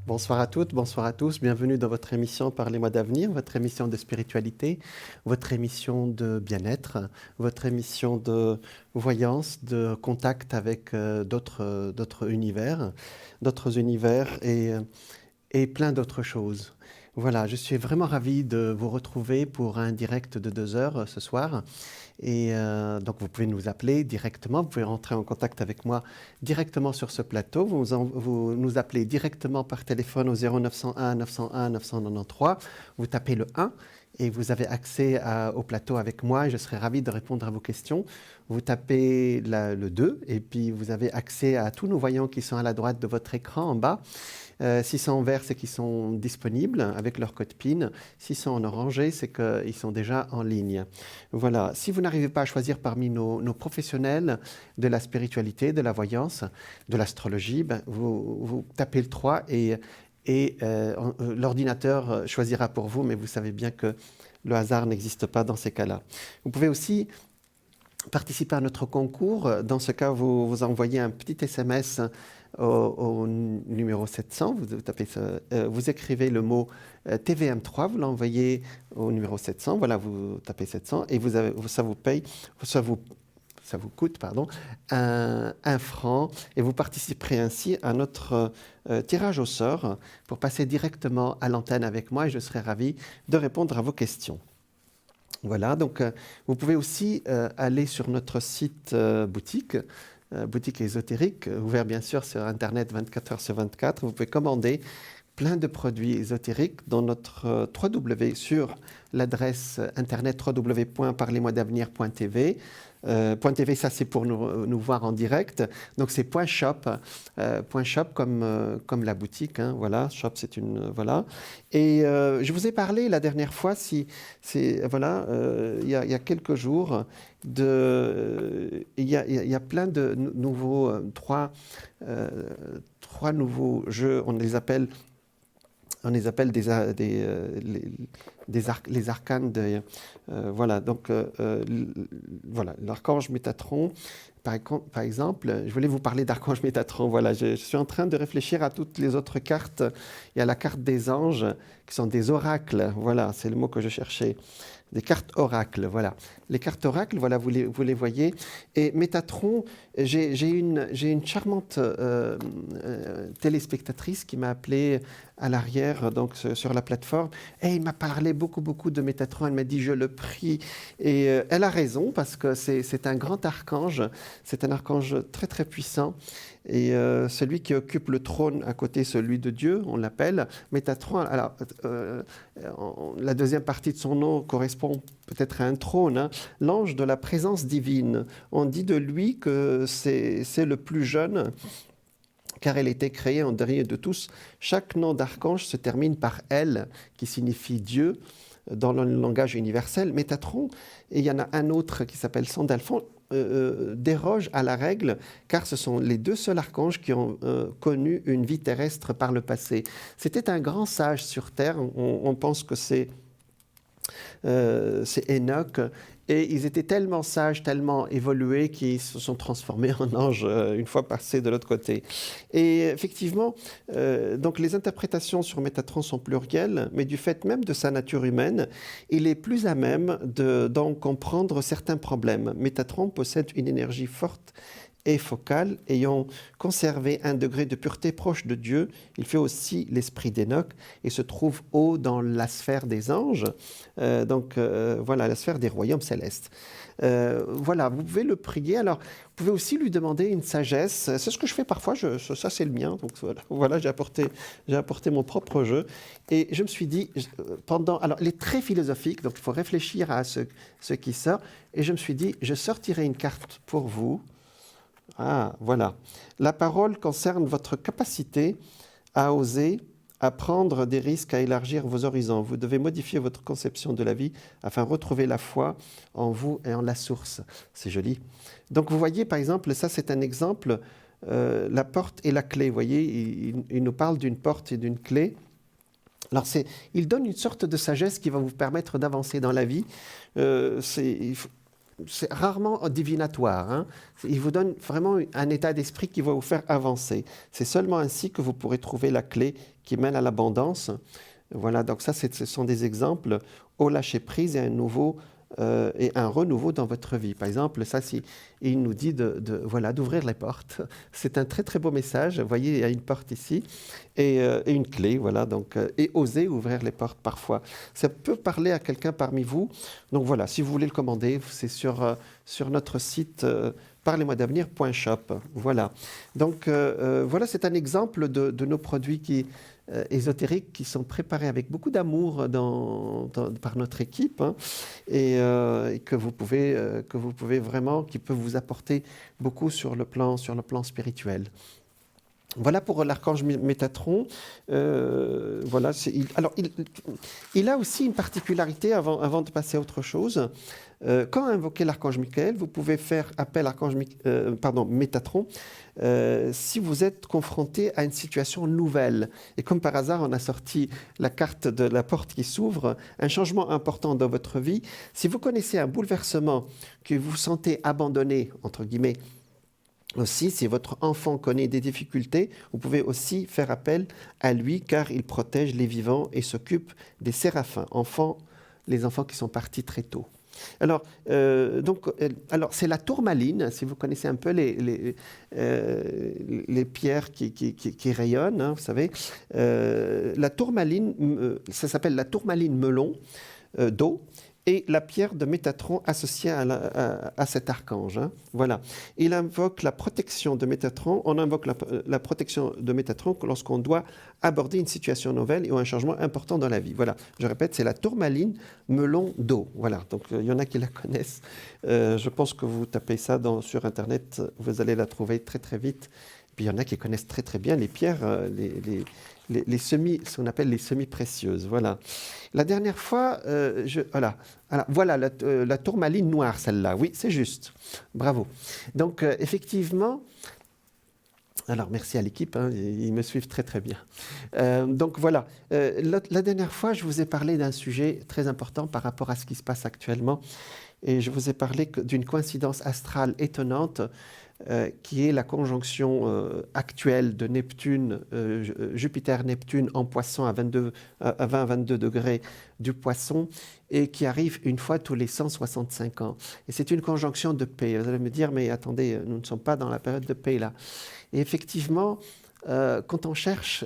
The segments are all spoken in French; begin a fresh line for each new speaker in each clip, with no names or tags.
Bonsoir à toutes, bonsoir à tous. Bienvenue dans votre émission Parlez-moi d'avenir, votre émission de spiritualité, votre émission de bien-être, votre émission de voyance, de contact avec d'autres univers et plein d'autres choses. Voilà, je suis vraiment ravi de vous retrouver pour un direct de 2 heures ce soir. Et donc, vous pouvez nous appeler directement, vous pouvez rentrer en contact avec moi directement sur ce plateau. Vous nous appelez directement par téléphone au 0901 901 993. Vous tapez le 1 et vous avez accès au plateau avec moi et je serai ravi de répondre à vos questions. Vous tapez le 2 et puis vous avez accès à tous nos voyants qui sont à la droite de votre écran en bas. S'ils sont en vert, c'est qu'ils sont disponibles avec leur code PIN. S'ils sont en orangé, c'est qu'ils sont déjà en ligne. Voilà. Si vous n'arrivez pas à choisir parmi nos professionnels de la spiritualité, de la voyance, de l'astrologie, ben vous tapez le 3 et l'ordinateur choisira pour vous, mais vous savez bien que le hasard n'existe pas dans ces cas-là. Vous pouvez aussi participer à notre concours. Dans ce cas, vous envoyez un petit SMS au numéro 700. Vous écrivez le mot TVM3, vous l'envoyez au numéro 700. Voilà, vous tapez 700 et ça vous coûte un franc et vous participerez ainsi à notre tirage au sort pour passer directement à l'antenne avec moi et je serai ravi de répondre à vos questions. Voilà, donc vous pouvez aussi aller sur notre site boutique ésotérique, ouvert bien sûr sur Internet 24 heures sur 24. Vous pouvez commander plein de produits ésotériques dans notre www sur l'adresse internet www.parlez-moi-d'avenir.tv. .tv, ça c'est pour nous voir en direct. Donc c'est .shop, .shop comme la boutique. Hein, voilà, shop c'est une voilà. Et je vous ai parlé la dernière fois, il y a quelques jours, il y a plein de nouveaux trois nouveaux jeux. On les appelle les arcanes. Voilà, donc voilà, l'archange Métatron, par exemple. Je voulais vous parler d'archange Métatron. Voilà, je suis en train de réfléchir à toutes les autres cartes. Il y a la carte des anges, qui sont des oracles. Voilà, c'est le mot que je cherchais. Des cartes oracles, voilà. Les cartes oracles, voilà, vous les voyez. Et Métatron, j'ai une charmante téléspectatrice qui m'a appelé à l'arrière, donc sur la plateforme. Et il m'a parlé beaucoup de Métatron. Elle m'a dit, je le prie. Et elle a raison, parce que c'est un grand archange. C'est un archange très, très puissant. Et celui qui occupe le trône à côté, celui de Dieu, on l'appelle Métatron. Alors, la deuxième partie de son nom correspond peut-être à un trône, hein. L'ange de la présence divine. On dit de lui que c'est le plus jeune, car elle était créée en dernier de tous. Chaque nom d'archange se termine par « elle », qui signifie Dieu dans le langage universel. Métatron, et il y en a un autre qui s'appelle Sandalphon, déroge à la règle, car ce sont les deux seuls archanges qui ont connu une vie terrestre par le passé. C'était un grand sage sur Terre, on pense que c'est Enoch, et ils étaient tellement sages, tellement évolués qu'ils se sont transformés en anges une fois passés de l'autre côté. Et effectivement, donc les interprétations sur Métatron sont plurielles, mais du fait même de sa nature humaine, il est plus à même d'en comprendre certains problèmes. Métatron possède une énergie forte et focale, ayant conservé un degré de pureté proche de Dieu. Il fait aussi l'esprit d'Enoch et se trouve haut dans la sphère des anges, voilà, la sphère des royaumes célestes. Voilà, vous pouvez le prier. Alors, vous pouvez aussi lui demander une sagesse. C'est ce que je fais parfois, ça c'est le mien. Donc voilà, j'ai apporté mon propre jeu. Et je me suis dit, alors il est très philosophique, donc il faut réfléchir à ce qui sort. Et je me suis dit, je sortirai une carte pour vous. Ah, voilà. La parole concerne votre capacité à oser, à prendre des risques, à élargir vos horizons. Vous devez modifier votre conception de la vie afin de retrouver la foi en vous et en la source. C'est joli. Donc vous voyez, par exemple, ça c'est un exemple, la porte et la clé. Vous voyez, il nous parle d'une porte et d'une clé. Alors il donne une sorte de sagesse qui va vous permettre d'avancer dans la vie. c'est rarement divinatoire, hein. Il vous donne vraiment un état d'esprit qui va vous faire avancer. C'est seulement ainsi que vous pourrez trouver la clé qui mène à l'abondance. Voilà, donc ça, ce sont des exemples au lâcher-prise et un renouveau dans votre vie. Par exemple, ça, il nous dit voilà, d'ouvrir les portes. C'est un très, très beau message. Vous voyez, il y a une porte ici et une clé, voilà. Donc, et oser ouvrir les portes parfois. Ça peut parler à quelqu'un parmi vous. Donc voilà, si vous voulez le commander, c'est sur notre site parlez-moi-d'avenir.shop. Voilà. Donc, voilà, c'est un exemple de nos produits ésotériques qui sont préparés avec beaucoup d'amour par notre équipe, hein, et que vous pouvez vraiment, qui peuvent vous apporter beaucoup sur le plan spirituel. Voilà pour l'archange Métatron. Voilà, il a aussi une particularité avant de passer à autre chose. Quand invoquez l'archange Michael, vous pouvez faire appel à Métatron si vous êtes confronté à une situation nouvelle. Et comme par hasard, on a sorti la carte de la porte qui s'ouvre, un changement important dans votre vie. Si vous connaissez un bouleversement, que vous sentez abandonné, entre guillemets, aussi, si votre enfant connaît des difficultés, vous pouvez aussi faire appel à lui car il protège les vivants et s'occupe des séraphins, les enfants qui sont partis très tôt. Alors, c'est la tourmaline, si vous connaissez un peu les pierres qui rayonnent, hein, vous savez. La tourmaline, ça s'appelle la tourmaline melon d'eau. Et la pierre de Métatron associée à cet archange. Hein. Voilà. Il invoque la protection de Métatron. On invoque la protection de Métatron lorsqu'on doit aborder une situation nouvelle ou un changement important dans la vie. Voilà. Je répète, c'est la tourmaline melon d'eau. Voilà. Donc, il y en a qui la connaissent. Je pense que vous tapez ça sur Internet, vous allez la trouver très, très vite. Puis, il y en a qui connaissent très, très bien les pierres, ce qu'on appelle les semi-précieuses. Voilà. La dernière fois, voilà la tourmaline noire, celle-là. Oui, c'est juste. Bravo. Donc, effectivement, alors merci à l'équipe, hein, ils me suivent très très bien. Donc voilà, la dernière fois, je vous ai parlé d'un sujet très important par rapport à ce qui se passe actuellement. Et je vous ai parlé d'une coïncidence astrale étonnante qui est la conjonction actuelle de Neptune, Jupiter-Neptune en Poisson à 20-22 degrés du Poisson et qui arrive une fois tous les 165 ans. Et c'est une conjonction de paix. Vous allez me dire, mais attendez, nous ne sommes pas dans la période de paix là. Et effectivement, quand on cherche,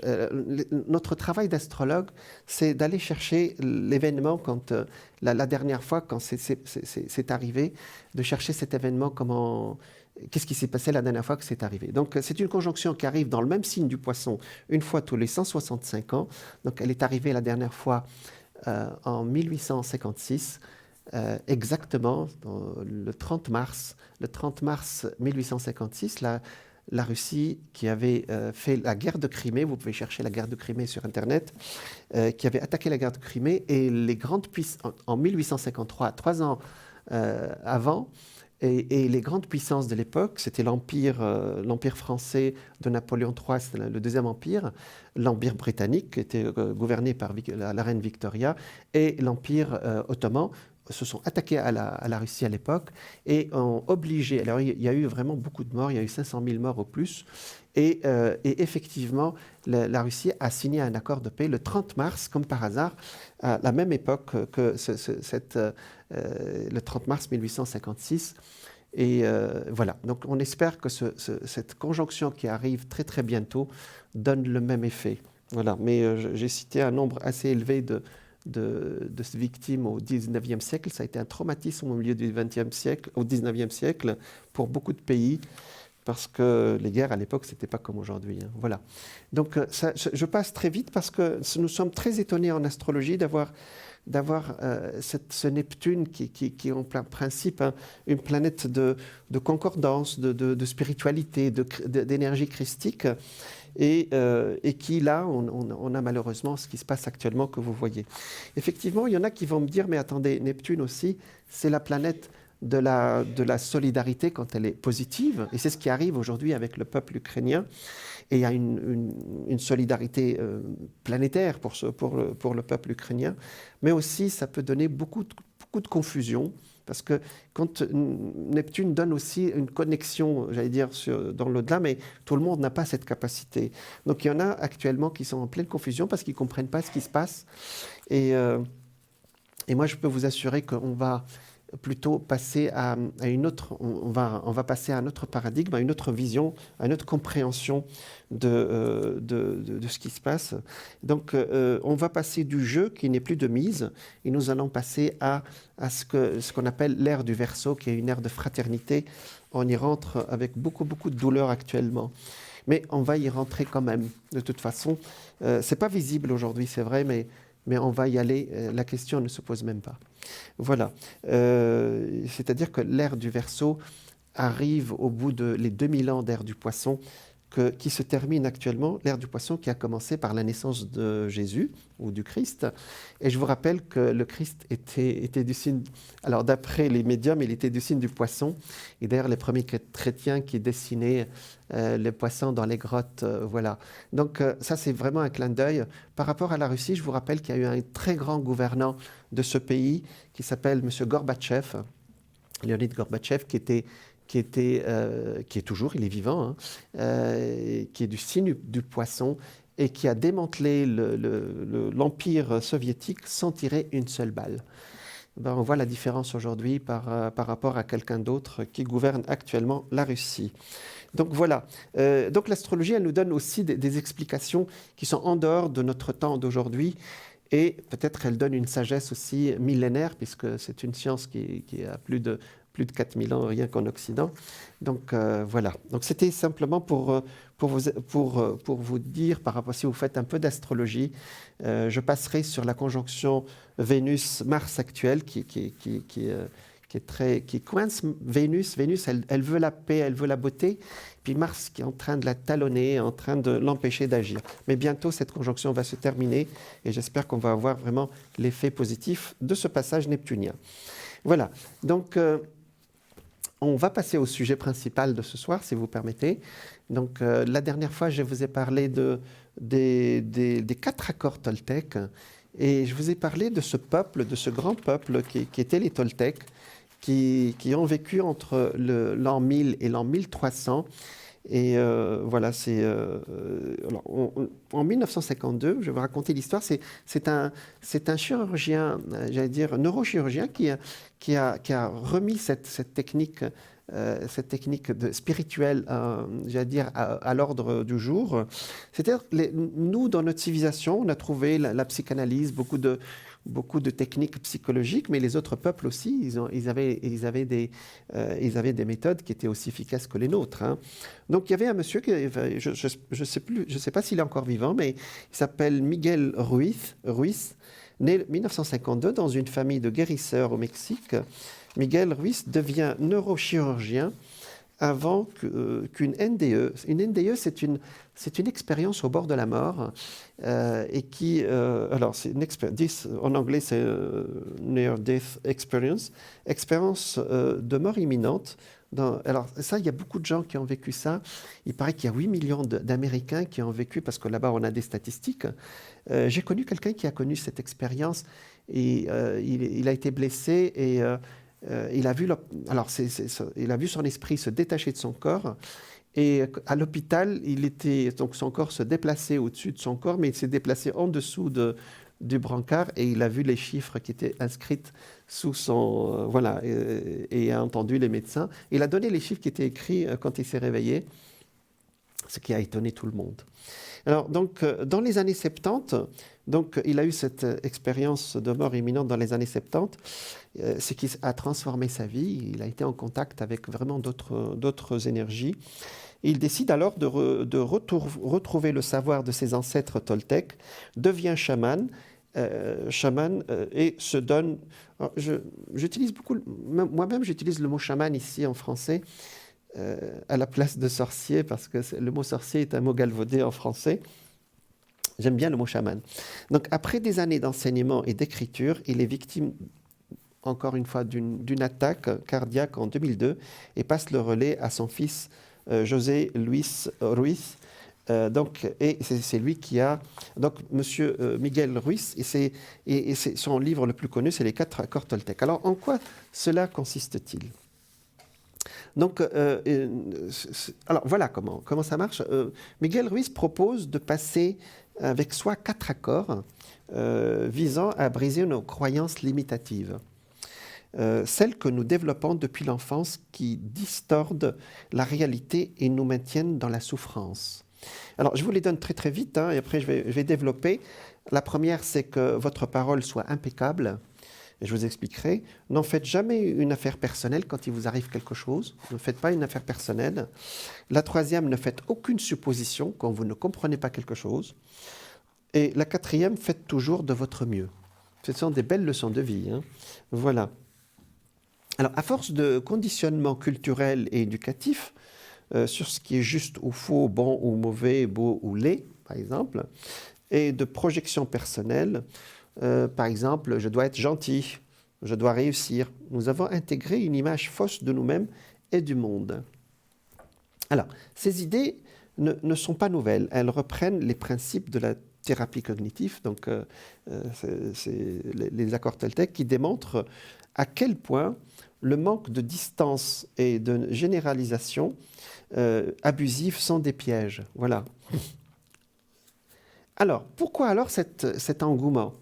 notre travail d'astrologue, c'est d'aller chercher l'événement quand la dernière fois, quand c'est arrivé, de chercher cet événement, qu'est-ce qui s'est passé la dernière fois que c'est arrivé. Donc, c'est une conjonction qui arrive dans le même signe du Poisson une fois tous les 165 ans. Donc, elle est arrivée la dernière fois en 1856. Exactement, le 30 mars 1856, la Russie qui avait fait la guerre de Crimée, vous pouvez chercher la guerre de Crimée sur Internet, qui avait attaqué la guerre de Crimée, et les grandes puissances, en 1853, 3 ans avant, et les grandes puissances de l'époque, c'était l'empire français de Napoléon III, c'était le deuxième empire, l'empire britannique qui était gouverné par la reine Victoria, et l'empire ottoman, se sont attaqués à la Russie à l'époque et ont obligé, alors il y a eu vraiment beaucoup de morts, il y a eu 500 000 morts au plus, et effectivement la Russie a signé un accord de paix le 30 mars, comme par hasard, à la même époque que le 30 mars 1856. Et voilà, donc on espère que cette conjonction qui arrive très très bientôt donne le même effet. Voilà, mais j'ai cité un nombre assez élevé de victimes au XIXe siècle. Ça a été un traumatisme au milieu du XXe siècle, au XIXe siècle, pour beaucoup de pays, parce que les guerres à l'époque, c'était pas comme aujourd'hui. Hein. Voilà. Donc, je passe très vite parce que nous sommes très étonnés en astrologie d'avoir ce Neptune qui est en principe une planète de concordance, de spiritualité, d'énergie christique. Et qui, là, on a malheureusement ce qui se passe actuellement que vous voyez. Effectivement, il y en a qui vont me dire, mais attendez, Neptune aussi, c'est la planète de la solidarité quand elle est positive, et c'est ce qui arrive aujourd'hui avec le peuple ukrainien. Et il y a une solidarité planétaire pour le peuple ukrainien, mais aussi ça peut donner beaucoup de confusion, Parce que quand Neptune donne aussi une connexion, j'allais dire, dans l'au-delà, mais tout le monde n'a pas cette capacité. Donc il y en a actuellement qui sont en pleine confusion parce qu'ils ne comprennent pas ce qui se passe. Et moi, je peux vous assurer qu'on va plutôt passer à une autre, on va passer à un autre paradigme, à une autre vision, à une autre compréhension de ce qui se passe. Donc, on va passer du jeu qui n'est plus de mise, et nous allons passer à ce qu'on appelle l'ère du Verseau, qui est une ère de fraternité. On y rentre avec beaucoup, beaucoup de douleur actuellement. Mais on va y rentrer quand même, de toute façon. C'est pas visible aujourd'hui, c'est vrai, mais on va y aller, la question ne se pose même pas. Voilà. C'est-à-dire que l'ère du Verseau arrive au bout de les 2000 ans d'ère du Poisson, qui se termine actuellement, l'ère du Poisson qui a commencé par la naissance de Jésus ou du Christ. Et je vous rappelle que le Christ était du signe, alors d'après les médiums, il était du signe du Poisson. Et d'ailleurs, les premiers chrétiens qui dessinaient les poissons dans les grottes, voilà. Donc ça, c'est vraiment un clin d'œil. Par rapport à la Russie, je vous rappelle qu'il y a eu un très grand gouvernant de ce pays qui s'appelle M. Gorbatchev, Leonid Gorbatchev, qui est toujours, il est vivant, hein, qui est du signe du Poisson et qui a démantelé l'Empire soviétique sans tirer une seule balle. Ben, on voit la différence aujourd'hui par rapport à quelqu'un d'autre qui gouverne actuellement la Russie. Donc voilà. Donc l'astrologie, elle nous donne aussi des explications qui sont en dehors de notre temps d'aujourd'hui. Et peut-être elle donne une sagesse aussi millénaire, puisque c'est une science qui a plus de 4000 ans, rien qu'en Occident. Donc voilà. Donc c'était simplement pour vous dire, par rapport, si vous faites un peu d'astrologie, je passerai sur la conjonction Vénus-Mars actuelle qui coince Vénus. Vénus, elle veut la paix, elle veut la beauté. Puis Mars qui est en train de la talonner, en train de l'empêcher d'agir. Mais bientôt, cette conjonction va se terminer et j'espère qu'on va avoir vraiment l'effet positif de ce passage neptunien. Voilà. Donc, on va passer au sujet principal de ce soir, si vous permettez. Donc, la dernière fois, je vous ai parlé des 4 accords toltèques et je vous ai parlé de ce peuple, de ce grand peuple qui était les Toltèques, qui ont vécu entre l'an 1000 et l'an 1300. Et voilà, en 1952, je vais vous raconter l'histoire, c'est un chirurgien, j'allais dire neurochirurgien, qui a remis cette technique spirituelle, j'allais dire, à l'ordre du jour. C'est-à-dire, nous, dans notre civilisation, on a trouvé la psychanalyse, beaucoup de techniques psychologiques, mais les autres peuples aussi, ils avaient des méthodes qui étaient aussi efficaces que les nôtres, hein. Donc il y avait un monsieur, je sais pas s'il est encore vivant, mais il s'appelle Miguel Ruiz, né en 1952 dans une famille de guérisseurs au Mexique. Miguel Ruiz devient neurochirurgien avant qu'une NDE. Une NDE, c'est une expérience au bord de la mort et qui, alors c'est en anglais c'est Near Death Experience de mort imminente. Alors ça, il y a beaucoup de gens qui ont vécu ça. Il paraît qu'il y a 8 millions d'Américains qui ont vécu, parce que là-bas on a des statistiques. J'ai connu quelqu'un qui a connu cette expérience et il a été blessé et il a vu son esprit se détacher de son corps. Et à l'hôpital, donc son corps se déplaçait au-dessus de son corps, mais il s'est déplacé en dessous du brancard et il a vu les chiffres qui étaient inscrits sous son... voilà, et a entendu les médecins. Il a donné les chiffres qui étaient écrits quand il s'est réveillé, ce qui a étonné tout le monde. Alors, donc, dans les années 70, donc, il a eu cette expérience de mort imminente dans les années 70, ce qui a transformé sa vie. Il a été en contact avec vraiment d'autres énergies. Il décide alors de retrouver le savoir de ses ancêtres toltèques, devient chaman, et se donne... J'utilise beaucoup... Moi-même, j'utilise le mot chaman ici en français à la place de sorcier, parce que le mot sorcier est un mot galvaudé en français. J'aime bien le mot chaman. Donc, après des années d'enseignement et d'écriture, il est victime, encore une fois, d'une attaque cardiaque en 2002 et passe le relais à son fils José Luis Ruiz, Et c'est lui qui a... Donc, Monsieur Miguel Ruiz, son livre le plus connu, c'est Les 4 accords Toltec. Alors, en quoi cela consiste-t-il? Donc, alors voilà comment ça marche. Miguel Ruiz propose de passer avec soi 4 accords visant à briser nos croyances limitatives. Celles que nous développons depuis l'enfance qui distordent la réalité et nous maintiennent dans la souffrance. Alors, je vous les donne très très vite, et après je vais développer. La première, c'est que votre parole soit impeccable. Et je vous expliquerai. N'en faites jamais une affaire personnelle quand il vous arrive quelque chose. Ne faites pas une affaire personnelle. La troisième, ne faites aucune supposition quand vous ne comprenez pas quelque chose. Et la quatrième, faites toujours de votre mieux. Ce sont des belles leçons de vie. Voilà. Alors, à force de conditionnement culturel et éducatif, sur ce qui est juste ou faux, bon ou mauvais, beau ou laid, par exemple, et de projection personnelle, par exemple, je dois être gentil, je dois réussir. Nous avons intégré une image fausse de nous-mêmes et du monde. Alors, ces idées ne sont pas nouvelles. Elles reprennent les principes de la thérapie cognitive, donc c'est les accords Toltec, qui démontrent à quel point le manque de distance et de généralisation abusive sont des pièges. Voilà. Alors, pourquoi alors cet engouement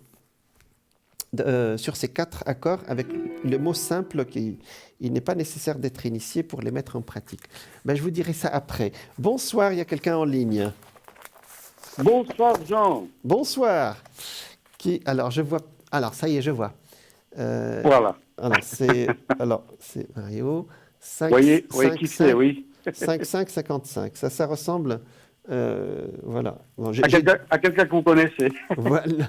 sur ces 4 accords avec le mot simple qu'il n'est pas nécessaire d'être initié pour les mettre en pratique? Je vous dirai ça après. Bonsoir, il y a quelqu'un en ligne.
Bonsoir Jean.
Bonsoir. Alors, je vois... Alors, ça y est, je vois.
Voilà.
Alors, c'est Mario. 5,
voyez
5,
qui
5,
c'est, oui.
5, 5, 55. Ça ressemble... voilà. Bon,
à quelqu'un que vous connaissez.
Voilà.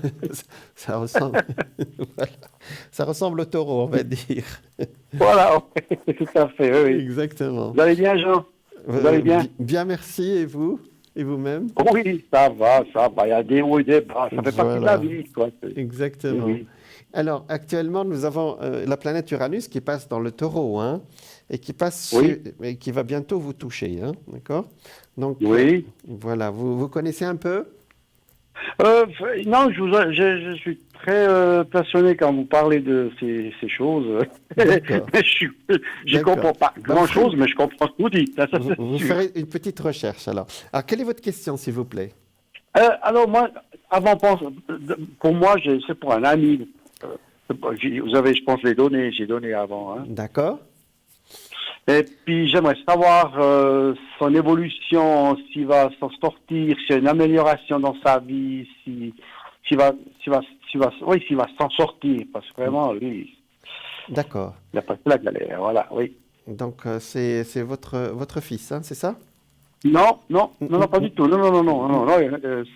Ça ressemble... voilà. Ça ressemble au taureau, on va dire.
Voilà, tout à fait, oui.
Exactement.
Vous allez bien, Jean? Vous allez bien?
Bien, merci. Et vous? Et vous-même?
Oui, ça va. Il y a des hauts et des bas. Ça fait partie de la vie, quoi.
Exactement.
Oui.
Alors, actuellement, nous avons la planète Uranus qui passe dans le taureau, et qui passe et qui va bientôt vous toucher, d'accord? Donc,
oui.
Voilà, vous connaissez un peu?
Non, je suis très passionné quand vous parlez de ces choses. Je ne comprends pas grand-chose, mais je comprends ce que vous dites.
Vous ferez une petite recherche, alors. Alors, quelle est votre question, s'il vous plaît?
Alors, moi, pour moi, c'est pour un ami. Vous avez, je pense, j'ai donné avant.
D'accord.
Et puis, j'aimerais savoir son évolution, s'il va s'en sortir, s'il y a une amélioration dans sa vie, s'il va s'en sortir, parce que vraiment, lui,
d'accord.
Il a passé la galère, voilà, oui.
Donc, c'est votre fils, c'est ça?
Non, pas du tout. Non,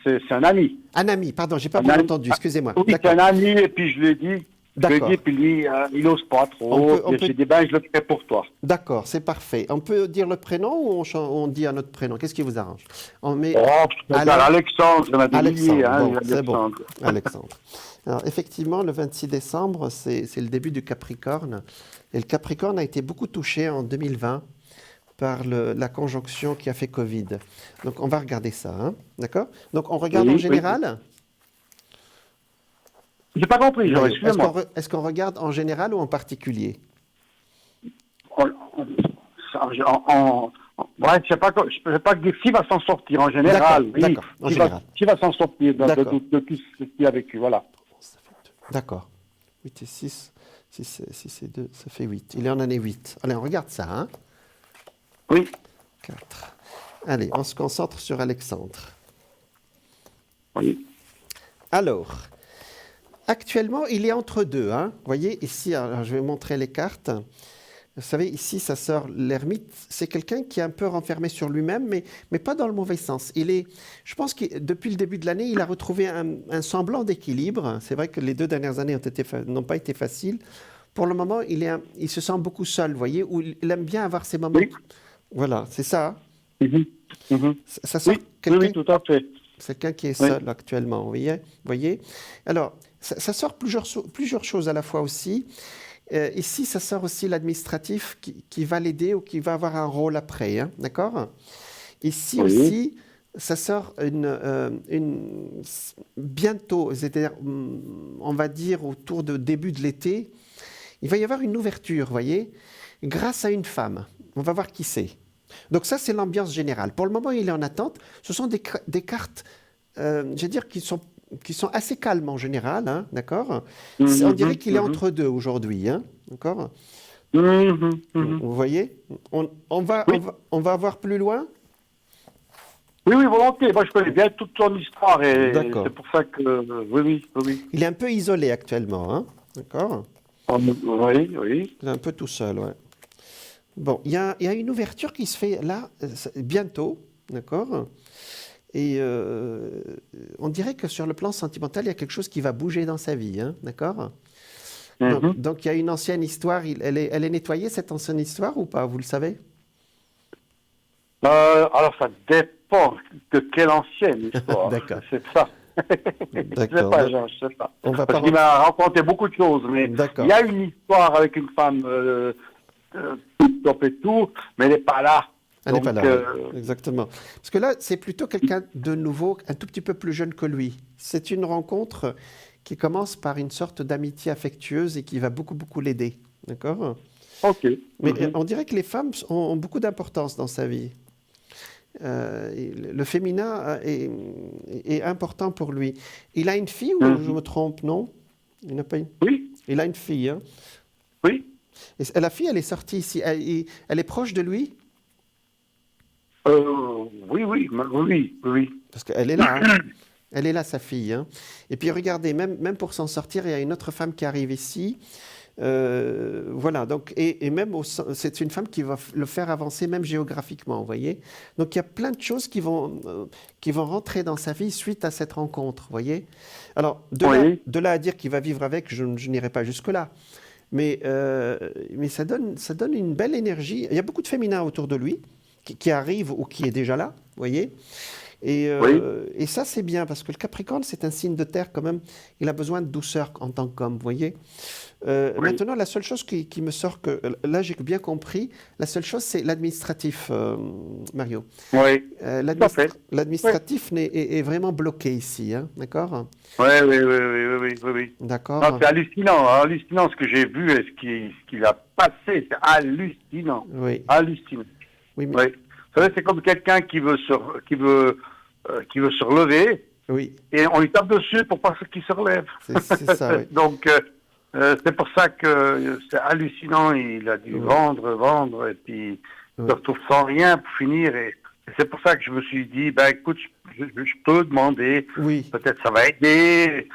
c'est un ami.
Un ami, pardon, j'ai pas bien entendu, excusez-moi.
Oui, c'est un ami, et puis je lui ai dit, puis lui, il n'ose pas trop. J'ai dit, je le fais pour toi.
D'accord, c'est parfait. On peut dire le prénom ou on dit un autre prénom? Qu'est-ce qui vous arrange? On met
Alexandre, on a dit
c'est bon, Alexandre. Alors, effectivement, le 26 décembre, c'est le début du Capricorne. Et le Capricorne a été beaucoup touché en 2020 par la conjonction qui a fait Covid. Donc, on va regarder ça, d'accord? Donc, on regarde en général.
J'ai pas compris, excusez-moi.
Est-ce qu'on regarde en général ou en particulier?
Je ne sais pas dire s'il va s'en sortir en général.
D'accord, en général.
S'il va s'en sortir de tout ce qu'il a vécu, voilà.
D'accord. 8 et 6, 6 et 2, ça fait 8. Il est en année 8. Allez, on regarde ça,
Oui.
4. Allez, on se concentre sur Alexandre.
Oui.
Alors, actuellement, il est entre deux. Vous voyez, ici, alors, je vais montrer les cartes. Vous savez, ici, sa sœur, l'ermite, c'est quelqu'un qui est un peu renfermé sur lui-même, mais pas dans le mauvais sens. Je pense que depuis le début de l'année, il a retrouvé un semblant d'équilibre. C'est vrai que les 2 dernières années n'ont pas été faciles. Pour le moment, il se sent beaucoup seul, vous voyez, où il aime bien avoir ses moments. Oui. Voilà, c'est ça. Ça sort
oui, tout à fait.
C'est quelqu'un qui est seul actuellement, vous voyez. Alors, ça sort plusieurs choses à la fois aussi. Ici, ça sort aussi l'administratif qui va l'aider ou qui va avoir un rôle après, d'accord? Ici aussi, ça sort bientôt, c'est-à-dire, on va dire autour de début de l'été, il va y avoir une ouverture, voyez, grâce à une femme. On va voir qui c'est. Donc ça, c'est l'ambiance générale. Pour le moment, il est en attente. Ce sont des cartes, je veux dire, qui sont assez calmes en général, hein, d'accord? On dirait qu'il est entre deux aujourd'hui, hein, d'accord? Vous voyez? On va,
Oui.
on va, on va voir plus loin?
Oui, oui, volontiers. Moi, je connais bien toute son histoire et
D'accord.
c'est pour ça que, oui, oui, oui, oui.
Il est un peu isolé actuellement, hein, d'accord?
Oui, oui.
Il est un peu tout seul, ouais. Bon, il y a une ouverture qui se fait là, bientôt, d'accord? Et on dirait que sur le plan sentimental, il y a quelque chose qui va bouger dans sa vie, hein, d'accord?
Mhm.
Donc, il y a une ancienne histoire, elle est nettoyée, cette ancienne histoire, ou pas, vous le savez?
Alors, ça dépend de quelle ancienne histoire.
D'accord,
C'est ça. Je sais
d'accord.
pas,
Donc,
Jean, je sais pas.
on va pas
Parce qu'il
rentrer.
m'a raconté beaucoup de choses, mais il y
D'accord,
a une histoire avec une femme top et tout, mais elle n'est pas là.
elle n'est pas
Donc,
là, oui, exactement. Parce que là, c'est plutôt quelqu'un de nouveau, un tout petit peu plus jeune que lui. C'est une rencontre qui commence par une sorte d'amitié affectueuse et qui va beaucoup, beaucoup l'aider, d'accord?
ok.
Mais
Mhm.
on dirait que les femmes ont beaucoup d'importance dans sa vie. Le féminin est important pour lui. Il a une fille ou je
Mhm.
me trompe, non? Il n'a pas une...
Oui,
Il a une fille, hein?
oui.
Et la fille, elle est sortie ici. Elle est proche de lui?
Oui, oui, oui, oui.
Parce qu'elle est là, hein? Elle est là, sa fille, hein? Et puis regardez, même pour s'en sortir, il y a une autre femme qui arrive ici. Voilà, donc, et même c'est une femme qui va le faire avancer même géographiquement, vous voyez. Donc il y a plein de choses qui vont rentrer dans sa vie suite à cette rencontre, vous voyez. Alors,
Oui.
de là à dire qu'il va vivre avec, je n'irai pas jusque-là. Mais ça donne une belle énergie. Il y a beaucoup de féminins autour de lui qui arrivent ou qui est déjà là, vous voyez.
Oui,
Et ça, c'est bien, parce que le Capricorne, c'est un signe de terre quand même. Il a besoin de douceur en tant qu'homme, vous voyez.
oui,
Maintenant, la seule chose qui me sort, là j'ai bien compris, la seule chose c'est l'administratif, Mario.
oui, tout à fait. Oui,
L'administratif est vraiment bloqué ici, hein, d'accord?
oui, oui, oui, oui, oui, oui, oui, oui. Non,
D'accord?
c'est hallucinant, hein, hallucinant ce que j'ai vu et ce qu'il a passé, c'est hallucinant,
Oui,
hallucinant.
oui,
Oui. Vous savez, c'est comme quelqu'un qui veut se relever
oui,
et on lui tape dessus pour pas qu'il se relève.
c'est ça, oui.
Donc, c'est pour ça que c'est hallucinant. Il a dû
Oui,
vendre, et puis il se
oui,
retrouve sans rien pour finir. Et c'est pour ça que je me suis dit, ben écoute, je peux demander,
oui,
peut-être ça va aider.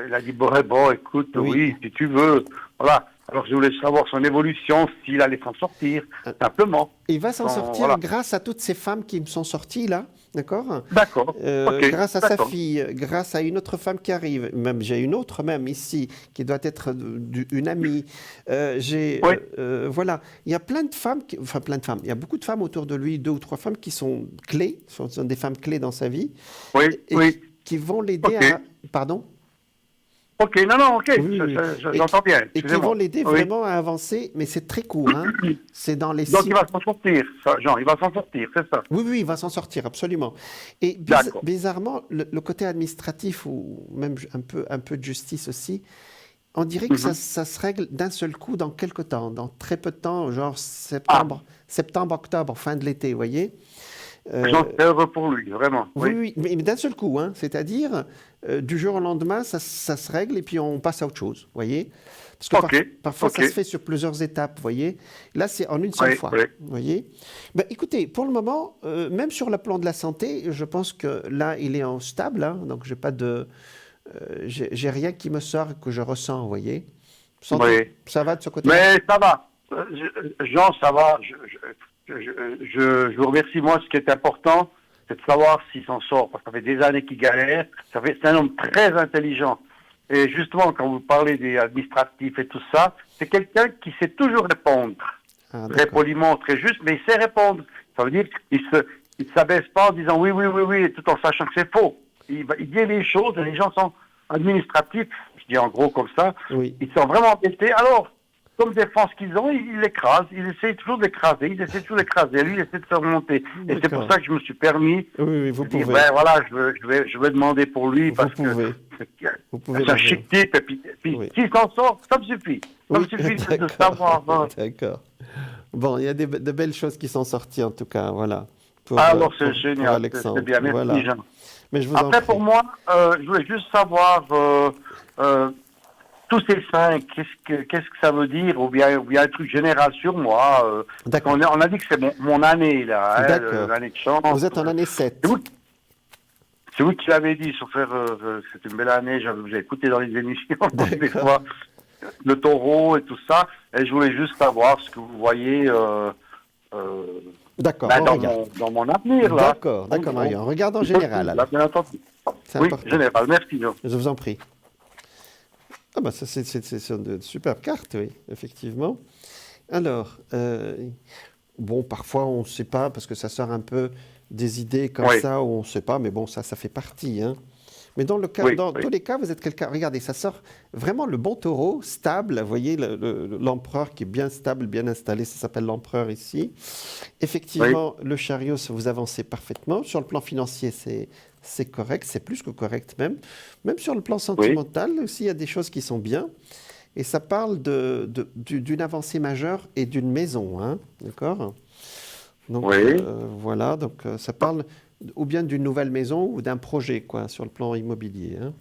Il a dit, bon, écoute,
oui.
oui, si tu veux. Voilà. Alors je voulais savoir son évolution, s'il allait s'en sortir, simplement.
Il va s'en sortir
Voilà.
grâce à toutes ces femmes qui me sont sorties là, d'accord?
D'accord. Ok.
Grâce à sa
D'accord.
fille, grâce à une autre femme qui arrive, même j'ai une autre même ici qui doit être une amie.
Oui.
Voilà, il y a plein de femmes, enfin plein de femmes. Il y a beaucoup de femmes autour de lui, 2 ou 3 femmes qui sont clés, sont des femmes clés dans sa vie
Oui.
et qui,
Oui.
qui vont l'aider
Ok.
à, pardon?
Ok. Non, non. Ok.
Oui, oui, oui. Et
J'entends bien.
et qui vont
Excusez-moi.
l'aider
Oui.
vraiment à avancer, mais c'est très court, hein. C'est dans les
Donc il
six.
va s'en sortir. Genre, il va s'en sortir, c'est ça.
Oui, oui, il va s'en sortir, absolument. Et
D'accord.
bizarrement, le côté administratif ou même un peu de justice aussi, on dirait que ça,
Mhm.
ça se règle d'un seul coup dans quelques temps, dans très peu de temps, genre
Ah,
septembre, octobre, fin de l'été, vous voyez.
j'en
Euh,
suis heureux pour lui, vraiment.
oui,
Oui.
oui, mais d'un seul coup, hein, c'est-à-dire du jour au lendemain, ça se règle et puis on passe à autre chose, vous voyez. Parce que
Ok.
parfois,
Ok.
ça se fait sur plusieurs étapes, vous voyez. Là, c'est en une seule
Oui.
fois,
Oui.
vous voyez. Ben, écoutez, pour le moment, même sur le plan de la santé, je pense que là, il est en stable, hein, donc j'ai rien qui me sort que je ressens, vous voyez. Santé,
Oui.
ça va de ce côté-là?
Mais ça va. Jean, ça va. Je vous remercie. Moi, ce qui est important, c'est de savoir s'il s'en sort. Parce que ça fait des années qu'il galère. C'est un homme très intelligent. Et justement, quand vous parlez des administratifs et tout ça, c'est quelqu'un qui sait toujours répondre.
Ah,
Très
d'accord.
poliment, très juste, mais il sait répondre. Ça veut dire qu'il ne s'abaisse pas en disant oui, oui, oui, oui, tout en sachant que c'est faux. Il dit les choses et les gens sont administratifs, je dis en gros comme ça,
Oui,
ils sont vraiment embêtés. Alors, comme défense qu'ils ont, ils l'écrasent. Ils essaient toujours d'écraser. Lui, il essaie de faire monter. Et c'est pour ça que je me suis permis
vous
de dire,
pouvez.
ben voilà, je vais demander pour lui parce que
Vous pouvez
c'est un chic type. Et puis s'il s'en sort, ça me suffit. Ça me suffit de savoir.
D'accord. Bon, il y a de belles choses qui sont sorties en tout cas, voilà.
Alors c'est génial, c'est bien, merci
voilà.
Jean.
Mais je vous
Après, pour moi, je voulais juste savoir tous ces 5, qu'est-ce que ça veut dire, ou bien un truc général sur moi. On a dit que c'est mon année, là, l'année de chance.
Vous êtes en année 7.
C'est vous qui l'avez dit, sur faire, c'est une belle année, j'ai écouté dans les émissions, des fois, le taureau et tout ça, et je voulais juste savoir ce que vous voyez
d'accord,
dans mon avenir, là.
D'accord, Mario. On regarde en général, alors.
Bien entendu. Oui, important. Général, merci, Jean.
Je vous en prie. Ah bah ça c'est de superbes cartes, oui, effectivement. Alors, bon, parfois on ne sait pas, parce que ça sort un peu des idées comme ça, où on ne sait pas, mais bon, ça fait partie, hein. Mais dans tous les cas, vous êtes quelqu'un... Regardez, ça sort vraiment le bon taureau, stable. Vous voyez l'empereur qui est bien stable, bien installé. Ça s'appelle l'empereur ici. Effectivement, le chariot, vous avancez parfaitement. Sur le plan financier, c'est correct. C'est plus que correct même. Même sur le plan sentimental, aussi, il y a des choses qui sont bien. Et ça parle d'une avancée majeure et d'une maison. Hein, d'accord ? Donc, voilà. Donc, ça parle... ou bien d'une nouvelle maison ou d'un projet, quoi, sur le plan immobilier. Hein.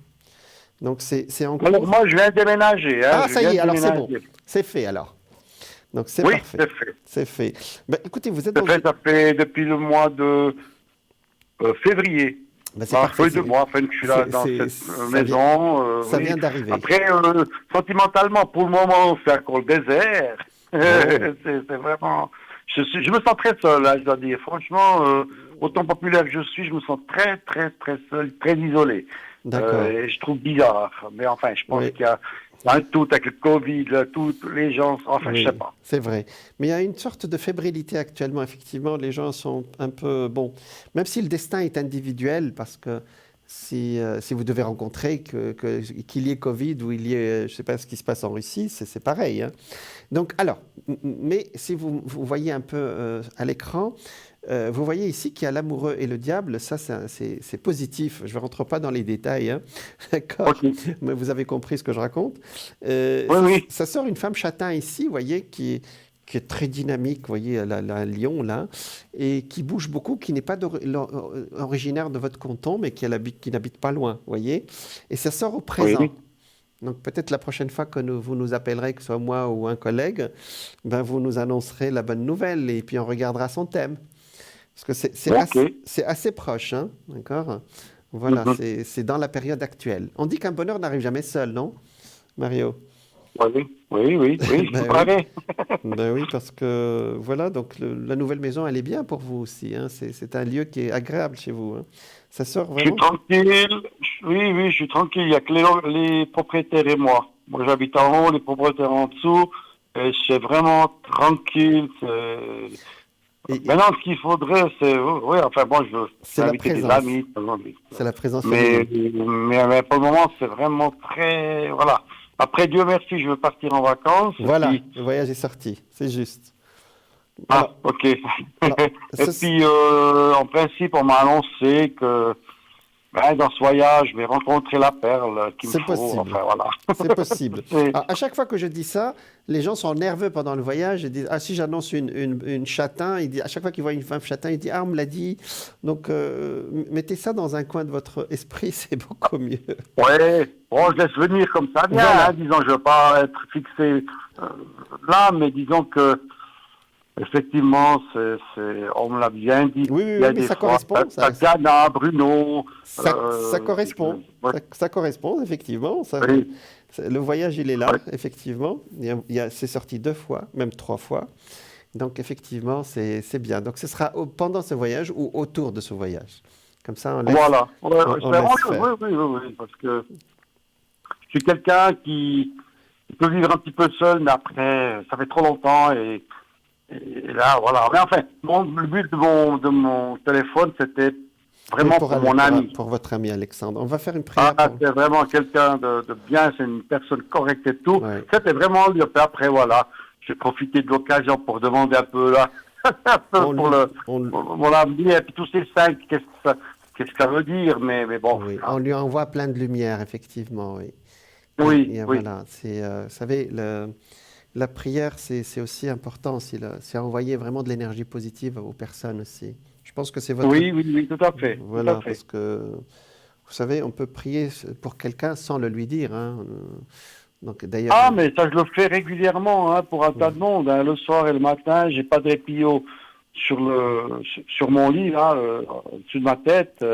Donc, c'est en cours.
Alors, moi, je viens de déménager. Hein.
Ça y est, alors c'est bon. C'est fait, alors. Donc, c'est parfait.
Oui, c'est fait.
C'est fait. Ben, écoutez, vous êtes
ça fait depuis le mois de février.
Ben, c'est parfait.
De mois, que je suis là dans cette maison.
Ça vient d'arriver.
Après, sentimentalement, pour le moment, c'est encore le désert. C'est vraiment... Je me sens très seul, là, je dois dire. Franchement, autant populaire que je suis, je me sens très, très, très seul, très isolé. Et je trouve bizarre. Mais enfin, je pense qu'il y a un tout avec le Covid, tous les gens, enfin, je sais pas.
C'est vrai. Mais il y a une sorte de fébrilité actuellement, effectivement. Les gens sont un peu... Bon, même si le destin est individuel, parce que si vous devez rencontrer qu'il y ait Covid ou il y ait, je ne sais pas ce qui se passe en Russie, c'est pareil. Hein. Donc, alors, mais si vous voyez un peu à l'écran, vous voyez ici qu'il y a l'amoureux et le diable. Ça, c'est positif. Je ne rentre pas dans les détails. Hein. D'accord. Mais vous avez compris ce que je raconte. Ça sort une femme châtain ici, vous voyez, qui est très dynamique, vous voyez, un lion là, et qui bouge beaucoup, qui n'est pas originaire de votre canton, mais qui n'habite pas loin, vous voyez. Et ça sort au présent. Donc peut-être la prochaine fois que vous nous appellerez, que ce soit moi ou un collègue, ben vous nous annoncerez la bonne nouvelle, et puis on regardera son thème. Parce que c'est assez proche, hein, d'accord ? Voilà, c'est dans la période actuelle. On dit qu'un bonheur n'arrive jamais seul, non, Mario ?
Oui,
Ben oui, parce que voilà, donc la nouvelle maison, elle est bien pour vous aussi. Hein. C'est un lieu qui est agréable chez vous. Hein. Ça sort vraiment.
Je suis tranquille. Oui, je suis tranquille. Il n'y a que les propriétaires et moi. Moi, j'habite en haut, les propriétaires en dessous. Et c'est vraiment tranquille. Maintenant, ce qu'il faudrait, c'est...
c'est la
inviter
présence.
Des amis.
C'est la présence.
Mais pour le moment, c'est vraiment très... Voilà. Après, Dieu merci, je veux partir en vacances.
Voilà, le voyage est sorti, c'est juste.
Alors, ok. Puis, en principe, on m'a annoncé que dans ce voyage, je vais rencontrer la perle qu'il me faut.
Possible.
Enfin, voilà.
C'est possible. À chaque fois que je dis ça, les gens sont nerveux pendant le voyage. Ils disent, si j'annonce une châtain, à chaque fois qu'ils voient une femme châtain, ils disent, on me l'a dit. Donc, mettez ça dans un coin de votre esprit, c'est beaucoup mieux.
Ouais, je laisse venir comme ça bien. Voilà. Hein, disons, je ne veux pas être fixé là, mais disons que effectivement, on me l'a bien dit.
Oui, mais ça correspond.
Tatiana, Bruno.
Ça correspond. Ça correspond, effectivement. Le voyage, il est là, effectivement. C'est sorti 2 fois, même 3 fois. Donc, effectivement, c'est bien. Donc, ce sera pendant ce voyage ou autour de ce voyage. Comme ça, on laisse,
voilà.
on laisse faire.
Oui, parce que je suis quelqu'un qui peut vivre un petit peu seul, mais après, ça fait trop longtemps et là, voilà. Mais enfin, le but de mon téléphone, c'était vraiment pour mon ami.
Pour votre ami Alexandre. On va faire une prière.
Ah, c'est vraiment quelqu'un de bien, c'est une personne correcte et tout.
Ouais.
C'était vraiment lui. Après, voilà, j'ai profité de l'occasion pour demander un peu là, un peu pour mon ami et puis tous ces cinq, qu'est-ce que ça veut dire, mais bon.
Oui, on lui envoie plein de lumière, effectivement. Oui,
Oui,
et
oui.
voilà. Vous savez, la prière, c'est aussi important. C'est envoyer vraiment de l'énergie positive aux personnes aussi. Je pense que c'est votre...
Oui, oui, oui, tout à fait.
Voilà,
Tout à fait.
parce que, vous savez, on peut prier pour quelqu'un sans le lui dire, hein. Donc, d'ailleurs...
Ah, mais ça, je le fais régulièrement, hein, pour un tas de monde, hein. Le soir et le matin, j'ai pas de répit sur mon lit, là, au-dessus de ma tête.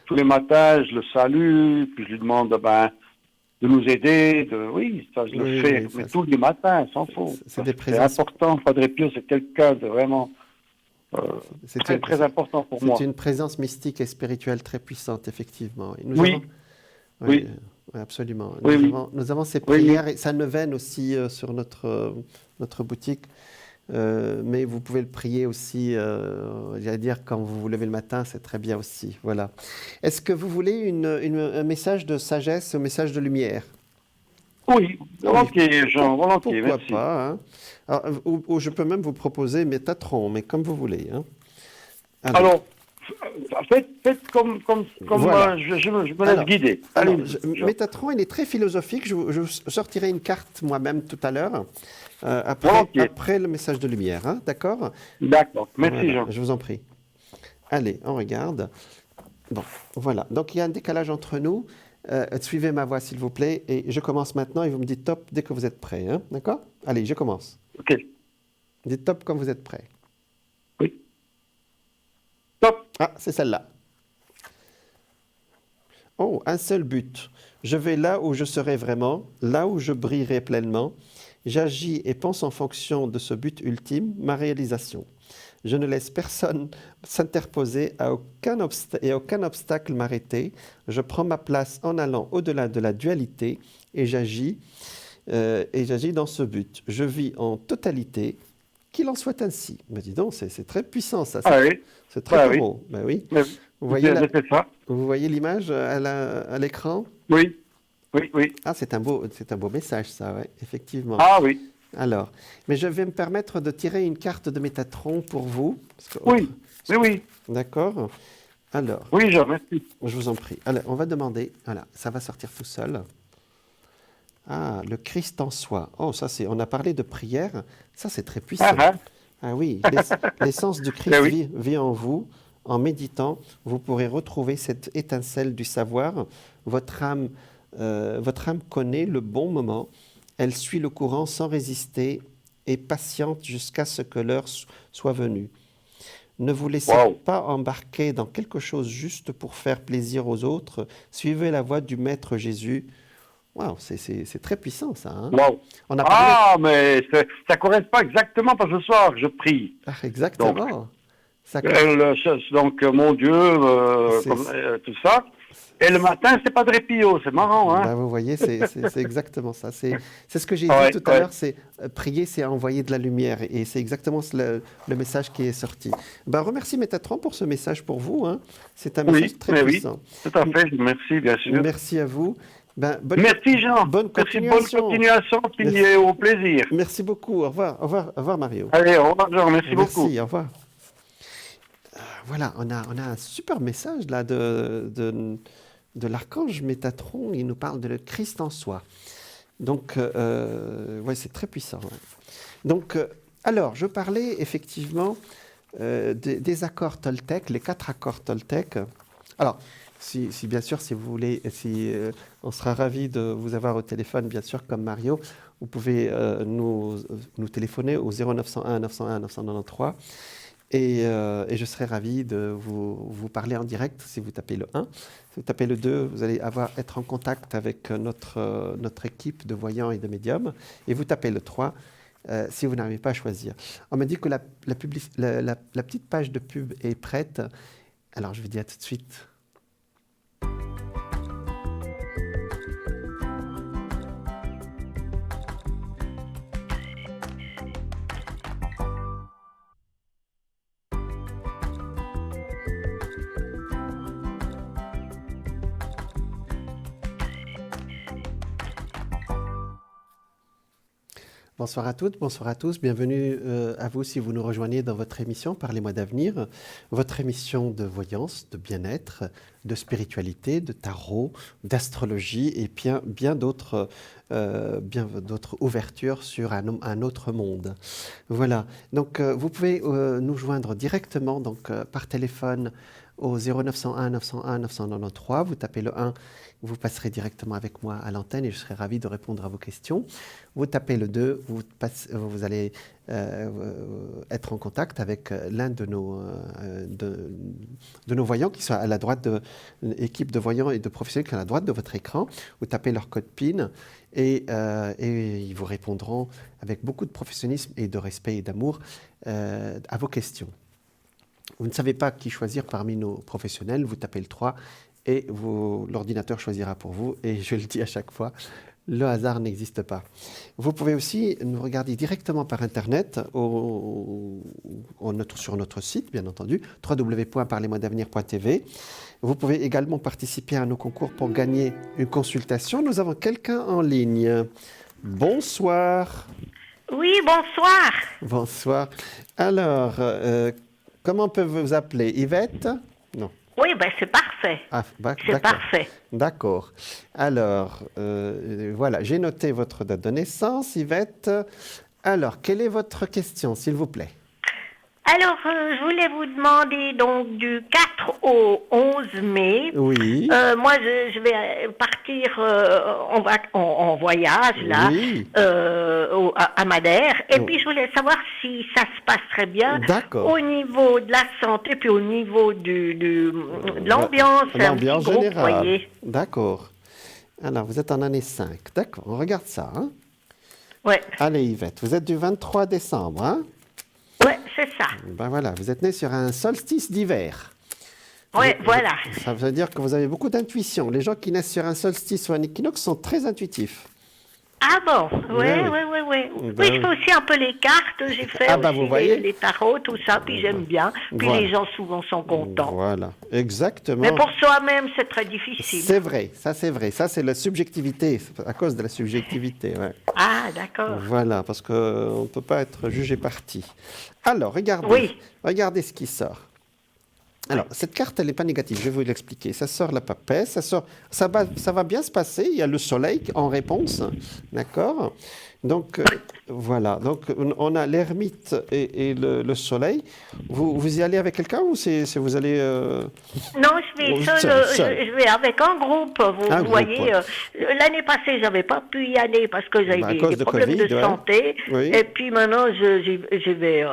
Tous les matins, je le salue, puis je lui demande, de nous aider. Oui, ça, je le
Oui,
fais,
oui,
mais
ça,
tous les matins, sans faute.
c'est des
C'est
présences...
important. Padre Pio, c'est quelqu'un de vraiment
C'est
très,
une,
très important pour
c'est
moi.
une présence mystique et spirituelle très puissante, effectivement. Et nous
Oui,
avons... Oui,
oui,
oui, absolument.
oui, oui,
Nous avons ces
oui,
prières
oui.
et ça neuvaine aussi sur notre boutique. Mais vous pouvez le prier aussi, j'allais dire, quand vous vous levez le matin, c'est très bien aussi. Voilà. Est-ce que vous voulez un message de sagesse, un message de lumière?
Oui,
Oui,
volontiers, Jean, volontiers,
pourquoi
merci.
pas, hein? Alors, ou je peux même vous proposer Métatron, mais comme vous voulez, hein. Allez,
Alors, faites comme
voilà.
je me laisse
Alors,
guider.
alors,
Allez-y, Jean.
Métatron, il est très philosophique. Je sortirai une carte moi-même tout à l'heure,
Volontiers.
après le message de lumière, hein, d'accord?
D'accord. Merci,
Voilà,
Jean.
je vous en prie. Allez, on regarde. Bon, voilà. Donc, il y a un décalage entre nous. Suivez ma voix, s'il vous plaît. Et je commence maintenant et vous me dites top dès que vous êtes prêt, hein, d'accord? Allez, je commence.
OK.
Dites top quand vous êtes prêt.
Oui. Top.
Ah, c'est celle-là. Oh, un seul but. Je vais là où je serai vraiment, là où je brillerai pleinement. J'agis et pense en fonction de ce but ultime, ma réalisation. Je ne laisse personne s'interposer et aucun obstacle m'arrêter. Je prends ma place en allant au-delà de la dualité et j'agis dans ce but. Je vis en totalité, qu'il en soit ainsi. Mais dis donc, c'est très puissant ça,
Ah oui.
c'est très
Bah
beau
oui.
mot. Ben oui.
Mais
Vous voyez
c'est ça.
vous voyez l'image à l'écran?
Oui. Oui, oui.
Ah, c'est un beau message, ça, ouais, effectivement.
Ah oui.
Alors, mais je vais me permettre de tirer une carte de Métatron pour vous.
Oui. Oui, oui.
D'accord. Alors,
Oui, Jean, merci.
je vous en prie. Alors, on va demander. Voilà, ça va sortir tout seul. Ah, le Christ en soi. Oh, on a parlé de prière. Ça, c'est très puissant.
Ah,
Ah oui, l'essence du Christ
eh oui.
vit en vous. En méditant, vous pourrez retrouver cette étincelle du savoir. Votre âme connaît le bon moment. Elle suit le courant sans résister et patiente jusqu'à ce que l'heure soit venue. Ne vous laissez
Wow.
pas embarquer dans quelque chose juste pour faire plaisir aux autres. Suivez la voie du Maître Jésus. Waouh, c'est très puissant ça, hein?
Wow.
On a parlé...
Ah, mais ça correspond exactement parce que ce soir, je prie.
Ah, exactement. Ça...
Donc, mon Dieu, tout ça. Et le matin, c'est pas de répio, c'est marrant, hein?
Ben, vous voyez, c'est exactement ça. C'est ce que j'ai dit
Ouais,
tout à
ouais.
l'heure, c'est prier, c'est envoyer de la lumière. Et c'est exactement le message qui est sorti. Ben, remercie Métatron pour ce message pour vous, hein. C'est un message
Oui,
très
mais
puissant.
oui, tout à fait, merci, bien sûr.
Merci à vous. Ben,
Merci, Jean.
bonne
Merci,
continuation.
bonne continuation, puis
Merci.
au plaisir.
Merci beaucoup. Au revoir. Au revoir, au revoir Mario.
Allez, au revoir, Jean, merci beaucoup.
Merci, au revoir. Voilà, on a un super message là de l'archange Métatron. Il nous parle de le Christ en soi. Donc, ouais, c'est très puissant. Ouais. Donc, alors, je parlais effectivement des accords Toltec, les 4 accords Toltec. Alors, si bien sûr, si vous voulez, on sera ravis de vous avoir au téléphone, bien sûr, comme Mario. Vous pouvez nous téléphoner au 0901 901 993. Et je serai ravi de vous parler en direct si vous tapez le 1. Si vous tapez le 2, vous allez être en contact avec notre équipe de voyants et de médiums. Et vous tapez le 3 si vous n'arrivez pas à choisir. On m'a dit que la petite page de pub est prête. Alors je vous dis à tout de suite. Bonsoir à toutes, bonsoir à tous. Bienvenue à vous si vous nous rejoignez dans votre émission Parlez-moi d'avenir, votre émission de voyance, de bien-être, de spiritualité, de tarot, d'astrologie et bien d'autres ouvertures sur un autre monde. Voilà. Donc vous pouvez nous joindre directement par téléphone au 0901 901 993. Vous tapez le 1. Vous passerez directement avec moi à l'antenne et je serai ravi de répondre à vos questions. Vous tapez le 2, vous allez être en contact avec l'un de nos voyants qui sont à la droite de l'équipe de voyants et de professionnels qui sont à la droite de votre écran. Vous tapez leur code PIN et ils vous répondront avec beaucoup de professionnalisme et de respect et d'amour à vos questions. Vous ne savez pas qui choisir parmi nos professionnels, vous tapez le 3 et l'ordinateur choisira pour vous. Et je le dis à chaque fois, le hasard n'existe pas. Vous pouvez aussi nous regarder directement par Internet sur notre site, bien entendu, www.parlezmoi-d'avenir.tv. Vous pouvez également participer à nos concours pour gagner une consultation. Nous avons quelqu'un en ligne. Bonsoir.
Oui, bonsoir.
Bonsoir. Alors, comment peut vous appeler? Yvette? Non.
Oui, ben c'est parfait.
Ah,
c'est parfait.
D'accord. Alors, voilà, j'ai noté votre date de naissance, Yvette. Alors, quelle est votre question, s'il vous plaît?
Alors, je voulais vous demander donc du 4 au 11 mai.
Oui.
Moi, je vais partir en voyage là,
oui.
à Madère. Et puis, je voulais savoir si ça se passerait bien au niveau de la santé, puis au niveau de l'ambiance.
L'ambiance générale.
Voyez.
D'accord. Alors, vous êtes en année 5. D'accord, on regarde ça. Hein?
Ouais.
Allez, Yvette, vous êtes du 23 décembre, hein?
Oui, c'est ça.
Ben voilà, vous êtes né sur un solstice d'hiver.
Oui, voilà.
Ça veut dire que vous avez beaucoup d'intuition. Les gens qui naissent sur un solstice ou un équinoxe sont très intuitifs.
Ah bon, oui. Oui, je fais aussi un peu les cartes, j'ai fait aussi les tarots, tout ça, puis j'aime bien. Puis les gens souvent sont contents.
Voilà, exactement.
Mais pour soi-même, c'est très difficile.
C'est vrai, ça c'est vrai. Ça c'est la subjectivité, à cause de la subjectivité. Ouais.
Ah, d'accord.
Voilà, parce qu'on ne peut pas être jugé parti. Alors, regardez ce qui sort. Alors, cette carte, elle n'est pas négative, je vais vous l'expliquer. Ça sort la papesse, ça va bien se passer, il y a le soleil en réponse, d'accord? Donc, voilà, donc on a l'ermite et le soleil. Vous y allez avec quelqu'un ou vous allez...
Non, je vais seul. Je vais avec un groupe, vous voyez. L'année passée, je n'avais pas pu y aller parce que j'avais des problèmes de santé. Oui. Et puis maintenant, je vais...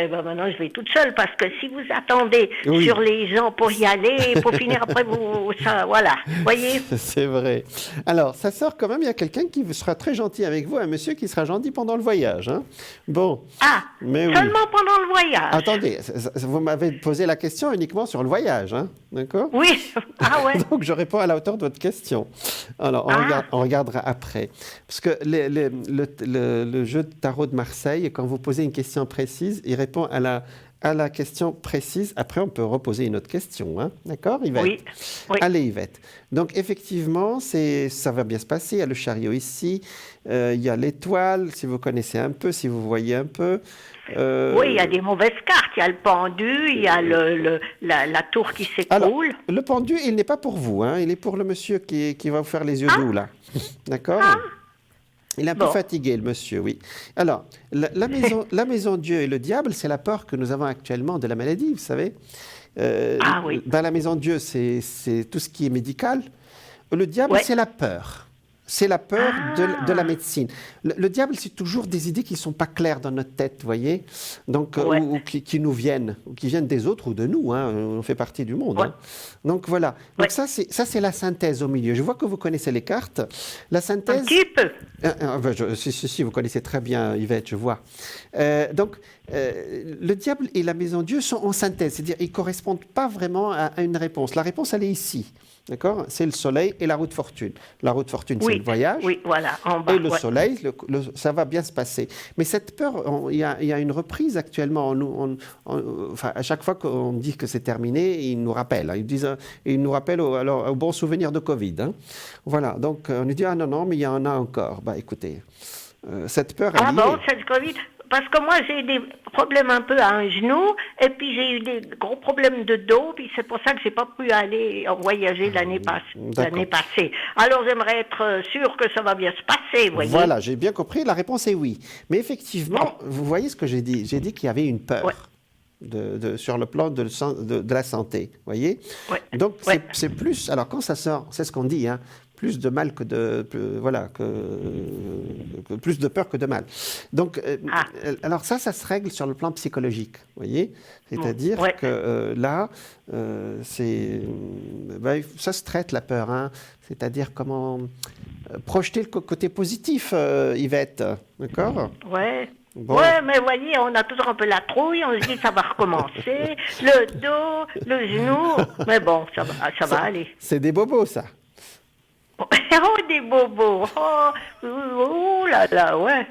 maintenant, je vais toute seule parce que si vous attendez sur les gens pour y aller, pour finir après, voilà, voyez.
C'est vrai. Alors, ça sort quand même, il y a quelqu'un qui sera très gentil avec vous, un monsieur qui sera gentil pendant le voyage. Hein. Bon.
Ah, seulement pendant le voyage.
Attendez, vous m'avez posé la question uniquement sur le voyage, hein, d'accord?
Oui, ah ouais.
Donc je réponds à la hauteur de votre question. Alors, on regardera après. Parce que le jeu de tarot de Marseille, quand vous posez une question précise, il répond à la question précise. Après, on peut reposer une autre question. Hein? D'accord, Yvette?
Oui.
Allez, Yvette. Donc, effectivement, ça va bien se passer. Il y a le chariot ici. Il y a l'étoile, si vous connaissez un peu, si vous voyez un peu.
Oui, il y a des mauvaises cartes. Il y a le pendu, il y a la tour qui s'écroule.
Le pendu, il n'est pas pour vous. Hein? Il est pour le monsieur qui va vous faire les yeux doux, là. D'accord? Il est un peu fatigué, le monsieur, oui. Alors, la maison Dieu et le diable, c'est la peur que nous avons actuellement de la maladie, vous savez.
Oui.
Dans la maison Dieu, c'est tout ce qui est médical. Le diable, c'est la peur. C'est la peur de la médecine. Le diable, c'est toujours des idées qui ne sont pas claires dans notre tête, vous voyez, donc, ou qui nous viennent, ou qui viennent des autres ou de nous. Hein, on fait partie du monde. Hein. Donc voilà. Donc ça, c'est la synthèse au milieu. Je vois que vous connaissez les cartes. La synthèse...
Un petit peu.
Si, vous connaissez très bien, Yvette, je vois. Donc, le diable et la maison Dieu sont en synthèse, c'est-à-dire ils ne correspondent pas vraiment à une réponse. La réponse, elle est ici. D'accord? C'est le soleil et la roue de fortune. La roue de fortune, c'est le voyage.
Oui, voilà, en bas.
Et le soleil, ça va bien se passer. Mais cette peur, il y a une reprise actuellement. À chaque fois qu'on dit que c'est terminé, ils nous rappellent. Hein. Ils nous rappellent au bon souvenir de Covid. Hein. Voilà, donc on nous dit, ah non, mais il y en a encore. Bah écoutez, Cette peur, elle
Ah bon, cette Covid. Parce que moi, j'ai eu des problèmes un peu à un genou, et puis j'ai eu des gros problèmes de dos, puis c'est pour ça que j'ai pas pu aller voyager l'année passée. Alors j'aimerais être sûr que ça va bien se passer, vous voyez.
Voilà, j'ai bien compris, la réponse est oui. Mais effectivement, vous voyez ce que j'ai dit. J'ai dit qu'il y avait une peur. Ouais. Sur le plan de la santé, vous voyez. Ouais. Donc c'est plus, alors quand ça sort, c'est ce qu'on dit, hein, plus de mal que de plus de peur que de mal. Donc alors ça se règle sur le plan psychologique, vous voyez. C'est-à-dire que là, ça se traite la peur, hein. C'est-à-dire comment projeter le côté positif, Yvette, d'accord ?
Ouais. Bon. Ouais, mais voyez, on a toujours un peu la trouille, on se dit ça va recommencer, le dos, le genou, mais bon, ça va aller.
C'est des bobos, ça.
Oh, des bobos, oh là là, ouais.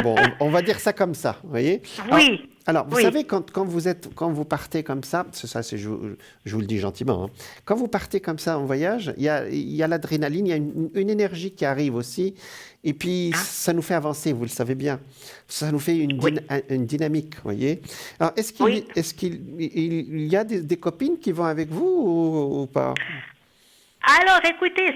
Bon, on va dire ça comme ça, vous voyez.
Oui.
Alors, vous savez, quand vous partez comme ça, je vous le dis gentiment, hein, quand vous partez comme ça en voyage, il y a l'adrénaline, il y a une énergie qui arrive aussi, et puis ça nous fait avancer, vous le savez bien. Ça nous fait une dynamique, vous voyez. Alors, est-ce qu'il y a des copines qui vont avec vous ou pas ?
Alors, écoutez,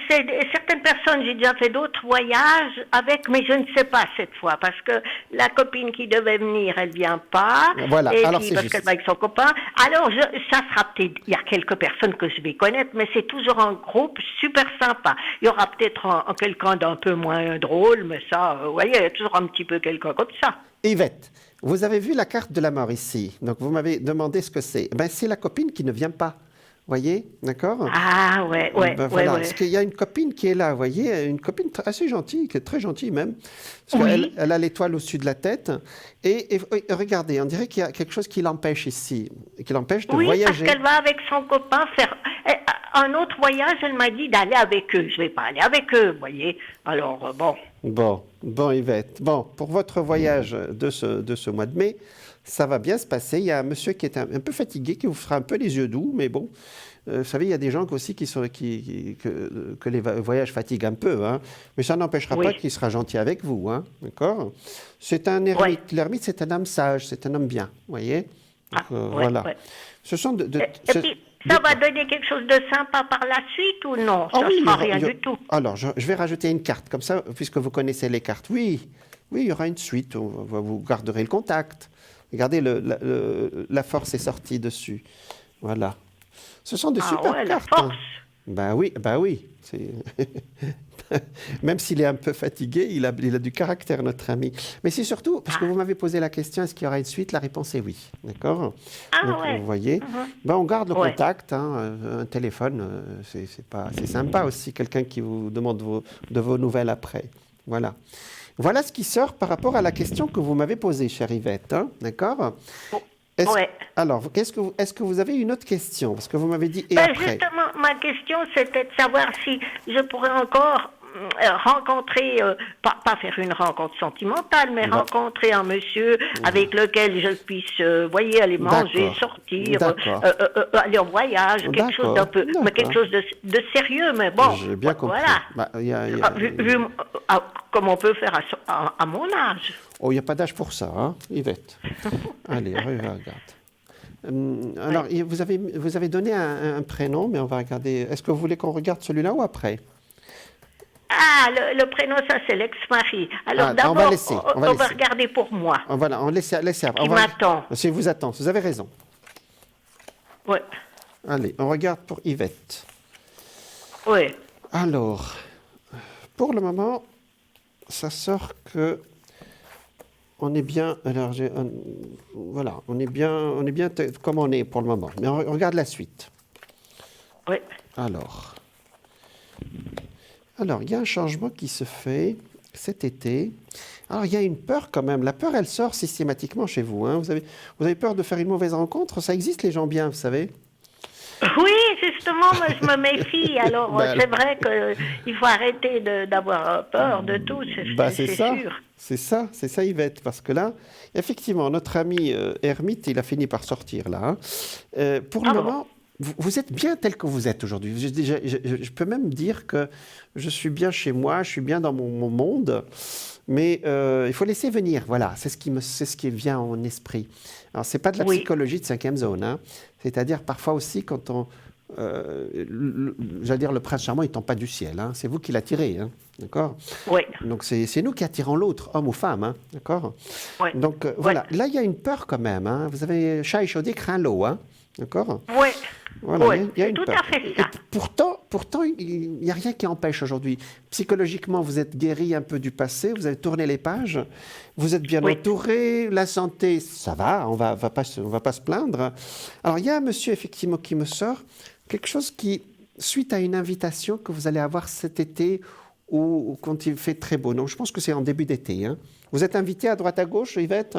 certaines personnes, j'ai déjà fait d'autres voyages avec, mais je ne sais pas cette fois, parce que la copine qui devait venir, elle vient pas.
Voilà,
et
alors
puis,
c'est
parce qu'elle va avec son copain. Alors, ça sera peut-être, il y a quelques personnes que je vais connaître, mais c'est toujours un groupe super sympa. Il y aura peut-être quelqu'un d'un peu moins drôle, mais ça, vous voyez, il y a toujours un petit peu quelqu'un comme ça.
Yvette, vous avez vu la carte de la mort ici, donc vous m'avez demandé ce que c'est. Ben, c'est la copine qui ne vient pas. Voyez, d'accord ?
Ah, ouais.
Parce qu'il y a une copine qui est là, vous voyez, une copine assez gentille, qui est très gentille même, parce qu'elle a l'étoile au-dessus de la tête, et regardez, on dirait qu'il y a quelque chose qui l'empêche ici, qui l'empêche de voyager.
Oui, parce qu'elle va avec son copain faire un autre voyage, elle m'a dit d'aller avec eux, je ne vais pas aller avec eux, vous voyez, alors bon.
Bon Yvette, pour votre voyage de ce mois de mai, ça va bien se passer. Il y a un monsieur qui est un peu fatigué, qui vous fera un peu les yeux doux, mais bon, vous savez, il y a des gens aussi que les voyages fatiguent un peu, hein, mais ça n'empêchera pas qu'il sera gentil avec vous, hein, d'accord ? C'est un ermite. Ouais. L'ermite, c'est un homme sage, c'est un homme bien, vous voyez ? Donc, voilà. Ouais. Ce sont
ça va donner quelque chose de sympa par la suite ou non ? Ça ne sera rien du tout.
Alors, je vais rajouter une carte, comme ça, puisque vous connaissez les cartes. Oui, il y aura une suite, vous garderez le contact. Regardez, la force est sortie dessus. Voilà. Ce sont de super cartes.
La force.
Ben oui. Même s'il est un peu fatigué, il a du caractère, notre ami. Mais c'est surtout, parce que vous m'avez posé la question, est-ce qu'il y aura une suite ? La réponse est oui. D'accord ? Donc, vous voyez, on garde le contact, hein, un téléphone, c'est sympa aussi, quelqu'un qui vous demande de vos nouvelles après. Voilà. Voilà ce qui sort par rapport à la question que vous m'avez posée, chère Yvette. Hein, d'accord ? Alors, est-ce que vous avez une autre question ? Parce que vous m'avez dit après.
Justement, ma question, c'était de savoir si je pourrais encore rencontrer, pas faire une rencontre sentimentale, mais rencontrer un monsieur avec lequel je puisse, aller manger, sortir, aller en voyage, quelque chose d'un peu, mais quelque chose de sérieux, mais bon.
J'ai bien compris.
Voilà. Comme on peut faire à mon âge.
Oh, il n'y a pas d'âge pour ça, hein, Yvette. Allez, regarde. Alors, vous avez donné un prénom, mais on va regarder. Est-ce que vous voulez qu'on regarde celui-là ou après ?
Ah, le prénom, ça, c'est l'ex-mari. Alors, d'abord, on va regarder pour moi.
Voilà, on laisse.
Qui m'attend.
Si vous attend, vous avez raison.
Oui.
Allez, on regarde pour Yvette.
Oui.
Alors, pour le moment, ça sort que on est bien. Alors, voilà, on est bien comme on est pour le moment. Mais on regarde la suite.
Oui.
Alors, il y a un changement qui se fait cet été. Alors, il y a une peur quand même. La peur, elle sort systématiquement chez vous. Hein. Vous avez peur de faire une mauvaise rencontre ? Ça existe, les gens bien, vous savez ?
Oui, justement, moi, je me méfie. Alors, c'est vrai qu'il faut arrêter d'avoir peur de tout, c'est sûr.
C'est ça, Yvette. Parce que là, effectivement, notre ami ermite, il a fini par sortir, là. Hein. Pour le moment... vous êtes bien tel que vous êtes aujourd'hui. Je peux même dire que je suis bien chez moi, je suis bien dans mon monde, mais il faut laisser venir. Voilà, c'est ce qui vient en esprit. Alors, ce n'est pas de la psychologie de 5e zone. Hein. C'est-à-dire, parfois aussi, quand on... j'allais dire, le prince charmant, il ne tombe pas du ciel. Hein. C'est vous qui l'attirez. Hein. D'accord ?
Oui.
Donc, c'est nous qui attirons l'autre, homme ou femme. Hein. D'accord ?
Oui.
Donc, voilà. Là, il y a une peur quand même. Hein. Vous avez chat échaudé, craint l'eau. Hein. D'accord ?
Oui.
Voilà,
oui,
il y a une
tout
peur.
à fait ça.
Et pourtant, il n'y a rien qui empêche aujourd'hui. Psychologiquement, vous êtes guéri un peu du passé, vous avez tourné les pages, vous êtes bien entouré, la santé, ça va, on va pas se plaindre. Alors, il y a un monsieur, effectivement, qui me sort quelque chose qui, suite à une invitation que vous allez avoir cet été ou quand il fait très beau. Donc, je pense que c'est en début d'été. Hein. Vous êtes invité à droite à gauche, Yvette ?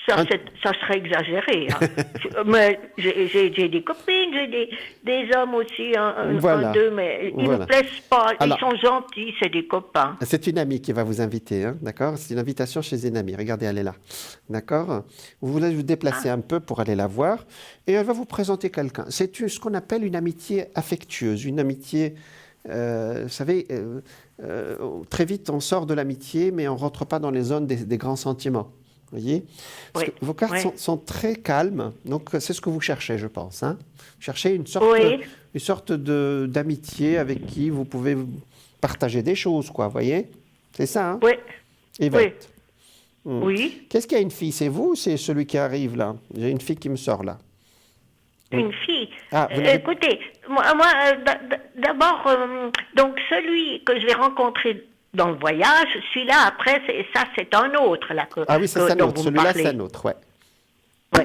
Ça serait exagéré. Hein. Mais j'ai des copines, j'ai des hommes aussi, un, deux, mais ils ne me plaisent pas. Alors, ils sont gentils, c'est des copains.
C'est une amie qui va vous inviter, hein, d'accord ? C'est une invitation chez une amie. Regardez, elle est là. D'accord ? Vous voulez vous déplacer un peu pour aller la voir et elle va vous présenter quelqu'un. C'est ce qu'on appelle une amitié affectueuse, une amitié... vous savez, très vite on sort de l'amitié, mais on ne rentre pas dans les zones des grands sentiments. Vous voyez ? Parce que vos cartes sont très calmes, donc c'est ce que vous cherchez, je pense. Hein ? Vous cherchez une sorte d'amitié avec qui vous pouvez partager des choses, quoi, vous voyez ? C'est ça, hein ?
Oui.
Yvette.
Oui.
Qu'est-ce qu'il y a une fille ? C'est vous ou c'est celui qui arrive, là ? J'ai une fille qui me sort, là.
Une fille. Écoutez, moi d'abord, donc celui que je vais rencontrer dans le voyage, celui-là, après, c'est un autre. Là,
oui, c'est un autre. Celui-là, c'est un autre,
ouais.
Oui,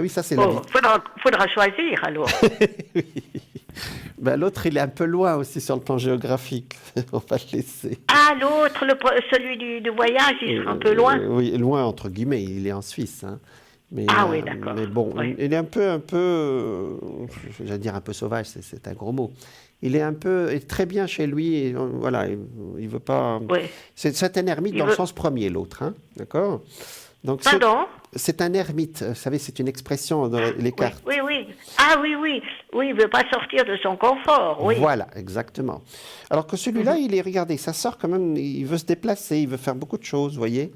ça, c'est la vie.
Faudra choisir, alors.
Oui. L'autre, il est un peu loin aussi sur le plan géographique. On va le laisser.
Ah, l'autre, celui du voyage, il sera un peu loin.
Oui, loin, entre guillemets. Il est en Suisse, hein. Mais,
oui, d'accord.
Mais bon, il est un peu, j'allais dire un peu sauvage, c'est un gros mot. Il est très bien chez lui, et, voilà, il veut pas...
Oui.
C'est un ermite dans le sens premier, l'autre, hein, d'accord ? Donc,
pardon ?
C'est un ermite, vous savez, c'est une expression dans les cartes.
Oui. Ah oui, il ne veut pas sortir de son confort, oui.
Voilà, exactement. Alors que celui-là, regardez, ça sort quand même, il veut se déplacer, il veut faire beaucoup de choses, vous voyez ?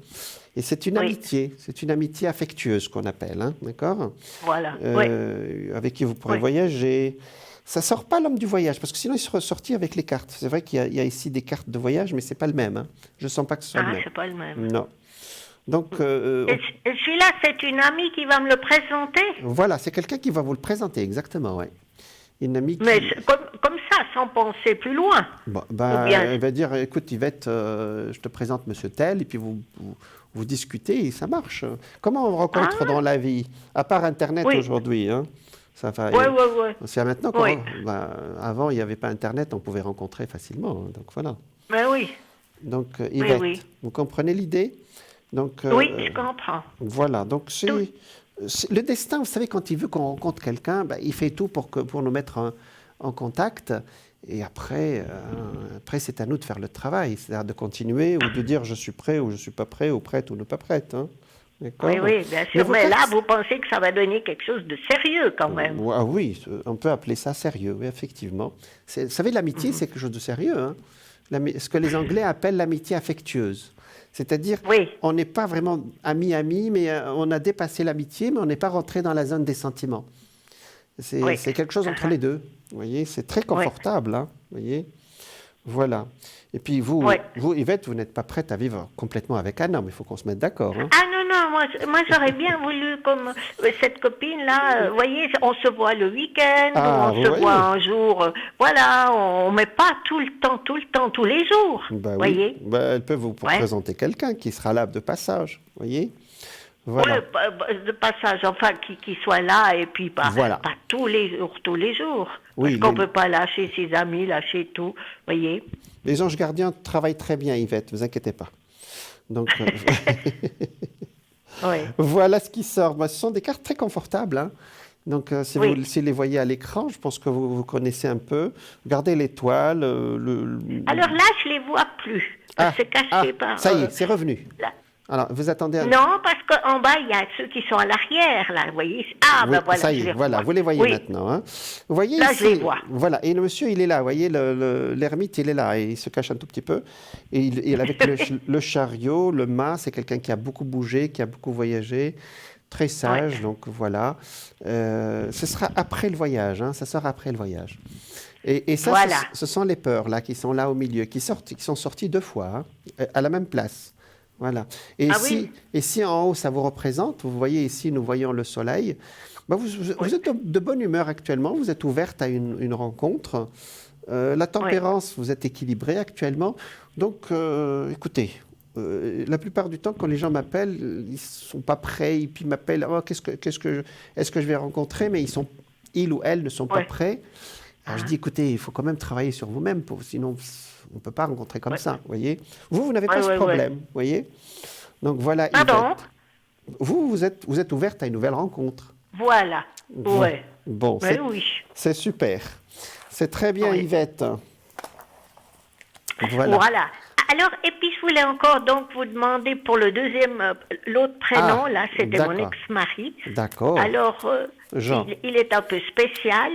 Et c'est une amitié affectueuse qu'on appelle, hein, d'accord ?
Voilà,
avec qui vous pourrez voyager. Ça ne sort pas l'homme du voyage, parce que sinon il serait sorti avec les cartes. C'est vrai qu'il y a ici des cartes de voyage, mais ce n'est pas le même. Hein. Je ne sens pas que ce soit le même.
Ah, c'est pas le même.
Non. Donc,
et celui-là, c'est une amie qui va me le présenter ?
Voilà, c'est quelqu'un qui va vous le présenter, exactement, oui. Une amie qui...
Mais comme ça, sans penser plus loin.
Elle va dire, écoute Yvette, je te présente monsieur tel, et puis vous discutez et ça marche. Comment on rencontre dans la vie ? À part Internet aujourd'hui, hein. C'est maintenant avant, il n'y avait pas Internet, on pouvait rencontrer facilement. Hein, donc voilà.
Oui.
Donc Yvette, vous comprenez l'idée ? Donc,
oui, je comprends.
Voilà. Donc le destin, vous savez, quand il veut qu'on rencontre quelqu'un, il fait tout pour nous mettre en contact. Et après, c'est à nous de faire le travail, c'est-à-dire de continuer ou de dire je suis prêt ou je ne suis pas prêt ou prête ou ne pas prête. Hein.
Oui, bien sûr. Mais là, vous pensez que ça va donner quelque chose de sérieux quand même.
Oui, on peut appeler ça sérieux, oui, effectivement. Vous savez, l'amitié, c'est quelque chose de sérieux. Hein. Ce que les Anglais appellent l'amitié affectueuse. C'est-à-dire, on n'est pas vraiment amis, mais on a dépassé l'amitié, mais on n'est pas rentré dans la zone des sentiments. C'est quelque chose entre les deux. Vous voyez, c'est très confortable. Hein, vous voyez, voilà. Et puis vous, Yvette, vous n'êtes pas prête à vivre complètement avec un homme. Il faut qu'on se mette d'accord. Hein.
Ah non, moi j'aurais bien voulu, comme cette copine-là, vous voyez, on se voit le week-end, on se voit un jour, voilà, on ne met pas tout le temps, tous les jours, voyez.
Elle peut vous présenter quelqu'un qui sera là de passage, voyez. Voilà.
De passage, enfin, qui soit là, et puis pas tous les jours. Parce qu'on ne peut pas lâcher ses amis, lâcher tout, voyez.
Les anges gardiens travaillent très bien, Yvette, ne vous inquiétez pas. Donc, voilà ce qui sort. Ce sont des cartes très confortables. Hein. Donc, si vous les voyez à l'écran, je pense que vous connaissez un peu. Regardez l'étoile.
Alors là, je ne les vois plus. C'est caché par...
Ça y est, c'est revenu. Alors, vous attendez un...
Non, parce qu'en bas, il y a ceux qui sont à l'arrière, là, vous voyez. Ah,
oui,
ben voilà.
Ça y est, voilà, vous les voyez maintenant. Hein. Vous voyez
là,
ici,
je les vois.
Voilà, et le monsieur, il est là, vous voyez, l'ermite, il est là, et il se cache un tout petit peu. Et il avec le chariot, le mât, c'est quelqu'un qui a beaucoup bougé, qui a beaucoup voyagé, très sage, donc voilà. Ce sera après le voyage, hein, ça sera après le voyage. Et ça,
voilà.
ce sont les peurs, là, qui sont là au milieu, qui sont sortis 2 fois, hein, à la même place. Voilà. Et si en haut, ça vous représente, vous voyez ici, nous voyons le soleil, ben vous êtes de bonne humeur actuellement, vous êtes ouverte à une rencontre. La tempérance, vous êtes équilibrée actuellement. Donc, écoutez, la plupart du temps, quand les gens m'appellent, ils ne sont pas prêts, et puis ils m'appellent, oh, est-ce que je vais rencontrer, mais ils ou elles ne sont pas prêts. Alors je dis, écoutez, il faut quand même travailler sur vous-même, sinon on ne peut pas rencontrer comme ça, vous voyez. Vous n'avez pas ce problème, vous voyez. Donc voilà,
Pardon ?
Vous êtes ouverte à une nouvelle rencontre.
Voilà,
Bon, c'est super. C'est très bien, Yvette. Voilà.
Alors, et puis je voulais encore donc vous demander pour le deuxième, l'autre prénom, là, c'était mon ex-mari.
D'accord.
Alors,
Jean.
Il est un peu spécial.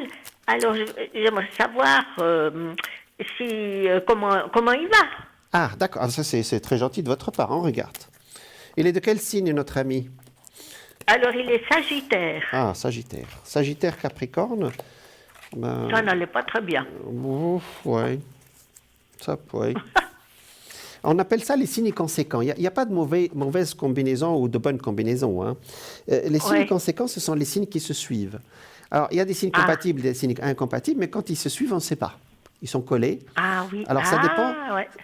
Alors, j'aimerais savoir comment il va.
Ah, d'accord. Ah, ça, c'est très gentil de votre part. On regarde. Il est de quel signe, notre ami ?
Alors, il est Sagittaire.
Ah, Sagittaire. Sagittaire Capricorne.
Ça n'allait pas très bien.
Oui. Ça, oui. On appelle ça les signes conséquents. Il n'y a pas de mauvaise combinaison ou de bonne combinaison. Hein. Les signes conséquents, ce sont les signes qui se suivent. Alors, il y a des signes compatibles, des signes incompatibles, mais quand ils se suivent, on ne sait pas. Ils sont collés.
Ah oui.
Alors, ça dépend.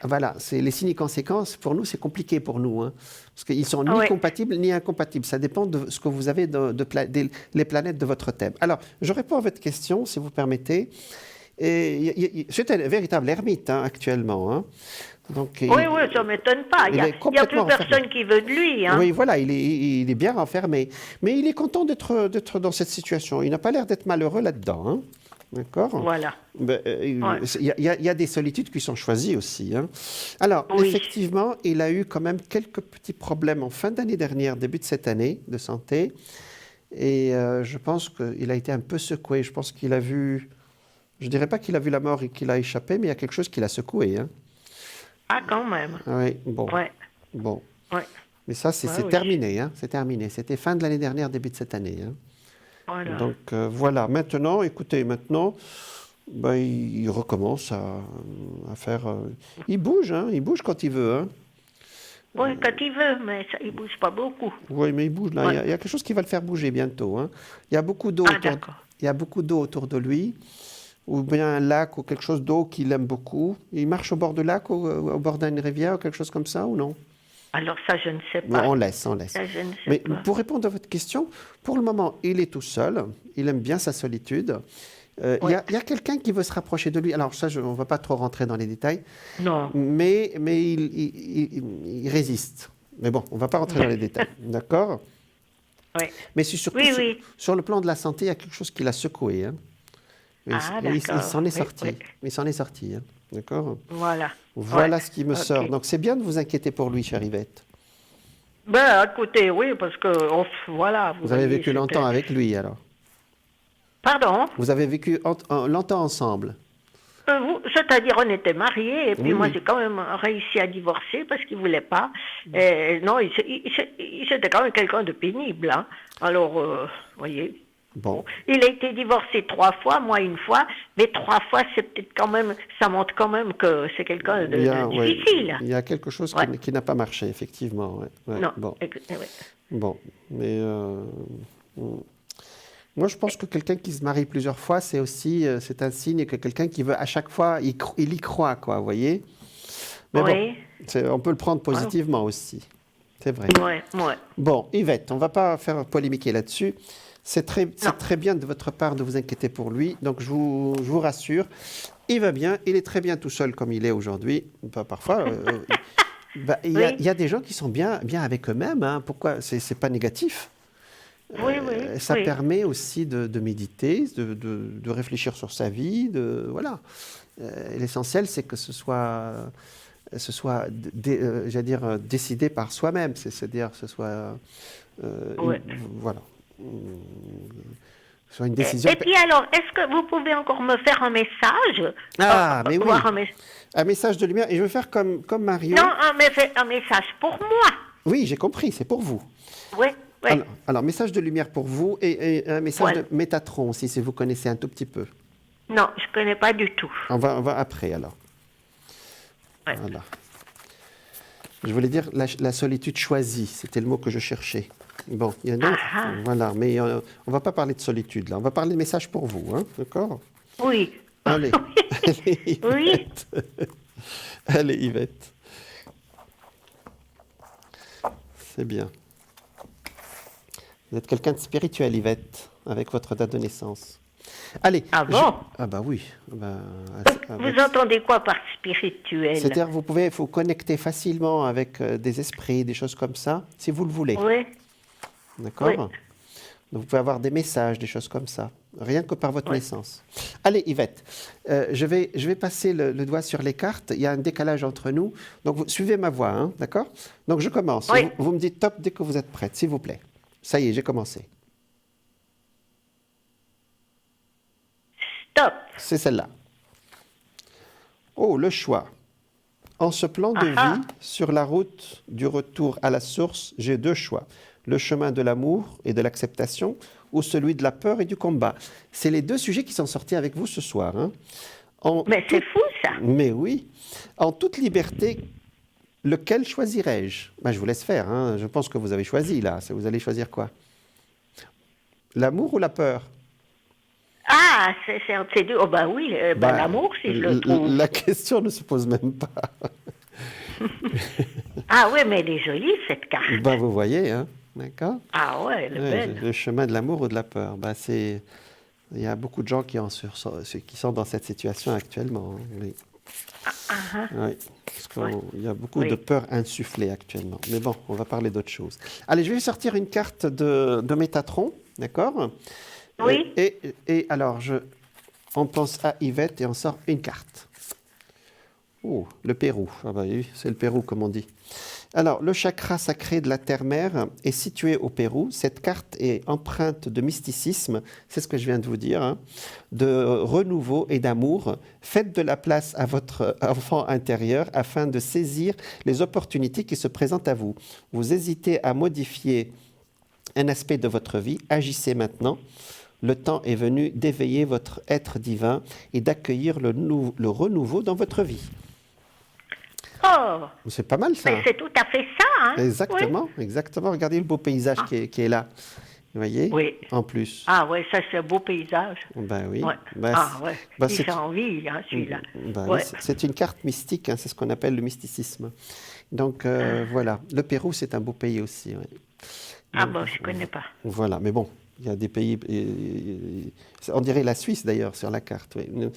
Voilà, c'est les signes conséquences. Pour nous, c'est compliqué pour nous. Hein, parce qu'ils sont ni compatibles ni incompatibles. Ça dépend de ce que vous avez les planètes de votre thème. Alors, je réponds à votre question, si vous permettez. C'est un véritable ermite, hein, actuellement. Hein. Donc,
ça ne m'étonne pas. Il n'y a plus personne qui veut de lui. Hein.
Oui, voilà, il est bien renfermé. Mais il est content d'être dans cette situation. Il n'a pas l'air d'être malheureux là-dedans. Hein. D'accord ?
Voilà.
Il y a des solitudes qui sont choisies aussi. Hein. Alors, effectivement, il a eu quand même quelques petits problèmes en fin d'année dernière, début de cette année, de santé. Et je pense qu'il a été un peu secoué. Je pense qu'il a vu... Je ne dirais pas qu'il a vu la mort et qu'il a échappé, mais il y a quelque chose qui l'a secoué. Hein.
Ah, quand même.
Oui, bon. Bon.
Ouais.
Mais ça, c'est terminé. Hein. C'est terminé. C'était fin de l'année dernière, début de cette année. Hein.
Voilà.
Donc, voilà. Maintenant, écoutez, il recommence à faire... il bouge, hein. Il bouge quand il veut. Hein.
Oui, quand il veut, mais il ne bouge pas beaucoup.
Oui, mais il bouge là. Il y a quelque chose qui va le faire bouger bientôt. Hein. Il y a beaucoup d'eau autour de lui. Ou bien un lac ou quelque chose d'eau qu'il aime beaucoup. Il marche au bord du lac, au bord d'une rivière ou quelque chose comme ça, ou non ?
Alors ça, je ne sais pas.
Non, on laisse.
Ça, je ne sais
Mais
pas.
pour répondre à votre question, pour le moment, il est tout seul. Il aime bien sa solitude. Il y a quelqu'un qui veut se rapprocher de lui. Alors ça, on ne va pas trop rentrer dans les détails.
Non.
Mais il résiste. Mais bon, on ne va pas rentrer dans les détails. D'accord ?
Oui.
Mais surtout, sur le plan de la santé, il y a quelque chose qui l'a secoué. Hein. Il s'en est sorti. Il s'en est sorti. Hein. D'accord ? Voilà ce qui me sort. Donc, c'est bien de vous inquiéter pour lui, chère Yvette.
Ben, écoutez, oui, parce que, voilà.
Vous avez vécu longtemps avec lui, alors ?
Pardon ?
Vous avez vécu longtemps ensemble ?
C'est-à-dire, on était mariés, et puis moi, j'ai quand même réussi à divorcer parce qu'il ne voulait pas. Non, c'était quand même quelqu'un de pénible. Hein. Alors, vous voyez...
Bon.
Il a été divorcé 3 fois, moi 1 fois, mais 3 fois, c'est peut-être quand même, ça montre quand même que c'est quelqu'un de difficile.
Il y a quelque chose qui n'a pas marché, effectivement.
Non.
Bon, mais moi je pense que quelqu'un qui se marie plusieurs fois, c'est un signe que quelqu'un qui veut à chaque fois, il y croit, quoi, vous voyez. Mais bon, on peut le prendre positivement aussi. C'est vrai. Bon, Yvette, on ne va pas faire polémiquer là-dessus. C'est très bien de votre part de vous inquiéter pour lui. Donc, je vous rassure, il va bien. Il est très bien tout seul comme il est aujourd'hui. Parfois, il y a des gens qui sont bien avec eux-mêmes. Hein. Pourquoi ? C'est pas négatif. Ça permet aussi de méditer, de réfléchir sur sa vie. Voilà. L'essentiel, c'est que ce soit ce soit j'allais dire, décidé par soi-même, c'est-à-dire que ce soit voilà. Soit une décision.
Et puis alors, est-ce que vous pouvez encore me faire un message?
Mais oui. Un message de lumière. Et je vais faire comme Mario.
Non, un message pour moi.
Oui, j'ai compris, c'est pour vous.
Oui.
Alors, message de lumière pour vous et un message de Métatron aussi, si vous connaissez un tout petit peu.
Non, je ne connais pas du tout.
On va après, alors.
Ouais.
Voilà. Je voulais dire la solitude choisie, c'était le mot que je cherchais. Bon, il y a d'autres. Voilà, mais on ne va pas parler de solitude, là. On va parler de message pour vous, hein, d'accord?
Oui.
Allez.
Oui.
Allez, Yvette. C'est bien. Vous êtes quelqu'un de spirituel, Yvette, avec votre date de naissance. Allez.
Ah bon?
Ah bah oui.
Vous entendez quoi par spirituel?
C'est-à-dire vous pouvez vous connecter facilement avec des esprits, des choses comme ça, si vous le voulez.
Oui.
D'accord?
Oui.
Donc vous pouvez avoir des messages, des choses comme ça, rien que par votre naissance. Allez, Yvette, je vais passer le doigt sur les cartes. Il y a un décalage entre nous. Donc vous suivez ma voix, hein, d'accord? Donc je commence.
Oui.
Vous me dites top dès que vous êtes prête, s'il vous plaît. Ça y est, j'ai commencé.
Stop.
C'est celle-là. Oh, le choix. En ce plan de vie, sur la route du retour à la source, j'ai deux choix. Le chemin de l'amour et de l'acceptation ou celui de la peur et du combat. C'est les deux sujets qui sont sortis avec vous ce soir. Hein.
Mais c'est fou, ça.
Mais oui. En toute liberté, lequel choisirais-je? Je vous laisse faire. Hein. Je pense que vous avez choisi, là. Vous allez choisir quoi? L'amour ou la peur?
Ah, c'est dur. Oh, bah oui, l'amour, si je le trouve.
La question ne se pose même pas.
Ah oui, mais elle est jolie, cette carte.
Vous voyez, hein, d'accord?
Ah ouais, elle est belle.
Le chemin de l'amour ou de la peur. Il y a beaucoup de gens qui sont dans cette situation actuellement. Hein, oui. Oui, parce qu'il y a beaucoup de peur insufflée actuellement. Mais bon, on va parler d'autre chose. Allez, je vais sortir une carte de Métatron, d'accord?
Oui.
Et alors, on pense à Yvette et on sort une carte. Oh, le Pérou. Ah bah oui, c'est le Pérou, comme on dit. Alors, le chakra sacré de la Terre-Mère est situé au Pérou. Cette carte est empreinte de mysticisme, c'est ce que je viens de vous dire, hein, de renouveau et d'amour. Faites de la place à votre enfant intérieur afin de saisir les opportunités qui se présentent à vous. Vous hésitez à modifier un aspect de votre vie, agissez maintenant. Le temps est venu d'éveiller votre être divin et d'accueillir le renouveau dans votre vie.
Oh,
c'est pas mal ça.
Mais c'est tout à fait ça. Hein?
Exactement, exactement. Regardez le beau paysage qui est là. Vous voyez?
Oui.
En plus.
Ah ouais, ça c'est un beau paysage.
Ben oui.
Ouais. Il fait envie, hein, celui-là.
Oui, c'est une carte mystique, hein, c'est ce qu'on appelle le mysticisme. Donc voilà, le Pérou c'est un beau pays aussi. Ouais. Donc,
je ne connais pas.
Voilà, mais bon. Il y a des pays, on dirait la Suisse d'ailleurs sur la carte. Oui.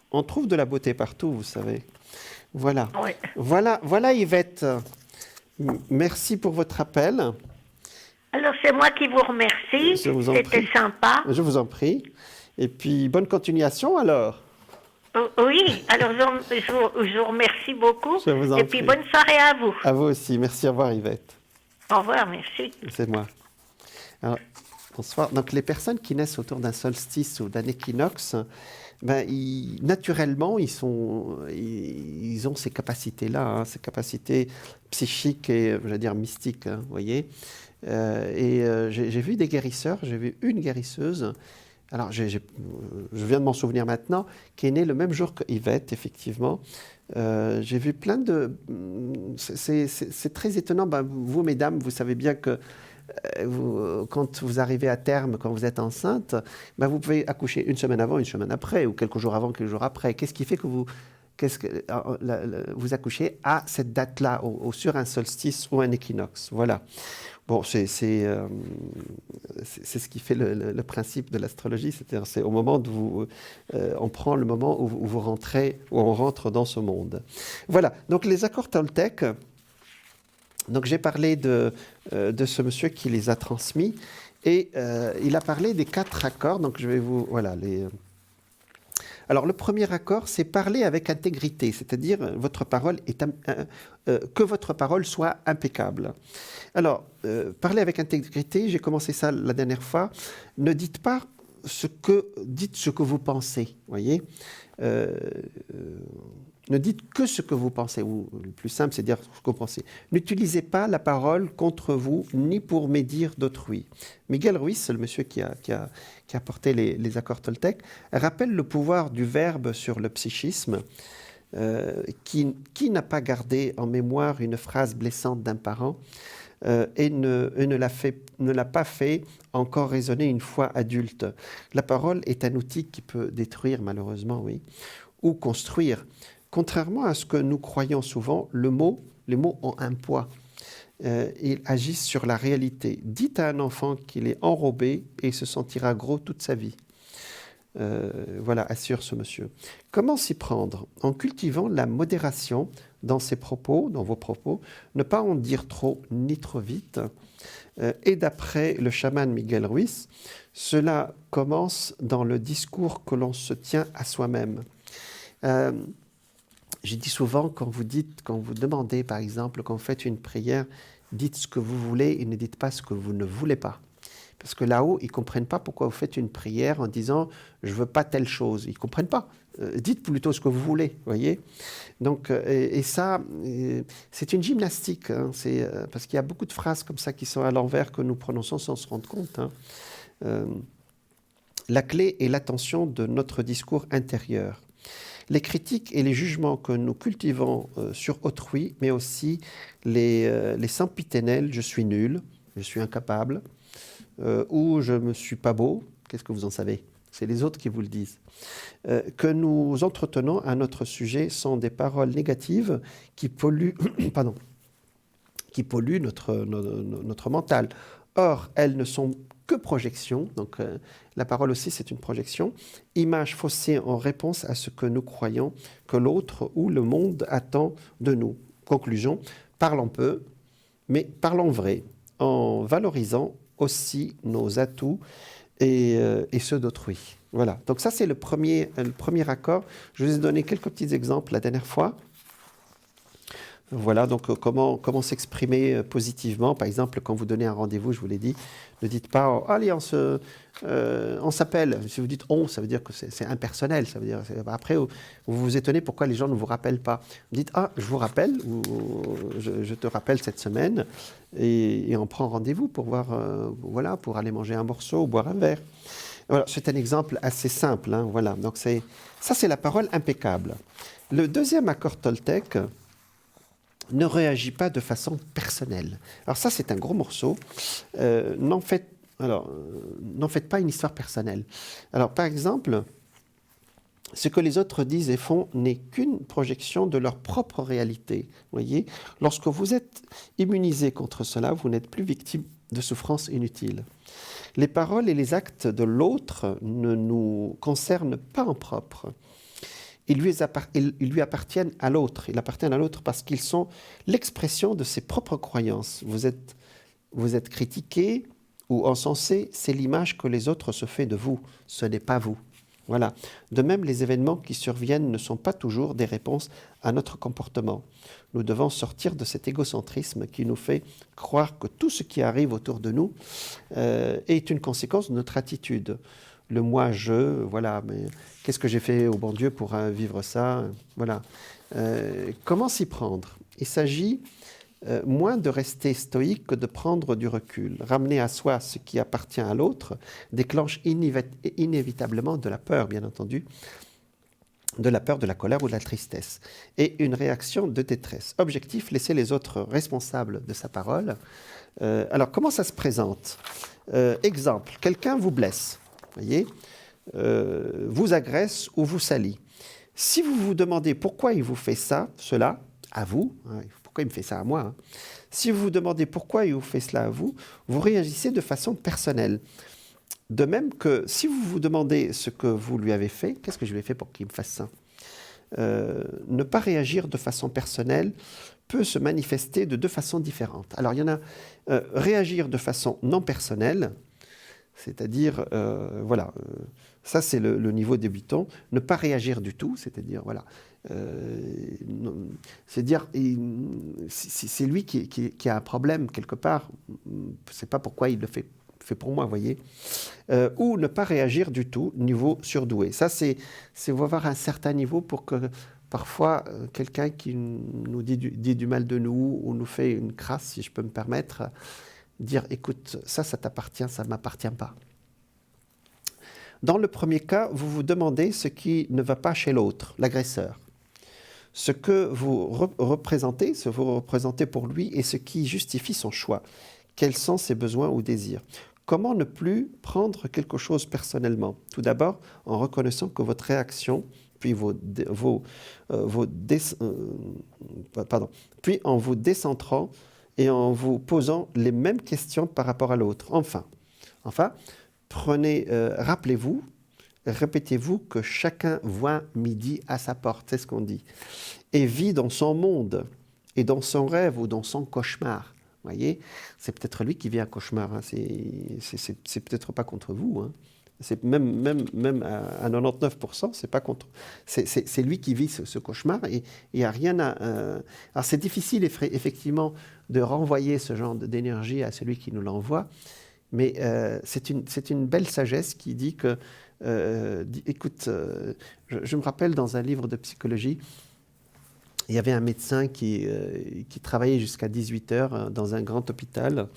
On trouve de la beauté partout, vous savez. Voilà.
Oui.
Voilà Yvette. Merci pour votre appel.
Alors c'est moi qui vous remercie. C'était sympa.
Je vous en prie. Et puis bonne continuation alors.
Oui, alors je vous remercie beaucoup.
Je vous en
prie. Puis bonne soirée à vous.
À vous aussi. Merci, au revoir Yvette.
Au revoir, merci.
C'est moi. Alors, bonsoir. Donc, les personnes qui naissent autour d'un solstice ou d'un équinoxe, naturellement, ils ont ces capacités-là, hein, ces capacités psychiques et, je veux dire, mystiques, hein, vous voyez. J'ai vu des guérisseurs, j'ai vu une guérisseuse, alors je viens de m'en souvenir maintenant, qui est née le même jour que Yvette, effectivement. J'ai vu plein de... C'est très étonnant. Vous, mesdames, vous savez bien que quand vous arrivez à terme, quand vous êtes enceinte, vous pouvez accoucher une semaine avant, une semaine après, ou quelques jours avant, quelques jours après. Qu'est-ce qui fait que vous accouchez à cette date-là, sur un solstice ou un équinoxe? Voilà. Bon, c'est ce qui fait le principe de l'astrologie, c'est-à-dire c'est au moment où on prend le moment où vous rentrez, où on rentre dans ce monde. Voilà, donc les accords Toltec, donc j'ai parlé de ce monsieur qui les a transmis, et il a parlé des 4 accords, donc je vais vous... Voilà, Alors, le premier accord, c'est parler avec intégrité, c'est-à-dire que votre parole soit impeccable. Alors, parler avec intégrité, j'ai commencé ça la dernière fois. Ne dites pas dites ce que vous pensez, voyez. Ne dites que ce que vous pensez, ou le plus simple, c'est dire ce que vous pensez. N'utilisez pas la parole contre vous, ni pour médire d'autrui. Miguel Ruiz, le monsieur qui a porté les accords Toltec, rappelle le pouvoir du verbe sur le psychisme. Qui n'a pas gardé en mémoire une phrase blessante d'un parent et ne l'a pas fait encore résonner une fois adulte. La parole est un outil qui peut détruire, malheureusement, oui, ou construire. Contrairement à ce que nous croyons souvent, les mots ont un poids. Ils agissent sur la réalité. Dites à un enfant qu'il est enrobé et il se sentira gros toute sa vie. Voilà, assure ce monsieur. Comment s'y prendre? En cultivant la modération dans vos propos, ne pas en dire trop ni trop vite. Et d'après le chaman Miguel Ruiz, cela commence dans le discours que l'on se tient à soi-même. J'ai dit souvent, quand vous demandez, par exemple, quand vous faites une prière, dites ce que vous voulez et ne dites pas ce que vous ne voulez pas. Parce que là-haut, ils ne comprennent pas pourquoi vous faites une prière en disant « je ne veux pas telle chose ». Ils ne comprennent pas. Dites plutôt ce que vous voulez, voyez. Donc, et ça, c'est une gymnastique. Hein, parce qu'il y a beaucoup de phrases comme ça qui sont à l'envers que nous prononçons sans se rendre compte. Hein. La clé est l'attention de notre discours intérieur. Les critiques et les jugements que nous cultivons sur autrui, mais aussi les sempiternels « je suis nul »,« je suis incapable », ou « je ne suis pas beau », qu'est-ce que vous en savez? C'est les autres qui vous le disent. Que nous entretenons à notre sujet sont des paroles négatives qui polluent, notre mental. Or, elles ne sont que projections, donc la parole aussi c'est une projection, image faussée en réponse à ce que nous croyons que l'autre ou le monde attend de nous. Conclusion, parlons peu, mais parlons vrai, en valorisant aussi nos atouts et ceux d'autrui. Voilà, donc ça c'est le premier accord. Je vous ai donné quelques petits exemples la dernière fois. Voilà, donc comment s'exprimer positivement. Par exemple, quand vous donnez un rendez-vous, je vous l'ai dit, ne dites pas « allez, on s'appelle ». Si vous dites « on », ça veut dire que c'est impersonnel. Ça veut dire, après, vous vous étonnez pourquoi les gens ne vous rappellent pas. Vous dites « ah, je vous rappelle » ou « je te rappelle cette semaine » et on prend rendez-vous pour pour aller manger un morceau ou boire un verre. Voilà, c'est un exemple assez simple. Hein, voilà. Donc ça, c'est la parole impeccable. Le deuxième accord Toltec ne réagit pas de façon personnelle. Alors ça, c'est un gros morceau. N'en faites pas une histoire personnelle. Alors, par exemple, ce que les autres disent et font n'est qu'une projection de leur propre réalité. Voyez, lorsque vous êtes immunisé contre cela, vous n'êtes plus victime de souffrances inutiles. Les paroles et les actes de l'autre ne nous concernent pas en propre. Ils lui appartiennent à l'autre. Ils appartiennent à l'autre parce qu'ils sont l'expression de ses propres croyances. Vous êtes critiqué ou encensé, c'est l'image que les autres se font de vous. Ce n'est pas vous. Voilà. De même, les événements qui surviennent ne sont pas toujours des réponses à notre comportement. Nous devons sortir de cet égocentrisme qui nous fait croire que tout ce qui arrive autour de nous est une conséquence de notre attitude. Le moi, je, voilà, mais qu'est-ce que j'ai fait au bon Dieu pour vivre ça? Voilà. Comment s'y prendre? Il s'agit moins de rester stoïque que de prendre du recul. Ramener à soi ce qui appartient à l'autre déclenche inévitablement de la peur, bien entendu, de la peur, de la colère ou de la tristesse, et une réaction de détresse. Objectif, laisser les autres responsables de sa parole. Alors, comment ça se présente? Exemple, quelqu'un vous blesse. Voyez, vous agresse ou vous salit. Si vous vous demandez pourquoi il vous fait cela, à vous, hein, pourquoi il me fait ça à moi, hein, si vous vous demandez pourquoi il vous fait cela à vous, vous réagissez de façon personnelle. De même que si vous vous demandez ce que vous lui avez fait, qu'est-ce que je lui ai fait pour qu'il me fasse ça? Ne pas réagir de façon personnelle peut se manifester de deux façons différentes. Alors il y en a, réagir de façon non personnelle, C'est-à-dire, voilà, ça c'est le niveau débutant. Ne pas réagir du tout, c'est-à-dire, voilà, c'est dire, c'est lui qui a un problème quelque part. Je ne sais pas pourquoi il le fait pour moi, vous voyez. Ou ne pas réagir du tout, niveau surdoué. Ça, c'est avoir un certain niveau pour que parfois quelqu'un qui nous dit du mal de nous ou nous fait une crasse, si je peux me permettre, dire écoute, ça t'appartient, ça ne m'appartient pas. Dans le premier cas, vous vous demandez ce qui ne va pas chez l'autre, l'agresseur. Ce que vous représentez, ce que vous représentez pour lui et ce qui justifie son choix. Quels sont ses besoins ou désirs? Comment ne plus prendre quelque chose personnellement? Tout d'abord, en reconnaissant que votre réaction, puis puis en vous décentrant et en vous posant les mêmes questions par rapport à l'autre. Enfin, rappelez-vous, répétez-vous que chacun voit midi à sa porte, c'est ce qu'on dit, et vit dans son monde, et dans son rêve ou dans son cauchemar. Vous voyez, c'est peut-être lui qui vit un cauchemar, hein. C'est peut-être pas contre vous, hein. C'est même à 99%, c'est pas contre. C'est lui qui vit ce cauchemar et il n'y a rien à. Alors c'est difficile effectivement de renvoyer ce genre d'énergie à celui qui nous l'envoie, mais c'est une belle sagesse qui dit que, écoute, je me rappelle dans un livre de psychologie, il y avait un médecin qui travaillait jusqu'à 18h dans un grand hôpital.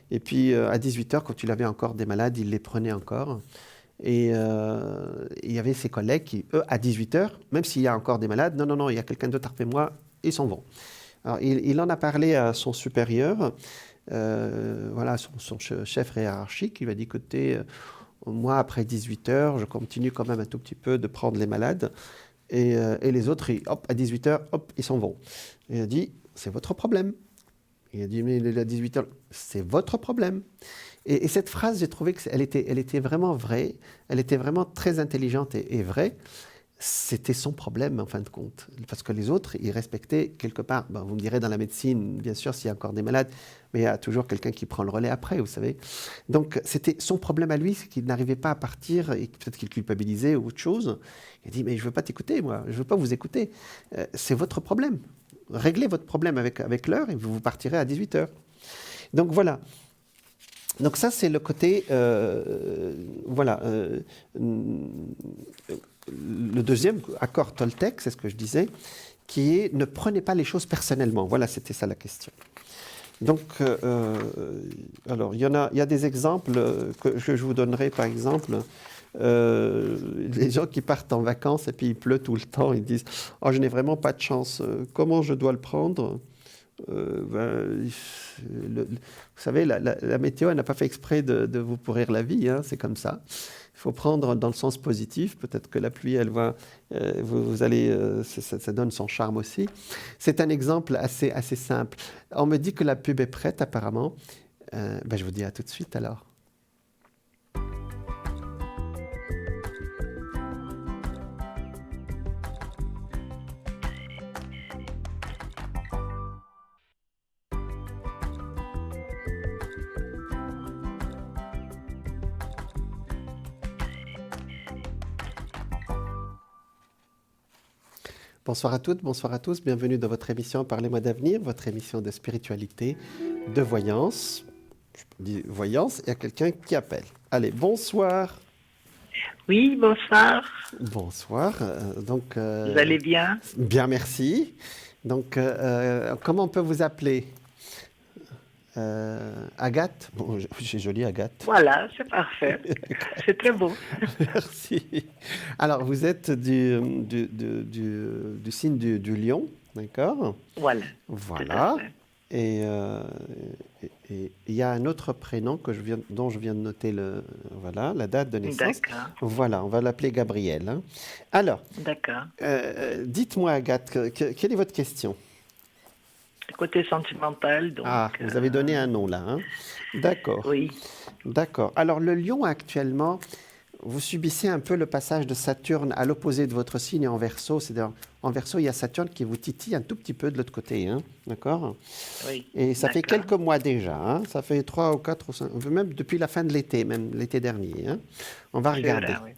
Et puis, à 18h, quand il avait encore des malades, il les prenait encore. Et il y avait ses collègues qui, eux, à 18h, même s'il y a encore des malades, non, il y a quelqu'un d'autre après moi, ils s'en vont. Alors, il en a parlé à son supérieur, voilà, son chef hiérarchique. Il lui a dit, écoutez, moi, après 18h, je continue quand même un tout petit peu de prendre les malades. Et les autres, hop, à 18h, hop, ils s'en vont. Et il a dit, c'est votre problème. Il a dit, mais il est à 18h, c'est votre problème. Et cette phrase, j'ai trouvé qu'elle était vraiment vraie, elle était vraiment très intelligente et vraie. C'était son problème, en fin de compte. Parce que les autres, ils respectaient quelque part. Bon, vous me direz, dans la médecine, bien sûr, s'il y a encore des malades, mais il y a toujours quelqu'un qui prend le relais après, vous savez. Donc, c'était son problème à lui, c'est qu'il n'arrivait pas à partir, et peut-être qu'il culpabilisait ou autre chose. Il a dit, mais je ne veux pas t'écouter, moi, je ne veux pas vous écouter. C'est votre problème. Réglez votre problème avec l'heure et vous partirez à 18h. Donc, voilà. Donc ça, c'est le côté, voilà, le deuxième accord Toltec, c'est ce que je disais, qui est ne prenez pas les choses personnellement. Voilà, c'était ça la question. Donc, alors, il y a des exemples que je vous donnerai, par exemple, les gens qui partent en vacances et puis il pleut tout le temps, ils disent « Oh, je n'ai vraiment pas de chance, comment je dois le prendre ?» vous savez, la météo, elle n'a pas fait exprès de vous pourrir la vie, hein, c'est comme ça. Il faut prendre dans le sens positif. Peut-être que la pluie, elle va, vous allez, ça donne son charme aussi. C'est un exemple assez simple. On me dit que la pub est prête, apparemment. Je vous dis à tout de suite alors. Bonsoir à toutes, bonsoir à tous. Bienvenue dans votre émission Parlez-moi d'avenir, votre émission de spiritualité, de voyance. Je dis voyance, il y a quelqu'un qui appelle. Allez, bonsoir.
Oui, bonsoir.
Bonsoir. Donc,
vous allez bien?
Bien, merci. Donc, comment on peut vous appeler? Agathe? Bon, j'ai joli Agathe.
Voilà, c'est parfait. C'est très beau.
Merci. Alors, vous êtes du signe du lion, d'accord?
Voilà.
Voilà. Et il y a un autre prénom dont je viens de noter la date de naissance.
D'accord.
Voilà, on va l'appeler Gabriel. Hein. Alors,
d'accord.
Dites-moi, Agathe, quelle est votre question?
Côté sentimental. Donc,
vous avez donné un nom là. Hein. D'accord.
Oui.
D'accord. Alors, le lion actuellement, vous subissez un peu le passage de Saturne à l'opposé de votre signe en Verseau. C'est-à-dire, en Verseau, il y a Saturne qui vous titille un tout petit peu de l'autre côté, hein, d'accord?
Oui.
Et ça fait quelques mois déjà, hein, ça fait 3 ou 4 ou 5, même depuis la fin de l'été, même l'été dernier. Hein. On va regarder.
Vrai, oui.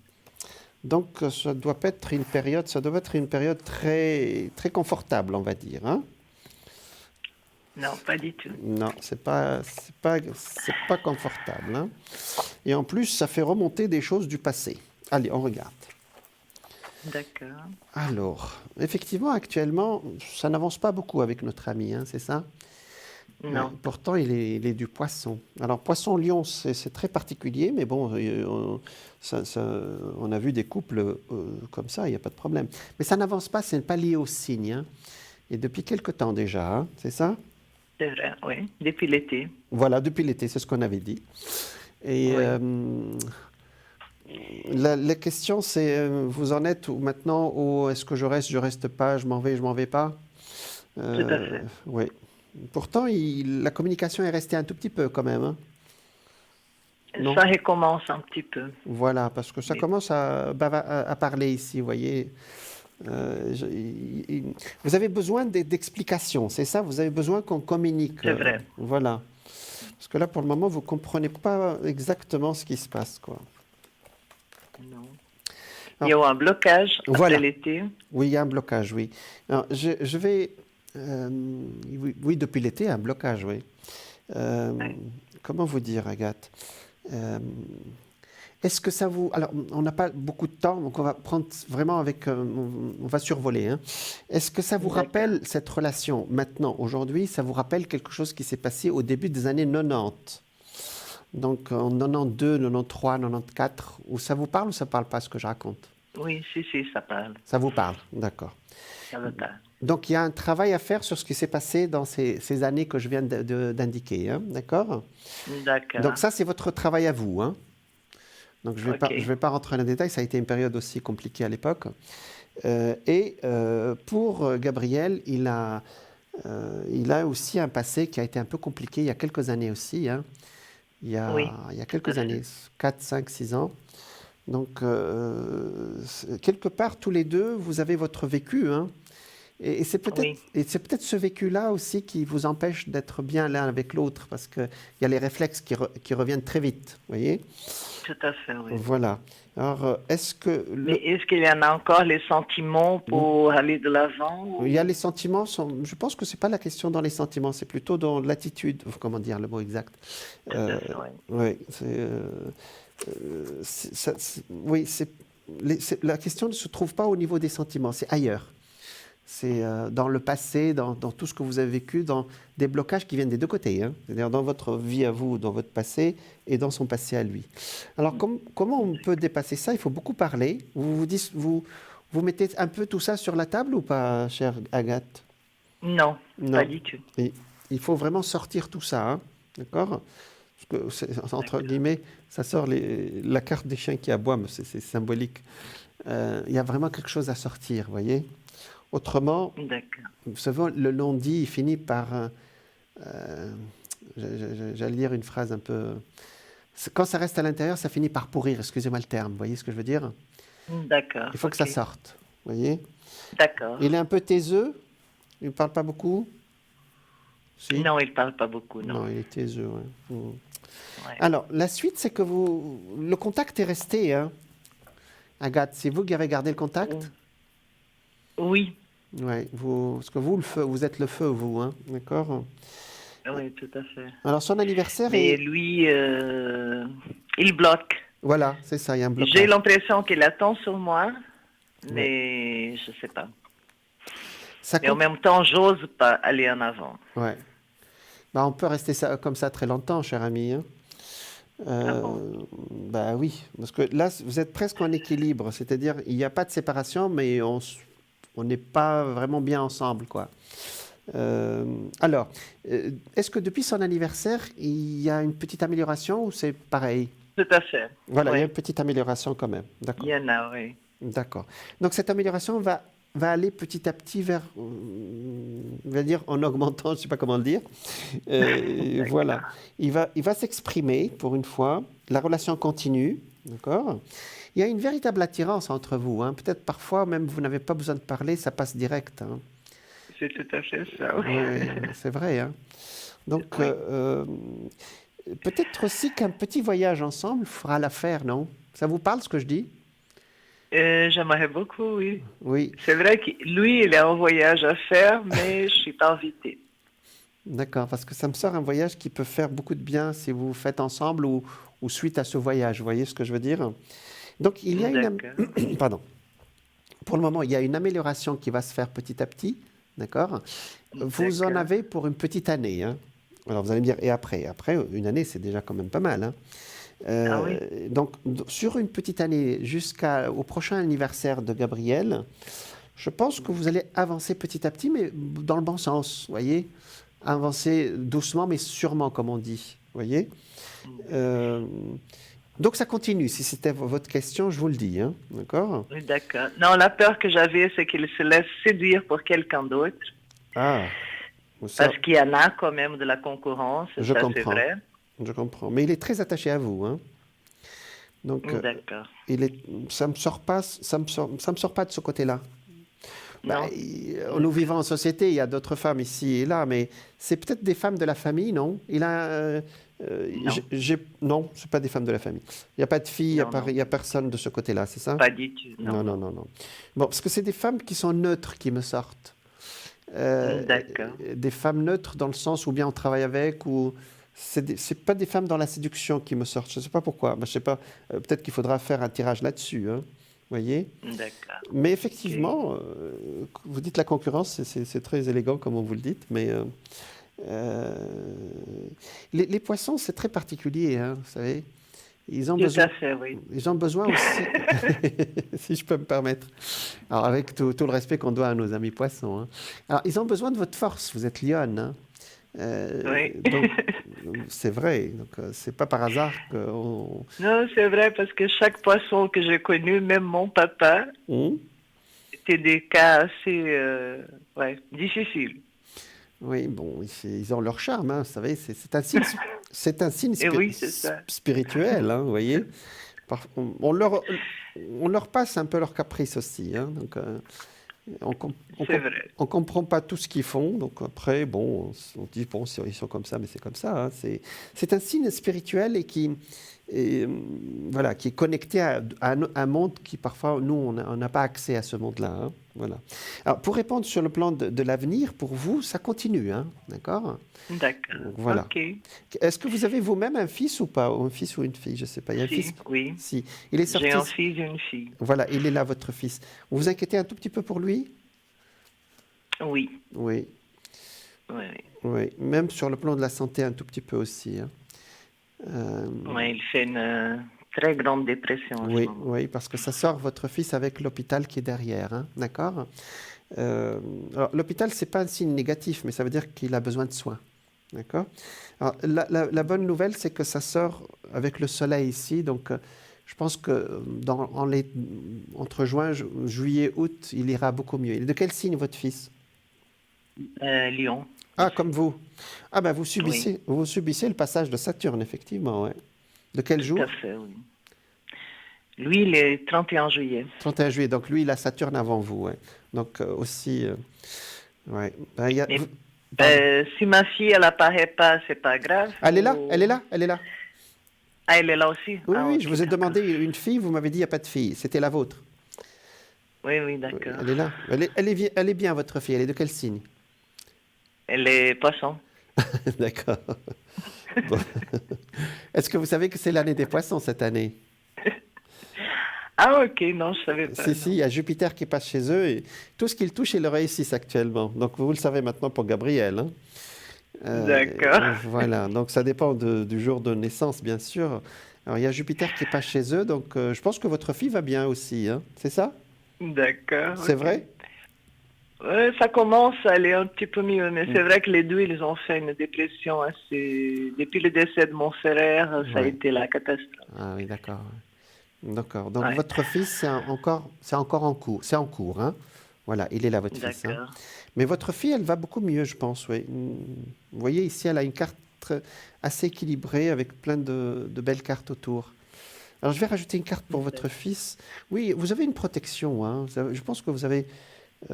Donc, ça doit être une période très, très confortable, on va dire. Hein.
Non, pas du tout.
Non, c'est pas confortable. Hein. Et en plus, ça fait remonter des choses du passé. Allez, on regarde.
D'accord.
Alors, effectivement, actuellement, ça n'avance pas beaucoup avec notre ami, hein, c'est ça?
Non.
Pourtant, il est du poisson. Alors, poisson-lion, c'est très particulier, mais bon, on a vu des couples comme ça, il n'y a pas de problème. Mais ça n'avance pas, c'est pas lié au signe. Hein. Et depuis quelque temps déjà, hein, c'est ça?
C'est vrai, oui. Depuis l'été.
Voilà, depuis l'été, c'est ce qu'on avait dit. Et
oui.
la question, c'est, vous en êtes où maintenant, ou est-ce que je reste pas, je m'en vais pas?
Tout à fait.
Oui. Pourtant, la communication est restée un tout petit peu quand même. Hein. Non?
Ça recommence un petit peu.
Voilà, parce que ça commence à parler ici, vous voyez. Vous avez besoin d'explications, c'est ça? Vous avez besoin qu'on communique.
C'est vrai.
Voilà. Parce que là, pour le moment, vous ne comprenez pas exactement ce qui se passe, quoi.
Non. Il y a eu un blocage après l'été.
Oui, il y a un blocage, oui. Alors, je vais... oui, depuis l'été, un blocage, oui. Comment vous dire, Agathe? Est-ce que ça vous... Alors, on n'a pas beaucoup de temps, donc on va prendre vraiment avec... on va survoler. Hein. Est-ce que ça vous rappelle cette relation maintenant, aujourd'hui, ça vous rappelle quelque chose qui s'est passé au début des années 90? Donc, en 92, 93, 94, ou ça vous parle ou ça ne parle pas ce que je raconte?
Oui, si, ça parle.
Ça vous parle, d'accord.
Ça me parle.
Donc, il y a un travail à faire sur ce qui s'est passé dans ces années que je viens d'indiquer, hein, d'accord?
D'accord.
Donc, ça, c'est votre travail à vous, hein? Donc, je ne vais pas rentrer dans les détails, ça a été une période aussi compliquée à l'époque. Pour Gabriel, il a aussi un passé qui a été un peu compliqué il y a quelques années aussi, hein? Il y a quelques années, 4, 5, 6 ans. Donc, quelque part, tous les deux, vous avez votre vécu, hein? Et c'est peut-être ce vécu-là aussi qui vous empêche d'être bien l'un avec l'autre, parce qu'il y a les réflexes qui reviennent très vite, vous voyez?
Tout à fait, oui.
Voilà. Alors, est-ce que...
Mais est-ce qu'il y en a encore les sentiments pour aller de l'avant?
Il y a les sentiments, je pense que ce n'est pas la question dans les sentiments, c'est plutôt dans l'attitude, comment dire le mot exact. Oui, la question ne se trouve pas au niveau des sentiments, c'est ailleurs. C'est dans le passé, dans tout ce que vous avez vécu, dans des blocages qui viennent des deux côtés, hein. C'est-à-dire dans votre vie à vous, dans votre passé, et dans son passé à lui. Alors, comment on peut dépasser ça? Il faut beaucoup parler. Vous mettez un peu tout ça sur la table ou pas, chère Agathe?
Non, pas du tout.
Et il faut vraiment sortir tout ça, hein. D'accord? Parce que, entre guillemets, ça sort la carte des chiens qui aboient, mais c'est symbolique. Il y a vraiment quelque chose à sortir, vous voyez? Autrement, vous savez, le non-dit, il finit par... j'allais dire une phrase un peu... Quand ça reste à l'intérieur, ça finit par pourrir, excusez-moi le terme, vous voyez ce que je veux dire?
D'accord.
Il faut que ça sorte, vous voyez?
D'accord.
Il est un peu taiseux, il ne parle pas beaucoup?
Si? Non, il ne parle pas beaucoup, non.
Non, il est taiseux, ouais. Ouais. Alors, la suite, c'est que le contact est resté, hein? Agathe, c'est vous qui avez gardé le contact?
Oui.
Oui, parce que vous êtes le feu, vous, hein, d'accord?
Oui, tout à fait.
Alors, son anniversaire
Mais lui, il bloque.
Voilà, c'est ça, il y a un blocage.
J'ai l'impression qu'il attend sur moi, mais je ne sais pas. Et en même temps, j'ose pas aller en avant.
Ouais. Bah, on peut rester comme ça très longtemps, cher ami, hein. Bah oui, parce que là, vous êtes presque en équilibre, c'est-à-dire il n'y a pas de séparation, mais on n'est pas vraiment bien ensemble, quoi. Alors, est-ce que depuis son anniversaire, il y a une petite amélioration ou c'est pareil?
Tout à fait.
Voilà, il y a une petite amélioration quand même. D'accord.
Il y en a, oui.
D'accord. Donc cette amélioration va aller petit à petit vers, on va dire, en augmentant, je ne sais pas comment le dire. Voilà. Il va s'exprimer pour une fois. La relation continue, D'accord? Il y a une véritable attirance entre vous. Hein. Peut-être parfois, même vous n'avez pas besoin de parler, ça passe direct. Hein.
C'est tout à fait ça, oui.
Oui, c'est vrai. Hein. Donc, oui. Peut-être aussi qu'un petit voyage ensemble fera l'affaire, non? Ça vous parle ce que je dis?
J'aimerais beaucoup, oui.
Oui.
C'est vrai que lui, il a un voyage à faire, mais je ne suis pas invitée.
D'accord, parce que ça me sort un voyage qui peut faire beaucoup de bien si vous faites ensemble ou suite à ce voyage. Vous voyez ce que je veux dire? Donc, il y a Pardon. Pour le moment, il y a une amélioration qui va se faire petit à petit. D'accord? Vous en avez pour une petite année. Hein. Alors, vous allez me dire, et après? Après, une année, c'est déjà quand même pas mal. Hein.
Ah oui.
Donc, sur une petite année, jusqu'au prochain anniversaire de Gabriel, je pense que vous allez avancer petit à petit, mais dans le bon sens, vous voyez? Avancer doucement, mais sûrement, comme on dit, vous voyez? Donc, ça continue. Si c'était votre question, je vous le dis, hein? D'accord?
Oui, d'accord. Non, la peur que j'avais, c'est qu'il se laisse séduire pour quelqu'un d'autre.
Ah.
Parce qu'il y en a quand même de la concurrence,
je
ça
comprends.
c'est vrai.
Je comprends. Mais il est très attaché à vous, hein? Donc,
d'accord.
ça me sort pas de ce côté-là. Nous vivons en société, il y a d'autres femmes ici et là, mais c'est peut-être des femmes de la famille, non? Non, c'est pas des femmes de la famille. Il n'y a pas de filles, il n'y a personne de ce côté-là, c'est ça?
Pas du tout. Non.
Bon, parce que c'est des femmes qui sont neutres qui me sortent.
D'accord.
Des femmes neutres dans le sens où bien on travaille avec, ou c'est pas des femmes dans la séduction qui me sortent. Je ne sais pas pourquoi. Je sais pas. Peut-être qu'il faudra faire un tirage là-dessus. Hein. Voyez?
D'accord.
Mais effectivement, vous dites la concurrence, c'est très élégant comme vous le dites, mais les poissons, c'est très particulier, hein, vous savez. Ils ont besoin,
à fait, oui.
Ils ont besoin aussi, si je peux me permettre, alors avec tout le respect qu'on doit à nos amis poissons. Hein. Alors, ils ont besoin de votre force, vous êtes lionne. Hein.
Oui.
Donc, c'est vrai, donc c'est pas par hasard qu'on...
Non, c'est vrai, parce que chaque poisson que j'ai connu, même mon papa, c'était des cas assez difficiles.
Oui, bon, ils ont leur charme, hein, vous savez, c'est un signe spirituel, hein, vous voyez. On leur passe un peu leur caprice aussi, hein, donc... On comprend pas tout ce qu'ils font, donc après, bon, on dit, bon, ils sont comme ça, mais c'est comme ça. Hein. C'est un signe spirituel et qui est connecté à un monde qui, parfois, nous, on n'a pas accès à ce monde-là. Hein. Voilà. Alors, pour répondre sur le plan de l'avenir, pour vous, ça continue, hein, d'accord?
D'accord.
Donc, voilà.
Okay.
Est-ce que vous avez vous-même un fils ou pas? Ou un fils ou une fille? Je ne sais pas. Il y a un fils?
Oui.
Si. Il est sorti...
J'ai un fils et une fille.
Voilà, il est là, votre fils. Vous vous inquiétez un tout petit peu pour lui?
Oui.
Oui.
Oui.
Oui. Même sur le plan de la santé, un tout petit peu aussi. Hein.
Oui, il fait une très grande dépression.
Oui, parce que ça sort votre fils avec l'hôpital qui est derrière, hein, d'accord? Alors, l'hôpital, ce n'est pas un signe négatif, mais ça veut dire qu'il a besoin de soins, d'accord? Alors, la bonne nouvelle, c'est que ça sort avec le soleil ici, donc je pense que entre juillet, août, il ira beaucoup mieux. Il est de quel signe, votre fils?
Lion.
Ah, comme vous. Ah ben, vous subissez le passage de Saturne, effectivement, ouais. De quel jour?
Tout à fait, oui. Lui, il est 31 juillet.
31 juillet, donc lui, il a Saturne avant vous, ouais. Donc aussi, ouais. Ben,
si ma fille, elle apparaît pas, c'est pas grave.
Elle est là, elle est là.
Ah, elle est là aussi?
Oui, oui, je vous ai demandé une fille, vous m'avez dit il n'y a pas de fille. C'était la vôtre.
Oui, d'accord.
Elle est là. Elle est bien, votre fille. Elle est de quel signe?
Elle est poisson.
D'accord. Bon. Est-ce que vous savez que c'est l'année des poissons cette année?
Ah, ok, non, je ne savais pas.
Si, il y a Jupiter qui passe chez eux et tout ce qu'ils touchent, ils le réussissent actuellement. Donc, vous le savez maintenant pour Gabriel. Hein.
D'accord.
Voilà, donc ça dépend du jour de naissance, bien sûr. Alors, il y a Jupiter qui passe chez eux, donc je pense que votre fille va bien aussi, hein. C'est ça?
D'accord.
C'est vrai?
Ça commence à aller un petit peu mieux, mais c'est vrai que les deux, ils ont fait une dépression assez... Depuis le décès de mon frère, ça a été la catastrophe.
Ah oui, d'accord. D'accord. Donc, votre fils, c'est encore en cours. C'est en cours, hein? Voilà, il est là, votre fils. Hein. Mais votre fille, elle va beaucoup mieux, je pense, oui. Vous voyez, ici, elle a une carte assez équilibrée avec plein de belles cartes autour. Alors, je vais rajouter une carte pour votre fils. Oui, vous avez une protection. Hein. Je pense que vous avez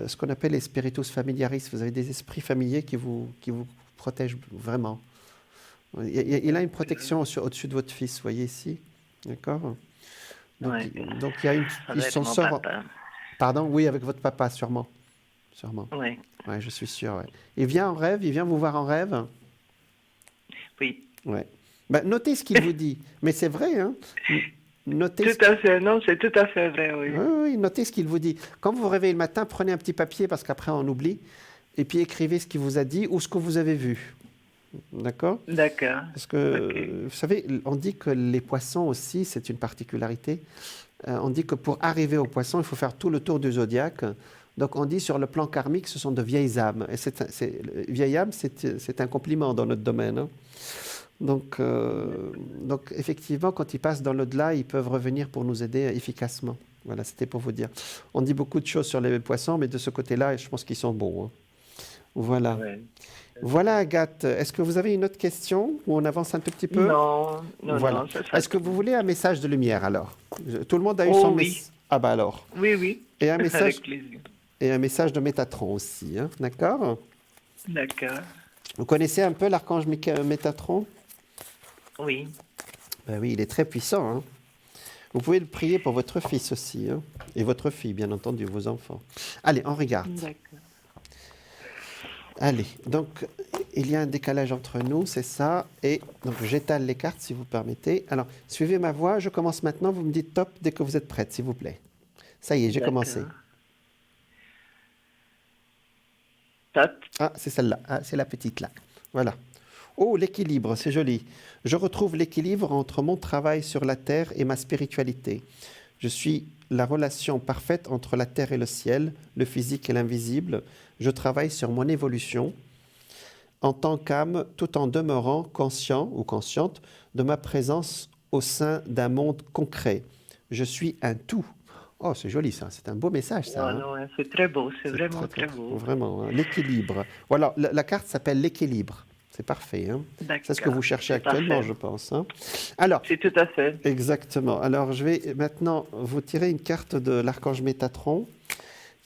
ce qu'on appelle les spiritus familiaris. Vous avez des esprits familiers qui vous protègent vraiment. Il a une protection au-dessus de votre fils, vous voyez ici. D'accord. Donc, donc il y a il s'en sort. Pardon, oui, avec votre papa, sûrement. Oui. Ouais, je suis sûr. Ouais. Il vient en rêve, il vient vous voir en rêve.
Oui.
Ouais. Ben, notez ce qu'il vous dit. Mais c'est vrai, hein. Notez
tout à fait, non, c'est tout à fait vrai, oui.
Oui, notez ce qu'il vous dit. Quand vous vous réveillez le matin, prenez un petit papier parce qu'après on oublie, et puis écrivez ce qu'il vous a dit ou ce que vous avez vu. D'accord ?
D'accord.
Parce que, vous savez, on dit que les poissons aussi, c'est une particularité. On dit que pour arriver aux poissons, il faut faire tout le tour du zodiaque. Donc on dit sur le plan karmique, ce sont de vieilles âmes. Et vieille âme, c'est un compliment dans notre domaine. Hein. Donc effectivement, quand ils passent dans l'au-delà, ils peuvent revenir pour nous aider efficacement. Voilà, c'était pour vous dire. On dit beaucoup de choses sur les poissons, mais de ce côté-là, je pense qu'ils sont bons. Hein. Voilà. Ouais. Voilà, Agathe. Est-ce que vous avez une autre question ou on avance un tout petit peu ?
Non,
voilà.
Non.
Est-ce que vous voulez un message de lumière alors ? Tout le monde a eu son message. Ah bah alors.
Oui.
Et un message.
Avec plaisir.
Et un message de Métatron aussi, hein. D'accord ?
D'accord.
Vous connaissez un peu l'archange Métatron ?
Oui.
Ben oui, il est très puissant. Hein. Vous pouvez le prier pour votre fils aussi, hein, et votre fille, bien entendu, vos enfants. Allez, on regarde.
D'accord.
Allez, donc il y a un décalage entre nous, c'est ça. Et donc j'étale les cartes, si vous permettez. Alors, suivez ma voix. Je commence maintenant. Vous me dites top dès que vous êtes prête, s'il vous plaît. Ça y est, j'ai commencé.
Top.
Ah, c'est celle-là. Ah, c'est la petite là. Voilà. Oh, l'équilibre, c'est joli. Je retrouve l'équilibre entre mon travail sur la terre et ma spiritualité. Je suis la relation parfaite entre la terre et le ciel, le physique et l'invisible. Je travaille sur mon évolution en tant qu'âme, tout en demeurant conscient ou consciente de ma présence au sein d'un monde concret. Je suis un tout. Oh, c'est joli ça, c'est un beau message ça.
Oh, non, c'est très beau, c'est vraiment très beau.
Vraiment, hein. L'équilibre. Voilà, la carte s'appelle l'équilibre. C'est parfait. Hein. C'est ce que vous cherchez actuellement, je pense. Hein. Alors,
c'est tout à fait.
Exactement. Alors, je vais maintenant vous tirer une carte de l'archange Métatron.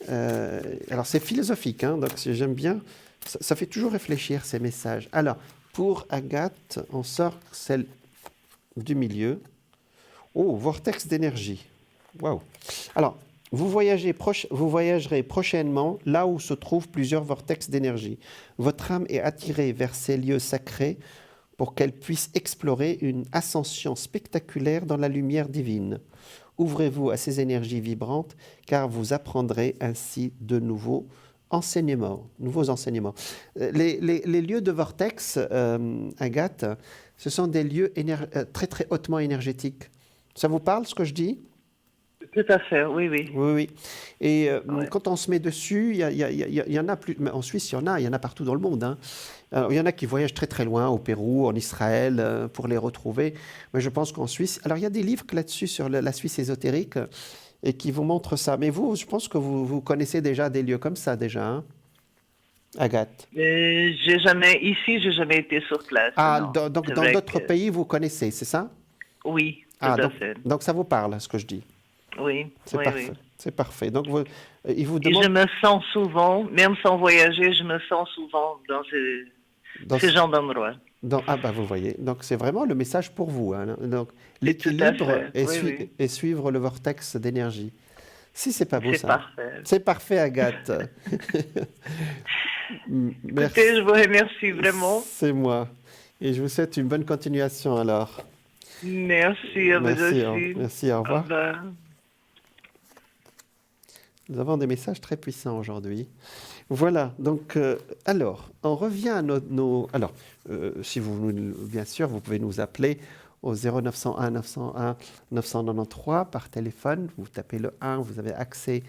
Alors, c'est philosophique, hein, donc j'aime bien. Ça fait toujours réfléchir, ces messages. Alors, pour Agathe, on sort celle du milieu. Oh, vortex d'énergie. Waouh. Alors, vous voyagerez prochainement là où se trouvent plusieurs vortex d'énergie. Votre âme est attirée vers ces lieux sacrés pour qu'elle puisse explorer une ascension spectaculaire dans la lumière divine. Ouvrez-vous à ces énergies vibrantes, car vous apprendrez ainsi de nouveaux enseignements. Les lieux de vortex, Agathe, ce sont des lieux très très hautement énergétiques. Ça vous parle ce que je dis ?
Tout à fait, oui.
Oui. Et quand on se met dessus, il y en a plus. En Suisse, il y en a partout dans le monde. Hein. Alors, il y en a qui voyagent très très loin, au Pérou, en Israël, pour les retrouver. Mais je pense qu'en Suisse... Alors, il y a des livres là-dessus sur la Suisse ésotérique et qui vous montrent ça. Mais vous, je pense que vous connaissez déjà des lieux comme ça, déjà, hein, Agathe.
J'ai jamais été sur place.
Ah, donc dans d'autres pays, vous connaissez, c'est ça ?
Oui, tout à fait.
Donc ça vous parle, ce que je dis ?
Oui,
parfait. C'est parfait. Donc, il vous
demande... Et je me sens souvent, même sans voyager, je me sens souvent dans ce genre d'endroit.
Vous voyez. Donc, c'est vraiment le message pour vous. Hein. Donc, l'équilibre et suivre le vortex d'énergie. Si, c'est pas beau, ça.
C'est parfait.
C'est parfait, Agathe.
Merci. Écoutez, je vous remercie vraiment.
C'est moi. Et je vous souhaite une bonne continuation, alors.
Merci à vous aussi.
Merci, au revoir. Nous avons des messages très puissants aujourd'hui. Voilà, donc, alors, on revient à Alors, si vous, bien sûr, vous pouvez nous appeler au 0901 901 993 par téléphone. Vous tapez le 1, vous avez accès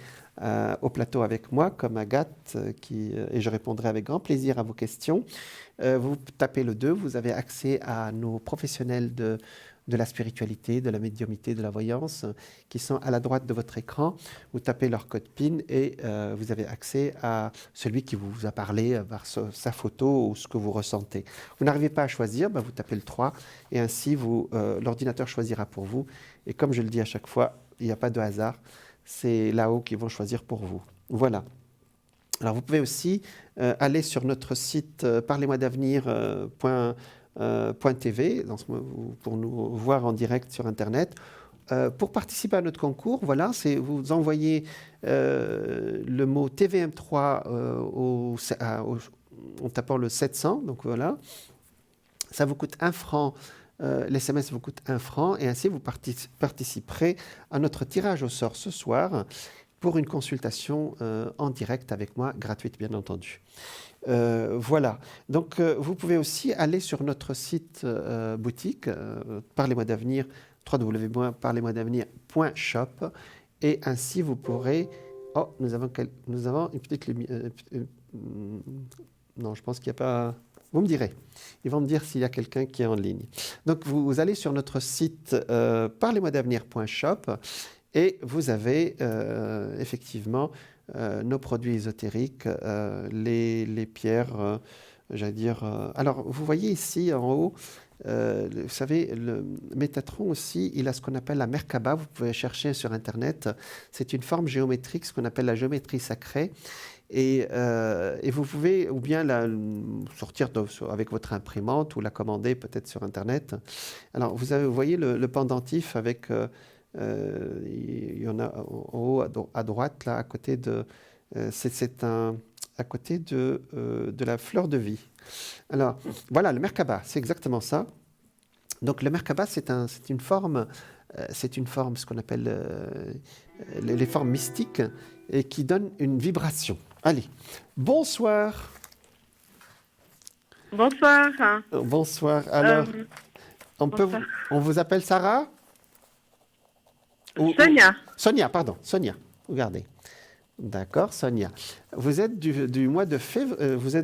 au plateau avec moi, comme Agathe, et je répondrai avec grand plaisir à vos questions. Vous tapez le 2, vous avez accès à nos professionnels de la spiritualité, de la médiumnité, de la voyance, qui sont à la droite de votre écran. Vous tapez leur code PIN et vous avez accès à celui qui vous a parlé par sa photo ou ce que vous ressentez. Vous n'arrivez pas à choisir, vous tapez le 3 et ainsi l'ordinateur choisira pour vous. Et comme je le dis à chaque fois, il n'y a pas de hasard, c'est là-haut qu'ils vont choisir pour vous. Voilà. Alors vous pouvez aussi aller sur notre site parlez-moi-d'avenir.tv pour nous voir en direct sur Internet. Pour participer à notre concours, voilà, vous envoyez le mot TVM3 en tapant le 700, donc voilà. Ça vous coûte 1 franc. L'SMS vous coûte 1 franc et ainsi vous participerez à notre tirage au sort ce soir pour une consultation en direct avec moi, gratuite bien entendu. Voilà. Donc vous pouvez aussi aller sur notre site boutique, Parlez-moi d'avenir, www.parlez-moi-d'avenir.shop et ainsi vous pourrez... Oh, nous avons une petite lumière... non, je pense qu'il n'y a pas... Vous me direz. Ils vont me dire s'il y a quelqu'un qui est en ligne. Donc, vous allez sur notre site parlez-moi-d'avenir.shop et vous avez effectivement nos produits ésotériques, les pierres, j'allais dire... alors, vous voyez ici en haut, vous savez, le Métatron aussi, il a ce qu'on appelle la Merkaba. Vous pouvez chercher sur Internet. C'est une forme géométrique, ce qu'on appelle la géométrie sacrée. Et vous pouvez ou bien la sortir avec votre imprimante ou la commander peut-être sur Internet. Alors, vous voyez le pendentif avec, il y en a en haut à droite, là, à côté de, à côté de la fleur de vie. Alors, voilà, le Merkaba, c'est exactement ça. Donc, le Merkaba, c'est une forme, ce qu'on appelle les formes mystiques et qui donne une vibration. Allez, bonsoir.
Bonsoir.
Bonsoir. Alors,
bonsoir.
On vous appelle Sarah?
Sonia.
Sonia, pardon, Sonia. Regardez. D'accord, Sonia. Vous êtes du mois de février,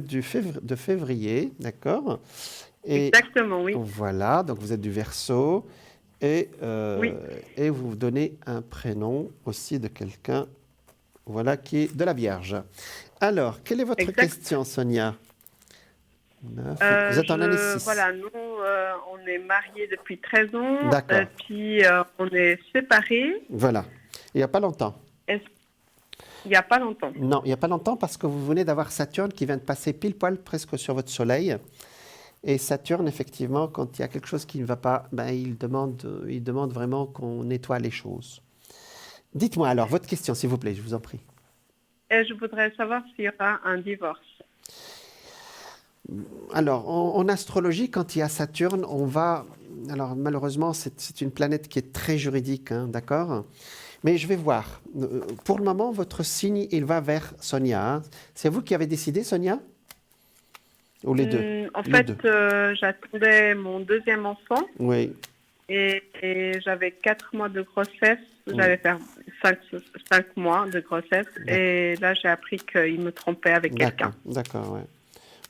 de février, d'accord?
Exactement, oui.
Voilà, donc vous êtes du Verseau et,
oui.
Et vous donnez un prénom aussi de quelqu'un, voilà, qui est de la Vierge. Alors, quelle est votre question, Sonia? Vous êtes en année 6.
Voilà, nous, on est mariés depuis 13 ans.
D'accord.
Puis, on est séparés.
Voilà. Il n'y a pas longtemps.
Il n'y a pas longtemps.
Non, il n'y a pas longtemps parce que vous venez d'avoir Saturne qui vient de passer pile poil presque sur votre soleil. Et Saturne, effectivement, quand il y a quelque chose qui ne va pas, il demande vraiment qu'on nettoie les choses. Dites-moi alors, votre question, s'il vous plaît, je vous en prie.
Et je voudrais savoir s'il y aura un divorce.
Alors, en astrologie, quand il y a Saturne, on va... Alors, malheureusement, c'est une planète qui est très juridique, hein, d'accord? Mais je vais voir. Pour le moment, votre signe, il va vers Sonia. Hein. C'est vous qui avez décidé, Sonia? Ou les deux?
En fait, j'attendais mon deuxième enfant.
Oui.
Et j'avais 4 mois de grossesse. J'allais faire 5 mois de grossesse. Et là, j'ai appris qu'il me trompait avec quelqu'un.
D'accord, ouais.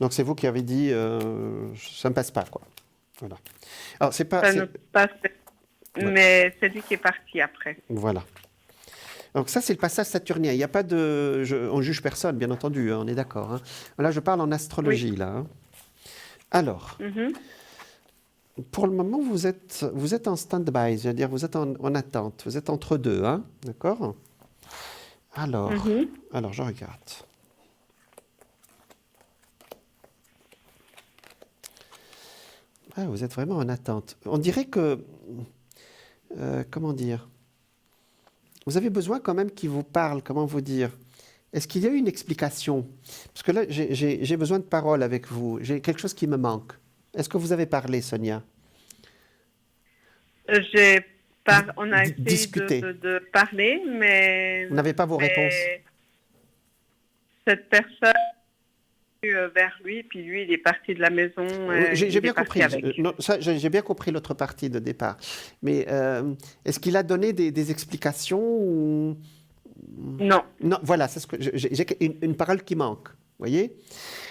Donc, c'est vous qui avez dit ça ne passe pas, quoi. Voilà. Alors, c'est pas...
Ça ne passe pas, mais c'est lui qui est parti après.
Voilà. Donc, ça, c'est le passage saturnien. Il n'y a pas de... on ne juge personne, bien entendu, hein, on est d'accord. Hein. Là, je parle en astrologie, oui. Là. Hein. Alors, pour le moment, vous êtes en stand-by, c'est-à-dire vous êtes en attente. Vous êtes entre deux, hein, d'accord? Alors, je regarde. Ah, vous êtes vraiment en attente. On dirait que... comment dire? Vous avez besoin quand même qu'il vous parle, comment vous dire? Est-ce qu'il y a eu une explication? Parce que là, j'ai besoin de parole avec vous. J'ai quelque chose qui me manque. Est-ce que vous avez parlé, Sonia?
On a essayé de parler, mais...
Vous n'avez pas vos réponses?
Cette personne... vers lui, puis lui, il est parti de la maison.
J'ai bien compris. J'ai bien compris l'autre partie de départ. Mais est-ce qu'il a donné des explications ou...
Non.
Non, voilà, c'est ce que j'ai une parole qui manque, voyez?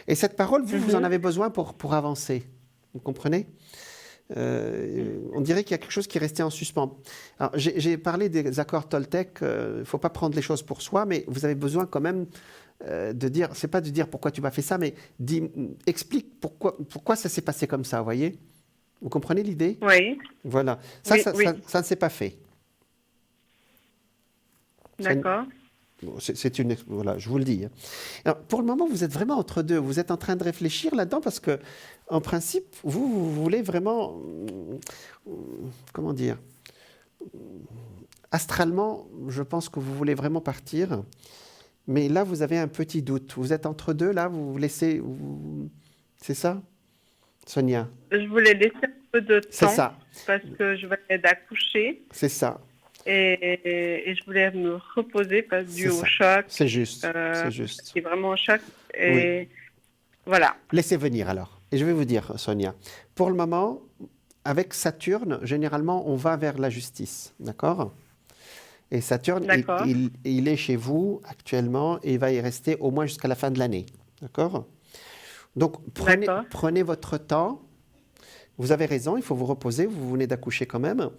Et cette parole, vous en avez besoin pour avancer. Vous comprenez? On dirait qu'il y a quelque chose qui est resté en suspens. Alors, j'ai parlé des accords Toltec. Il ne faut pas prendre les choses pour soi, mais vous avez besoin quand même de dire, c'est pas de dire pourquoi tu m'as fait ça, mais explique pourquoi ça s'est passé comme ça, vous voyez? Vous comprenez l'idée?
Oui.
Voilà. Ça ne s'est pas fait.
D'accord.
Voilà, je vous le dis. Alors, pour le moment, vous êtes vraiment entre deux. Vous êtes en train de réfléchir là-dedans parce que, en principe, vous voulez vraiment, comment dire, astralement, je pense que vous voulez vraiment partir. Mais là, vous avez un petit doute. Vous êtes entre deux, là, vous laissez... C'est ça, Sonia?
Je voulais laisser un peu de temps.
C'est ça.
Parce que je venais d'accoucher.
C'est ça.
Et je voulais me reposer dû au choc.
C'est juste. C'est juste.
C'est vraiment un choc. Et voilà.
Laissez venir alors. Et je vais vous dire, Sonia, pour le moment, avec Saturne, généralement, on va vers la justice. D'accord? Et Saturne, il est chez vous actuellement et il va y rester au moins jusqu'à la fin de l'année. D'accord? Donc, prenez votre temps. Vous avez raison, il faut vous reposer, vous venez d'accoucher quand même.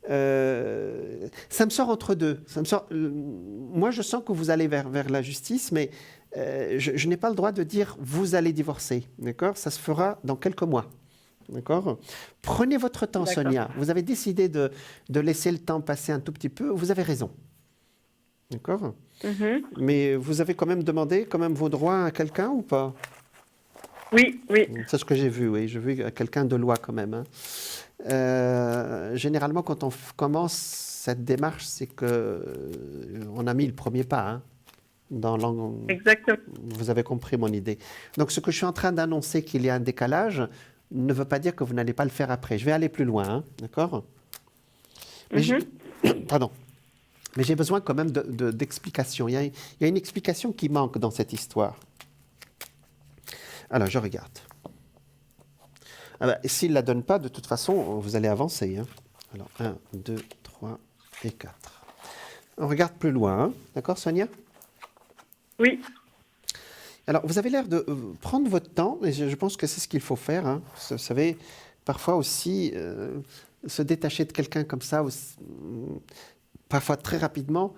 Ça me sort entre deux. Moi, je sens que vous allez vers la justice, mais je n'ai pas le droit de dire vous allez divorcer. D'accord? Ça se fera dans quelques mois. D'accord? Prenez votre temps, Sonia. Vous avez décidé de laisser le temps passer un tout petit peu. Vous avez raison. D'accord? Mais vous avez quand même demandé vos droits à quelqu'un ou pas?
Oui.
C'est ce que j'ai vu, oui. J'ai vu quelqu'un de loi quand même. Généralement, quand on commence cette démarche, c'est qu'on a mis le premier pas.
Exactement.
Vous avez compris mon idée. Donc, ce que je suis en train d'annoncer qu'il y a un décalage ne veut pas dire que vous n'allez pas le faire après. Je vais aller plus loin, d'accord? Pardon. Mais j'ai besoin quand même d'explications. Il y a une explication qui manque dans cette histoire. Alors, je regarde. S'il ne la donne pas, de toute façon, vous allez avancer. Alors, 1, 2, 3 et 4. On regarde plus loin. D'accord, Sonia?
Oui.
Alors, vous avez l'air de prendre votre temps, et je pense que c'est ce qu'il faut faire. Vous savez, parfois aussi, se détacher de quelqu'un comme ça, parfois très rapidement.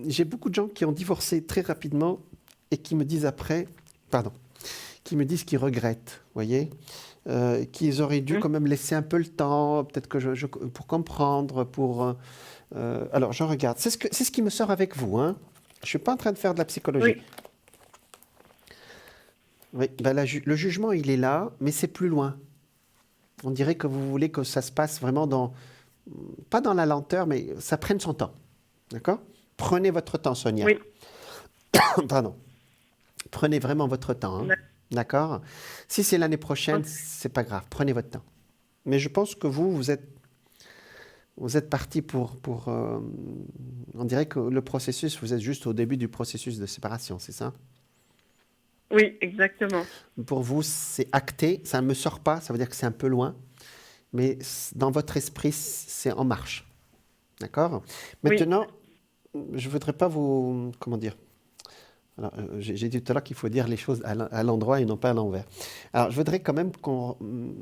J'ai beaucoup de gens qui ont divorcé très rapidement et qui me disent après, qui me disent qu'ils regrettent, voyez, qu'ils auraient dû quand même laisser un peu le temps, peut-être que pour comprendre, alors, je regarde. C'est ce qui me sort avec vous. Je ne suis pas en train de faire de la psychologie. Oui, le jugement, il est là, mais c'est plus loin. On dirait que vous voulez que ça se passe vraiment pas dans la lenteur, mais ça prenne son temps. D'accord? Prenez votre temps, Sonia.
Oui.
Pardon. Prenez vraiment votre temps. D'accord? Si c'est l'année prochaine, c'est pas grave. Prenez votre temps. Mais je pense que vous êtes parti pour on dirait que le processus, vous êtes juste au début du processus de séparation, c'est ça?
Oui, exactement.
Pour vous, c'est acté, ça ne me sort pas, ça veut dire que c'est un peu loin, mais dans votre esprit, c'est en marche. D'accord? Maintenant, je ne voudrais pas vous... Comment dire? Alors, j'ai dit tout à l'heure qu'il faut dire les choses à l'endroit et non pas à l'envers. Alors, je voudrais quand même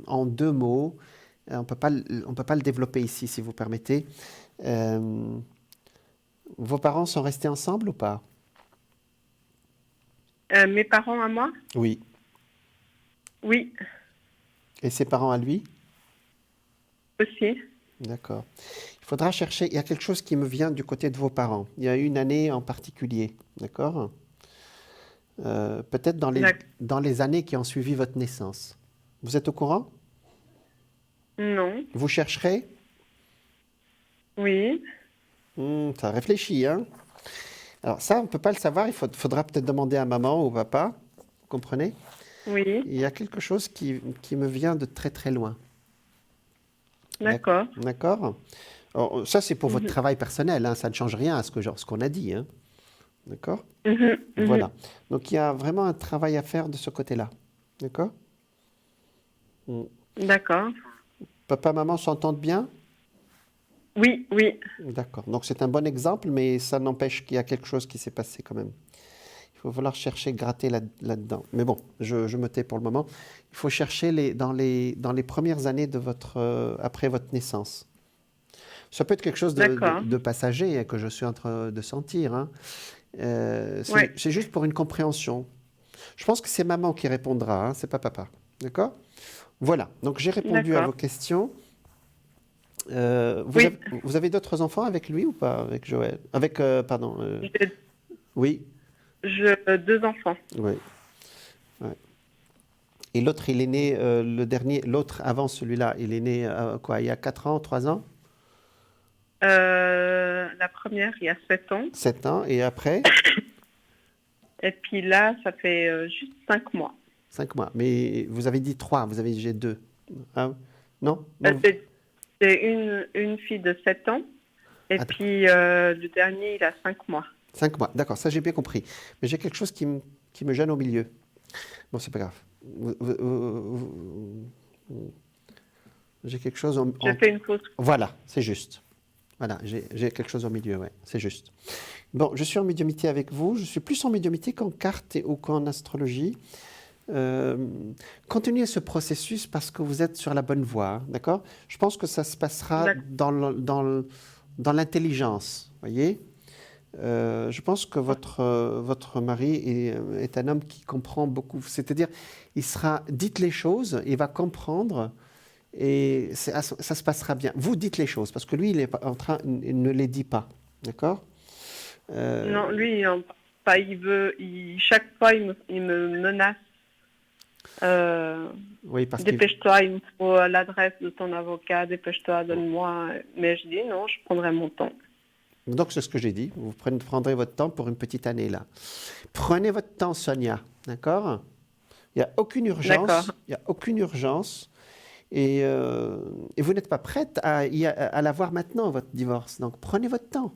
en 2 mots, on peut pas le développer ici, si vous permettez. Vos parents sont restés ensemble ou pas?
Mes parents à moi?
Oui.
Oui.
Et ses parents à lui?
Aussi.
D'accord. Il faudra chercher, il y a quelque chose qui me vient du côté de vos parents. Il y a une année en particulier, d'accord? Peut-être dans les années qui ont suivi votre naissance. Vous êtes au courant?
Non.
Vous chercherez?
Oui.
Ça réfléchit, hein? Alors ça, on ne peut pas le savoir, il faudra peut-être demander à maman ou au papa, vous comprenez?
Oui.
Il y a quelque chose qui me vient de très très loin.
D'accord.
D'accord? Alors, ça, c'est pour votre travail personnel, hein, ça ne change rien à ce qu'on a dit. Hein? D'accord? Voilà. Donc, il y a vraiment un travail à faire de ce côté-là. D'accord?
D'accord.
Papa, maman s'entendent bien?
Oui, oui.
D'accord. Donc, c'est un bon exemple, mais ça n'empêche qu'il y a quelque chose qui s'est passé quand même. Il Il va falloir chercher, gratter là-dedans. Mais bon, je me tais pour le moment. Il faut chercher dans les premières années après votre naissance. Ça peut être quelque chose de passager que je suis en train de sentir. Hein. C'est juste pour une compréhension. Je pense que c'est maman qui répondra, hein, c'est pas papa. D'accord ? Voilà, donc j'ai répondu à vos questions. Vous avez d'autres enfants avec lui ou pas, avec Joël ? Oui.
J'ai 2 enfants.
Oui. Ouais. Et l'autre, il est né, l'autre avant celui-là, il est né il y a 4 ans, 3 ans ?
La première, il y a 7 ans.
7 ans, et après ?
Et puis là, ça fait juste 5 mois.
5 mois. Mais vous avez dit 3, vous avez dit j'ai 2. Ah, non,
c'est une fille de 7 ans. Et puis le dernier, il a 5 mois.
5 mois, d'accord, ça j'ai bien compris. Mais j'ai quelque chose qui me gêne au milieu. Bon, c'est pas grave. J'ai quelque chose
J'ai fait une faute.
Voilà, c'est juste. Voilà, j'ai quelque chose au milieu, ouais, c'est juste. Bon, je suis en médiumnité avec vous. Je suis plus en médiumnité qu'en carte ou qu'en astrologie. Continuez ce processus parce que vous êtes sur la bonne voie, hein, d'accord ? Je pense que ça se passera dans l'intelligence, voyez ? Je pense que votre mari est un homme qui comprend beaucoup. C'est-à-dire, dites les choses, il va comprendre et ça se passera bien. Vous dites les choses parce que lui, il ne les dit pas, d'accord ?
Non, lui, chaque fois, il me menace.
Oui, parce
dépêche-toi, il me faut l'adresse de ton avocat, dépêche-toi, donne-moi. Mais je dis non, je prendrai mon temps.
Donc, c'est ce que j'ai dit. Vous prendrez votre temps pour une petite année, là. Prenez votre temps, Sonia, d'accord ? Il n'y a aucune urgence.
D'accord.
Il n'y a aucune urgence. Et vous n'êtes pas prête à l'avoir maintenant, votre divorce. Donc, prenez votre temps.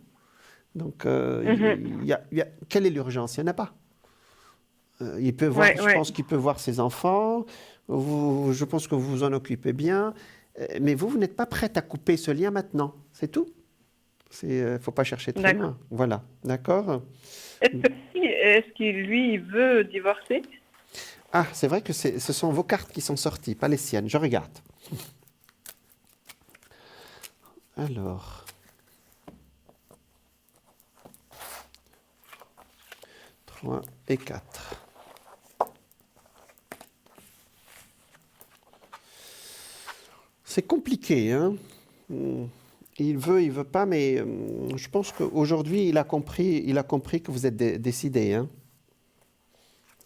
Donc, quelle est l'urgence ? Il n'y en a pas. Il peut voir, je pense qu'il peut voir ses enfants. Je pense que vous vous en occupez bien. Mais vous n'êtes pas prête à couper ce lien maintenant. C'est tout. Il ne faut pas chercher très loin. Voilà, d'accord ?
Est-ce qu'il, lui, veut divorcer ?
Ah, c'est vrai que ce sont vos cartes qui sont sorties, pas les siennes. Je regarde. Alors. 3 et 4. C'est compliqué, hein ? Il veut pas, mais je pense qu'aujourd'hui, il a compris que vous êtes décidé. Hein.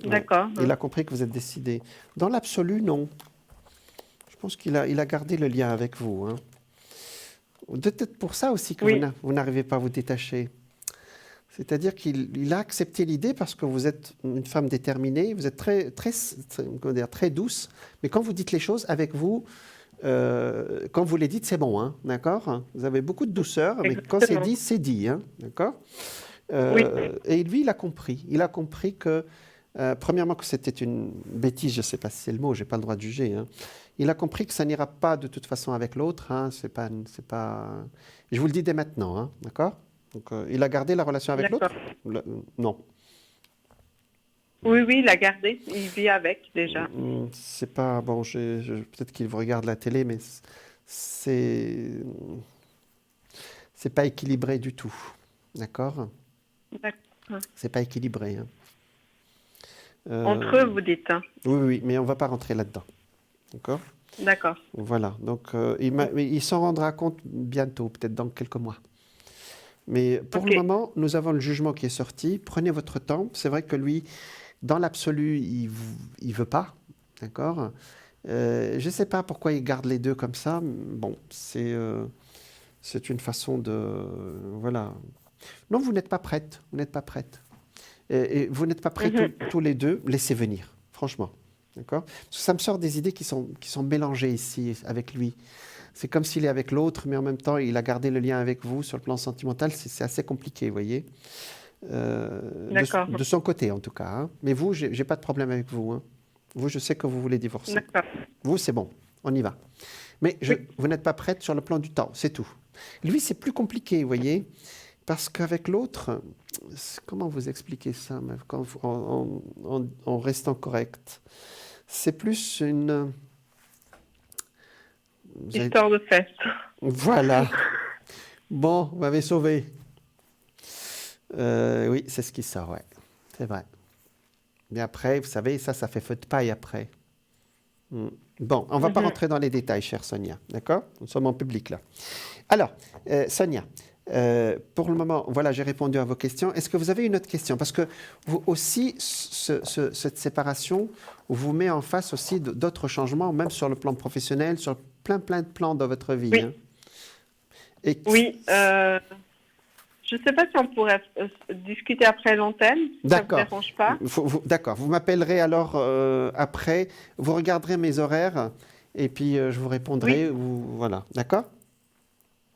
D'accord.
Il a compris que vous êtes décidé. Dans l'absolu, non. Je pense qu'il a gardé le lien avec vous. Hein. Peut-être pour ça aussi que vous n'arrivez pas à vous détacher. C'est-à-dire qu'il a accepté l'idée parce que vous êtes une femme déterminée, vous êtes très douce, mais quand vous dites les choses avec vous, quand vous les dites, c'est bon, hein, d'accord ? Vous avez beaucoup de douceur, mais quand c'est dit, hein, d'accord ? Et lui, il a compris. Il a compris que, premièrement, que c'était une bêtise, je ne sais pas si c'est le mot, je n'ai pas le droit de juger. Hein. Il a compris que ça n'ira pas de toute façon avec l'autre. Hein, c'est pas. Je vous le dis dès maintenant, hein, d'accord ? Donc, il a gardé la relation avec l'autre ? Non.
Oui, il a gardé. Il vit avec, déjà.
C'est pas... Bon, peut-être qu'il vous regarde la télé, mais c'est pas équilibré du tout. D'accord ?
D'accord.
C'est pas équilibré. Hein.
Entre eux, vous dites. Hein.
Oui, mais on ne va pas rentrer là-dedans. D'accord ?
D'accord.
Voilà. Donc, il s'en rendra compte bientôt, peut-être dans quelques mois. Mais pour le moment, nous avons le jugement qui est sorti. Prenez votre temps. C'est vrai que lui, dans l'absolu, il veut pas. D'accord ? Je ne sais pas pourquoi il garde les deux comme ça. Bon, c'est une façon de... Voilà. Non, vous n'êtes pas prête. Vous n'êtes pas prête. Et vous n'êtes pas prêts tous les deux. Laissez venir, franchement. D'accord ? Parce que ça me sort des idées qui sont mélangées ici avec lui. C'est comme s'il est avec l'autre, mais en même temps, il a gardé le lien avec vous sur le plan sentimental. C'est assez compliqué, vous voyez. De son côté, en tout cas. Hein. Mais vous, je n'ai pas de problème avec vous. Hein. Vous, je sais que vous voulez divorcer.
D'accord.
Vous, c'est bon. On y va. Mais vous n'êtes pas prête sur le plan du temps. C'est tout. Lui, c'est plus compliqué, vous voyez. Parce qu'avec l'autre, comment vous expliquer ça en restant correct? C'est plus une...
Histoire de fête.
Voilà. Bon, vous m'avez sauvé. Oui, c'est ce qui sort, ouais. C'est vrai. Mais après, vous savez, ça fait feu de paille après. Bon, on ne va pas rentrer dans les détails, chère Sonia. D'accord? Nous sommes en public, là. Alors, Sonia, pour le moment, voilà, j'ai répondu à vos questions. Est-ce que vous avez une autre question? Parce que vous aussi, cette séparation vous met en face aussi d'autres changements, même sur le plan professionnel, sur plein de plans dans votre vie.
Oui.
Hein.
Oui. Je ne sais pas si on pourrait discuter après l'antenne.
D'accord.
Ça ne vous dérange pas.
D'accord. Vous m'appellerez alors après. Vous regarderez mes horaires et puis je vous répondrai.
Oui.
Voilà. D'accord?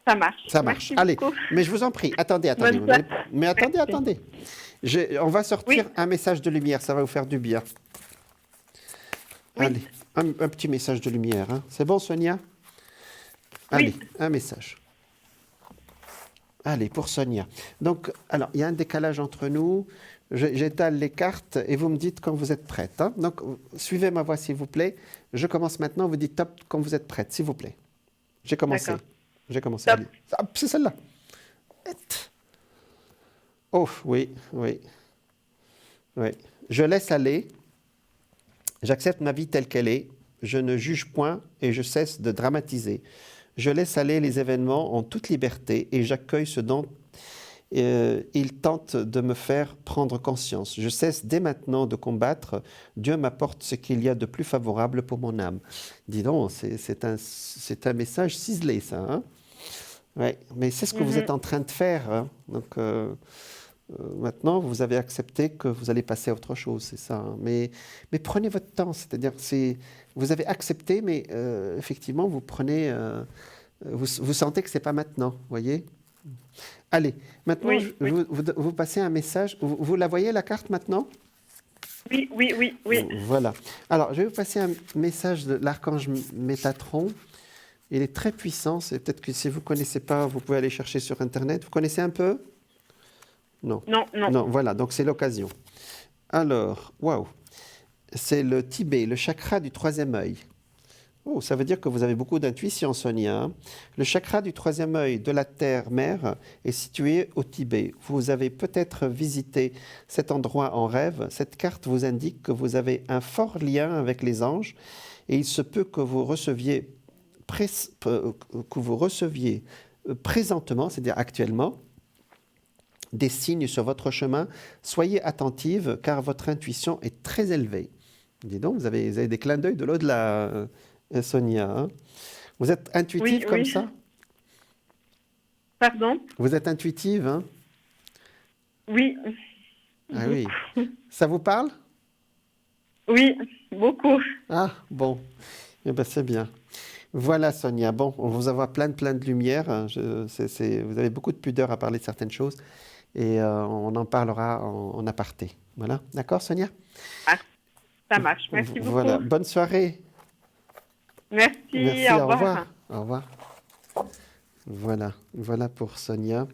Ça marche.
Ça marche.
Merci
Allez,
beaucoup.
mais je vous en prie. Attendez. Mais attendez. On va sortir un message de lumière. Ça va vous faire du bien.
Oui.
Allez, un petit message de lumière. Hein. C'est bon, Sonia? Allez, un message. Allez, pour Sonia. Donc, alors, il y a un décalage entre nous. J'étale les cartes et vous me dites quand vous êtes prête. Hein. Donc, suivez ma voix, s'il vous plaît. Je commence maintenant. Vous dites top quand vous êtes prête, s'il vous plaît. J'ai commencé. Allez. Ah, c'est celle-là. Oh, oui. Je laisse aller. J'accepte ma vie telle qu'elle est. Je ne juge point et je cesse de dramatiser. Je laisse aller les événements en toute liberté et j'accueille ce dont ils tentent de me faire prendre conscience. Je cesse dès maintenant de combattre. Dieu m'apporte ce qu'il y a de plus favorable pour mon âme. Dis donc, c'est un message ciselé, ça. Hein? Ouais, mais c'est ce que vous êtes en train de faire. Hein? Donc, maintenant, vous avez accepté que vous allez passer à autre chose, c'est ça. Hein? Mais prenez votre temps, c'est-à-dire vous avez accepté, mais effectivement, vous prenez... vous sentez que ce n'est pas maintenant, vous voyez? Allez, maintenant, vous passez un message. Vous la voyez, la carte, maintenant?
Oui.
Voilà. Alors, je vais vous passer un message de l'archange Métatron. Il est très puissant. C'est peut-être que si vous ne connaissez pas, vous pouvez aller chercher sur Internet. Vous connaissez un peu? Non. Non, voilà, donc c'est l'occasion. Alors, waouh, c'est le Tibet, le chakra du troisième œil. Oh, ça veut dire que vous avez beaucoup d'intuition, Sonia. Le chakra du troisième œil de la Terre-Mère est situé au Tibet. Vous avez peut-être visité cet endroit en rêve. Cette carte vous indique que vous avez un fort lien avec les anges et il se peut que vous receviez présentement, c'est-à-dire actuellement, des signes sur votre chemin. Soyez attentive car votre intuition est très élevée. Dis donc, vous avez des clins d'œil de l'au-delà, Sonia. Hein? Vous êtes intuitive comme ça?
Pardon?
Vous êtes intuitive, hein?
Oui.
Ah oui. Ça vous parle?
Oui, beaucoup.
Ah, bon. Eh ben, c'est bien. Voilà, Sonia. Bon, on vous envoie plein de lumière. Vous avez beaucoup de pudeur à parler de certaines choses. Et on en parlera en aparté. Voilà. D'accord, Sonia?
Ah, ça marche. Merci beaucoup.
Voilà. Bonne soirée.
Merci. Au revoir.
Au revoir. Voilà pour Sonia.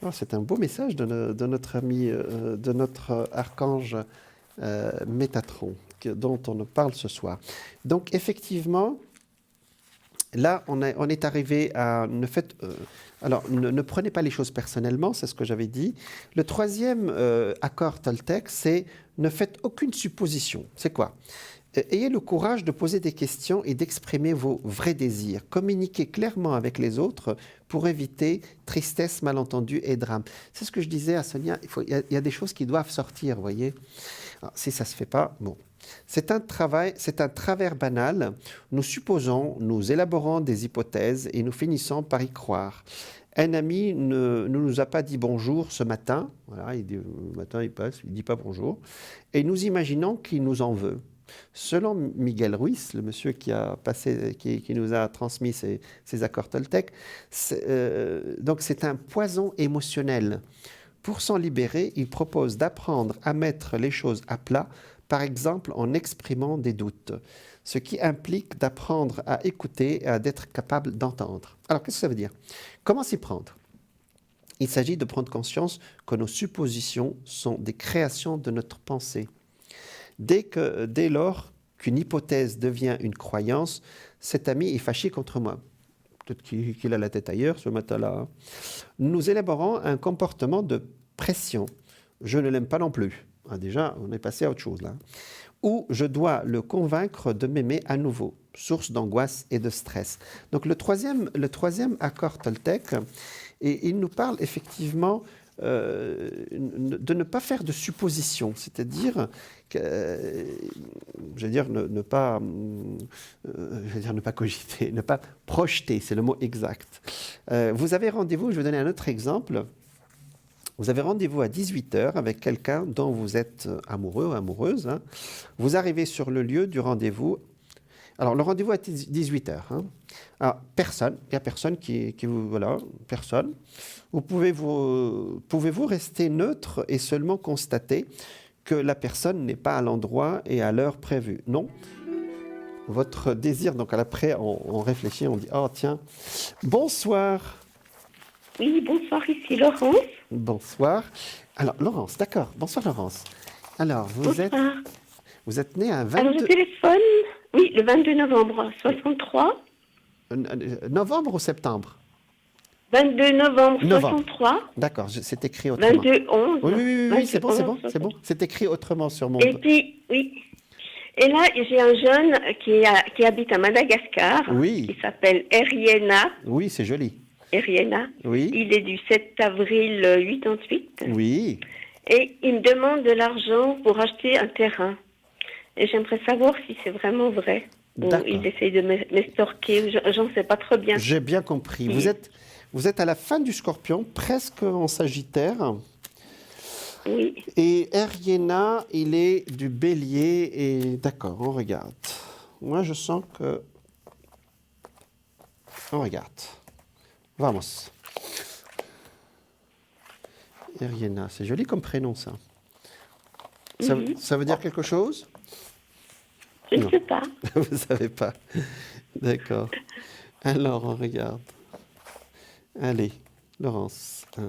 Oh, c'est un beau message de notre ami, de notre archange Métatron, dont on nous parle ce soir. Donc, effectivement, là, on est arrivé à... alors, ne prenez pas les choses personnellement, c'est ce que j'avais dit. Le troisième accord Toltec, c'est ne faites aucune supposition. C'est quoi? Ayez le courage de poser des questions et d'exprimer vos vrais désirs. Communiquez clairement avec les autres pour éviter tristesse, malentendus et drame. C'est ce que je disais à Sonia, il y a des choses qui doivent sortir, vous voyez. Alors, si ça ne se fait pas, bon. C'est un travers banal. Nous supposons, nous élaborons des hypothèses et nous finissons par y croire. Un ami ne nous a pas dit bonjour ce matin. Voilà, le matin, il passe, il ne dit pas bonjour. Et nous imaginons qu'il nous en veut. Selon Miguel Ruiz, le monsieur qui nous a transmis ces accords Toltec, donc c'est un poison émotionnel. Pour s'en libérer, il propose d'apprendre à mettre les choses à plat, par exemple en exprimant des doutes, ce qui implique d'apprendre à écouter et d'être capable d'entendre. Alors, qu'est-ce que ça veut dire? Comment s'y prendre? Il s'agit de prendre conscience que nos suppositions sont des créations de notre pensée. Dès lors qu'une hypothèse devient une croyance, cet ami est fâché contre moi. Peut-être qu'il a la tête ailleurs ce matin-là. Hein. Nous élaborons un comportement de pression. Je ne l'aime pas non plus. Ah, déjà, on est passé à autre chose là. Ou je dois le convaincre de m'aimer à nouveau. Source d'angoisse et de stress. Donc le troisième accord Toltec, et il nous parle effectivement de ne pas faire de suppositions, c'est-à-dire ne pas cogiter, ne pas projeter, c'est le mot exact. Vous avez rendez-vous, je vais donner un autre exemple. Vous avez rendez-vous à 18h avec quelqu'un dont vous êtes amoureux ou amoureuse. Hein. Vous arrivez sur le lieu du rendez-vous. Alors, le rendez-vous est à 18h. Hein. Alors, il n'y a personne qui vous... Voilà, personne. Pouvez-vous rester neutre et seulement constater que la personne n'est pas à l'endroit et à l'heure prévue? Non. Votre désir, donc après, on réfléchit, on dit « Oh, tiens, bonsoir !»
Oui, bonsoir, ici Laurence.
Bonsoir. Alors, Laurence, d'accord. Bonsoir, Laurence. Alors, vous êtes née un 22...
Alors, je téléphone, oui, le 22 novembre 63.
Novembre ou septembre?
22 novembre 63.
D'accord, c'est écrit autrement.
22-11.
Oui, c'est bon. C'est écrit autrement sur mon...
Et puis, oui. Et là, j'ai un jeune qui habite à Madagascar.
Oui.
Qui s'appelle Eriena.
Oui, c'est joli.
Eriena.
Oui.
Il est du 7 avril 88.
Oui.
Et il me demande de l'argent pour acheter un terrain. Et j'aimerais savoir si c'est vraiment vrai. Ou il essaye de m'estorquer. J'en sais pas trop bien.
J'ai bien compris. Oui. Vous êtes à la fin du Scorpion, presque en Sagittaire.
Oui.
Et Eriena, il est du Bélier. Et d'accord, on regarde. Moi, je sens que... On regarde. Vamos. Eriena, c'est joli comme prénom, ça. Ça veut dire quelque chose?
Je ne sais pas.
Vous ne savez pas. D'accord. Alors, on regarde. Allez, Laurence. 1,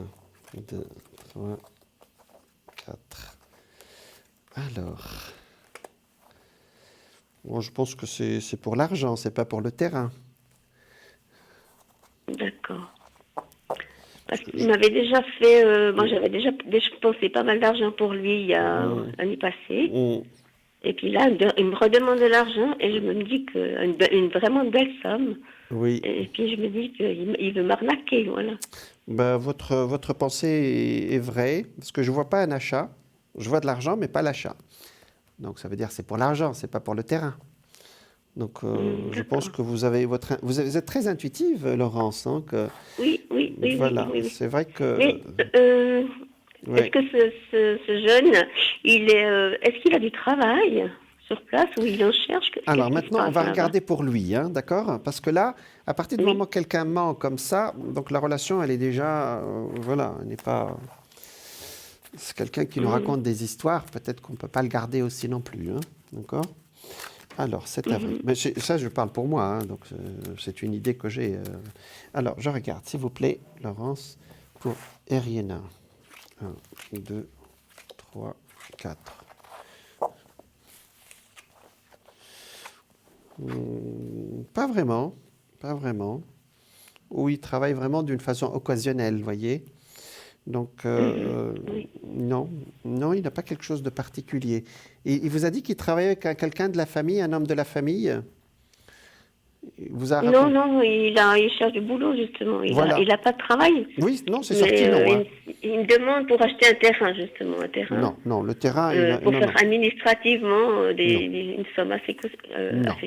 2, 3, 4. Alors. Bon, je pense que c'est pour l'argent, c'est pas pour le terrain.
D'accord. Parce qu'il m'avait déjà fait... moi, j'avais déjà dépensé pas mal d'argent pour lui l'année passée. Et puis là, il me redemande de l'argent et je me dis qu'une vraiment belle somme.
Oui.
Et puis je me dis qu'il veut m'arnaquer, voilà.
Ben, votre pensée est vraie, parce que je ne vois pas un achat. Je vois de l'argent, mais pas l'achat. Donc ça veut dire que c'est pour l'argent, c'est pas pour le terrain. Donc je pense que vous êtes très intuitive, Laurence. Hein,
oui.
Voilà,
oui.
C'est vrai que...
Mais,
oui.
Est-ce que ce jeune, est-ce qu'il a du travail sur place ou il en cherche?
Alors maintenant, on va regarder pour lui, hein, d'accord? Parce que là, à partir du moment que quelqu'un ment comme ça, donc la relation, elle est déjà... voilà, elle n'est pas... C'est quelqu'un qui nous raconte des histoires, peut-être qu'on ne peut pas le garder aussi non plus, hein, d'accord? Alors, 7 avril. Mais ça, je parle pour moi, hein, donc c'est une idée que j'ai. Alors, je regarde, s'il vous plaît, Laurence, pour Eriena. 1, 2, 3, 4. Pas vraiment. Où il travaille vraiment d'une façon occasionnelle, vous voyez. Donc, non, il n'a pas quelque chose de particulier. Il vous a dit qu'il travaillait avec quelqu'un de la famille, un homme de la famille?
Non, il cherche du boulot, justement. Il n'a pas de travail.
Oui, non, c'est sorti, non. Hein.
Il me demande pour acheter un terrain, justement.
Non, le terrain...
pour faire administrativement une somme assez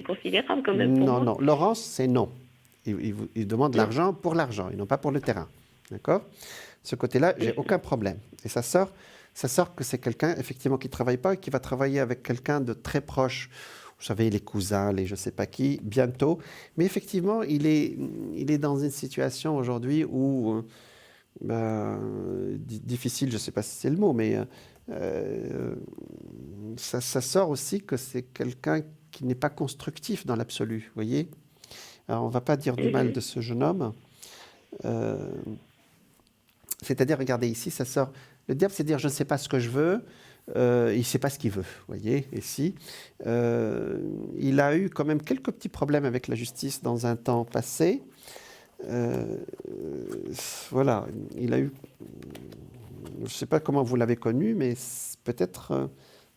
considérable, quand même, pour moi.
Non, Laurence, c'est non. Il demande l'argent pour l'argent, et non pas pour le terrain. D'accord? Ce côté-là, j'ai aucun problème. Et ça sort que c'est quelqu'un, effectivement, qui ne travaille pas et qui va travailler avec quelqu'un de très proche. Vous savez, les cousins, les je ne sais pas qui, bientôt. Mais effectivement, il est dans une situation aujourd'hui où, difficile, je ne sais pas si c'est le mot, mais ça sort aussi que c'est quelqu'un qui n'est pas constructif dans l'absolu, vous voyez? Alors, on ne va pas dire du mal de ce jeune homme. C'est-à-dire, regardez ici, ça sort. Le diable, c'est dire je ne sais pas ce que je veux. Il ne sait pas ce qu'il veut, voyez, ici. Il a eu quand même quelques petits problèmes avec la justice dans un temps passé. Voilà, il a eu... Je ne sais pas comment vous l'avez connu, mais peut-être...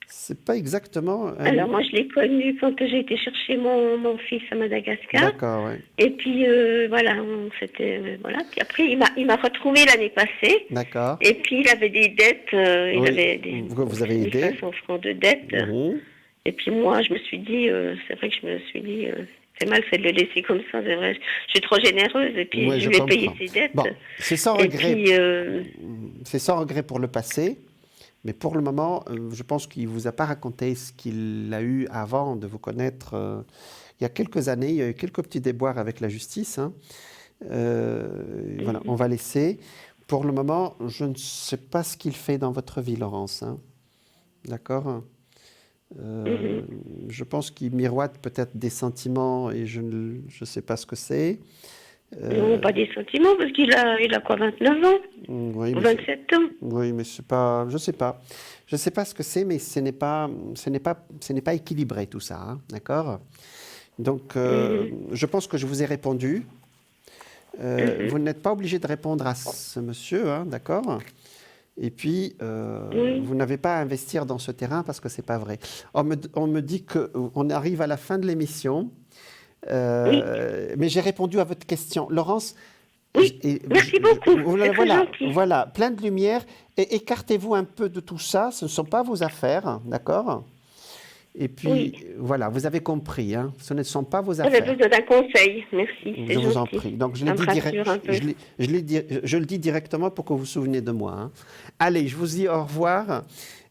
c'est pas exactement...
Alors, moi, je l'ai connu quand j'ai été chercher mon fils à Madagascar.
D'accord, oui.
Et puis, voilà, voilà. Puis après, il m'a retrouvé l'année passée.
D'accord.
Et puis, il avait des dettes. Il avait
vous avez aidé
500 francs de dettes. Et puis, moi, je me suis dit... c'est vrai que je me suis dit... c'est mal fait de le laisser comme ça, c'est vrai. Je suis trop généreuse et puis je lui ai payé ses dettes.
Bon, c'est sans regret. C'est sans regret pour le passé. Mais pour le moment, je pense qu'il ne vous a pas raconté ce qu'il a eu avant de vous connaître. Il y a quelques années, il y a eu quelques petits déboires avec la justice. Voilà, on va laisser. Pour le moment, je ne sais pas ce qu'il fait dans votre vie, Laurence. D'accord ? Je pense qu'il miroite peut-être des sentiments et je ne sais pas ce que c'est.
Non, pas des sentiments, parce qu'il a quoi, 29 ans
oui,
27 ans.
Oui, mais c'est pas, je sais pas. Je sais pas ce que c'est, mais ce n'est pas équilibré tout ça, d'accord ? Donc, je pense que je vous ai répondu. Vous n'êtes pas obligé de répondre à ce monsieur, d'accord ? Et puis, vous n'avez pas à investir dans ce terrain parce que ce n'est pas vrai. On me dit qu'on arrive à la fin de l'émission, mais j'ai répondu à votre question. Laurence,
merci beaucoup.
Voilà, plein de lumière. Et écartez-vous un peu de tout ça, ce ne sont pas vos affaires, d'accord ? Et puis, voilà, vous avez compris, ce ne sont pas vos affaires.
J'avais besoin d'un conseil, merci.
Je vous en prie. Donc, je le dis directement pour que vous vous souveniez de moi. Allez, je vous dis au revoir.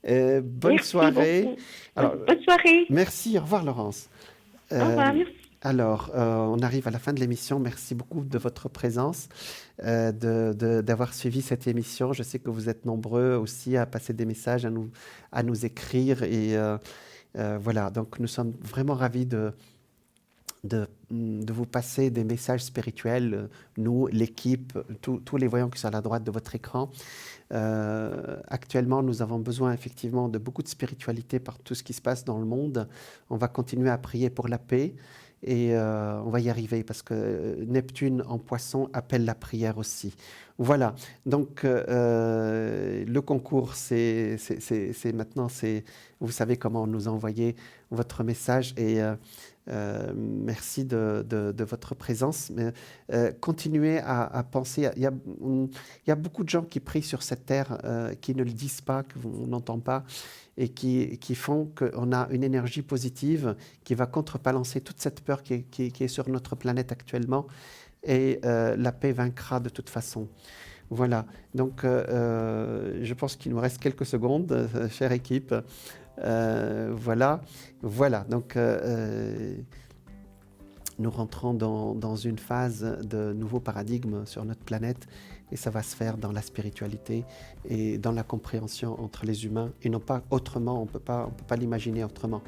Bonne soirée.
Alors, bonne soirée.
Merci, au revoir Laurence.
Au revoir, merci.
Alors, on arrive à la fin de l'émission. Merci beaucoup de votre présence, d'avoir suivi cette émission. Je sais que vous êtes nombreux aussi à passer des messages, à nous écrire et... voilà, donc nous sommes vraiment ravis de vous passer des messages spirituels, nous, l'équipe, tous les voyants qui sont à la droite de votre écran. Actuellement, nous avons besoin effectivement de beaucoup de spiritualité par tout ce qui se passe dans le monde. On va continuer à prier pour la paix et on va y arriver parce que Neptune en Poisson appelle la prière aussi. Voilà, donc le concours, c'est maintenant, vous savez comment nous envoyer votre message et merci de votre présence. Mais, continuez à penser, il y a beaucoup de gens qui prient sur cette terre, qui ne le disent pas, qu'on n'entend pas, et qui font qu'on a une énergie positive qui va contrebalancer toute cette peur qui est sur notre planète actuellement. Et la paix vaincra de toute façon. Voilà, donc je pense qu'il nous reste quelques secondes, chère équipe. Voilà, donc nous rentrons dans une phase de nouveau paradigme sur notre planète et ça va se faire dans la spiritualité et dans la compréhension entre les humains et non pas autrement, on peut pas l'imaginer autrement.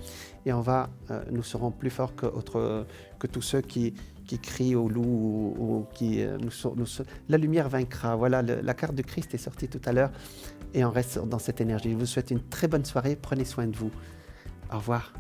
Et nous serons plus forts que tous ceux qui crient au loup ou qui la lumière vaincra. Voilà, la carte de Christ est sortie tout à l'heure et on reste dans cette énergie. Je vous souhaite une très bonne soirée, prenez soin de vous. Au revoir.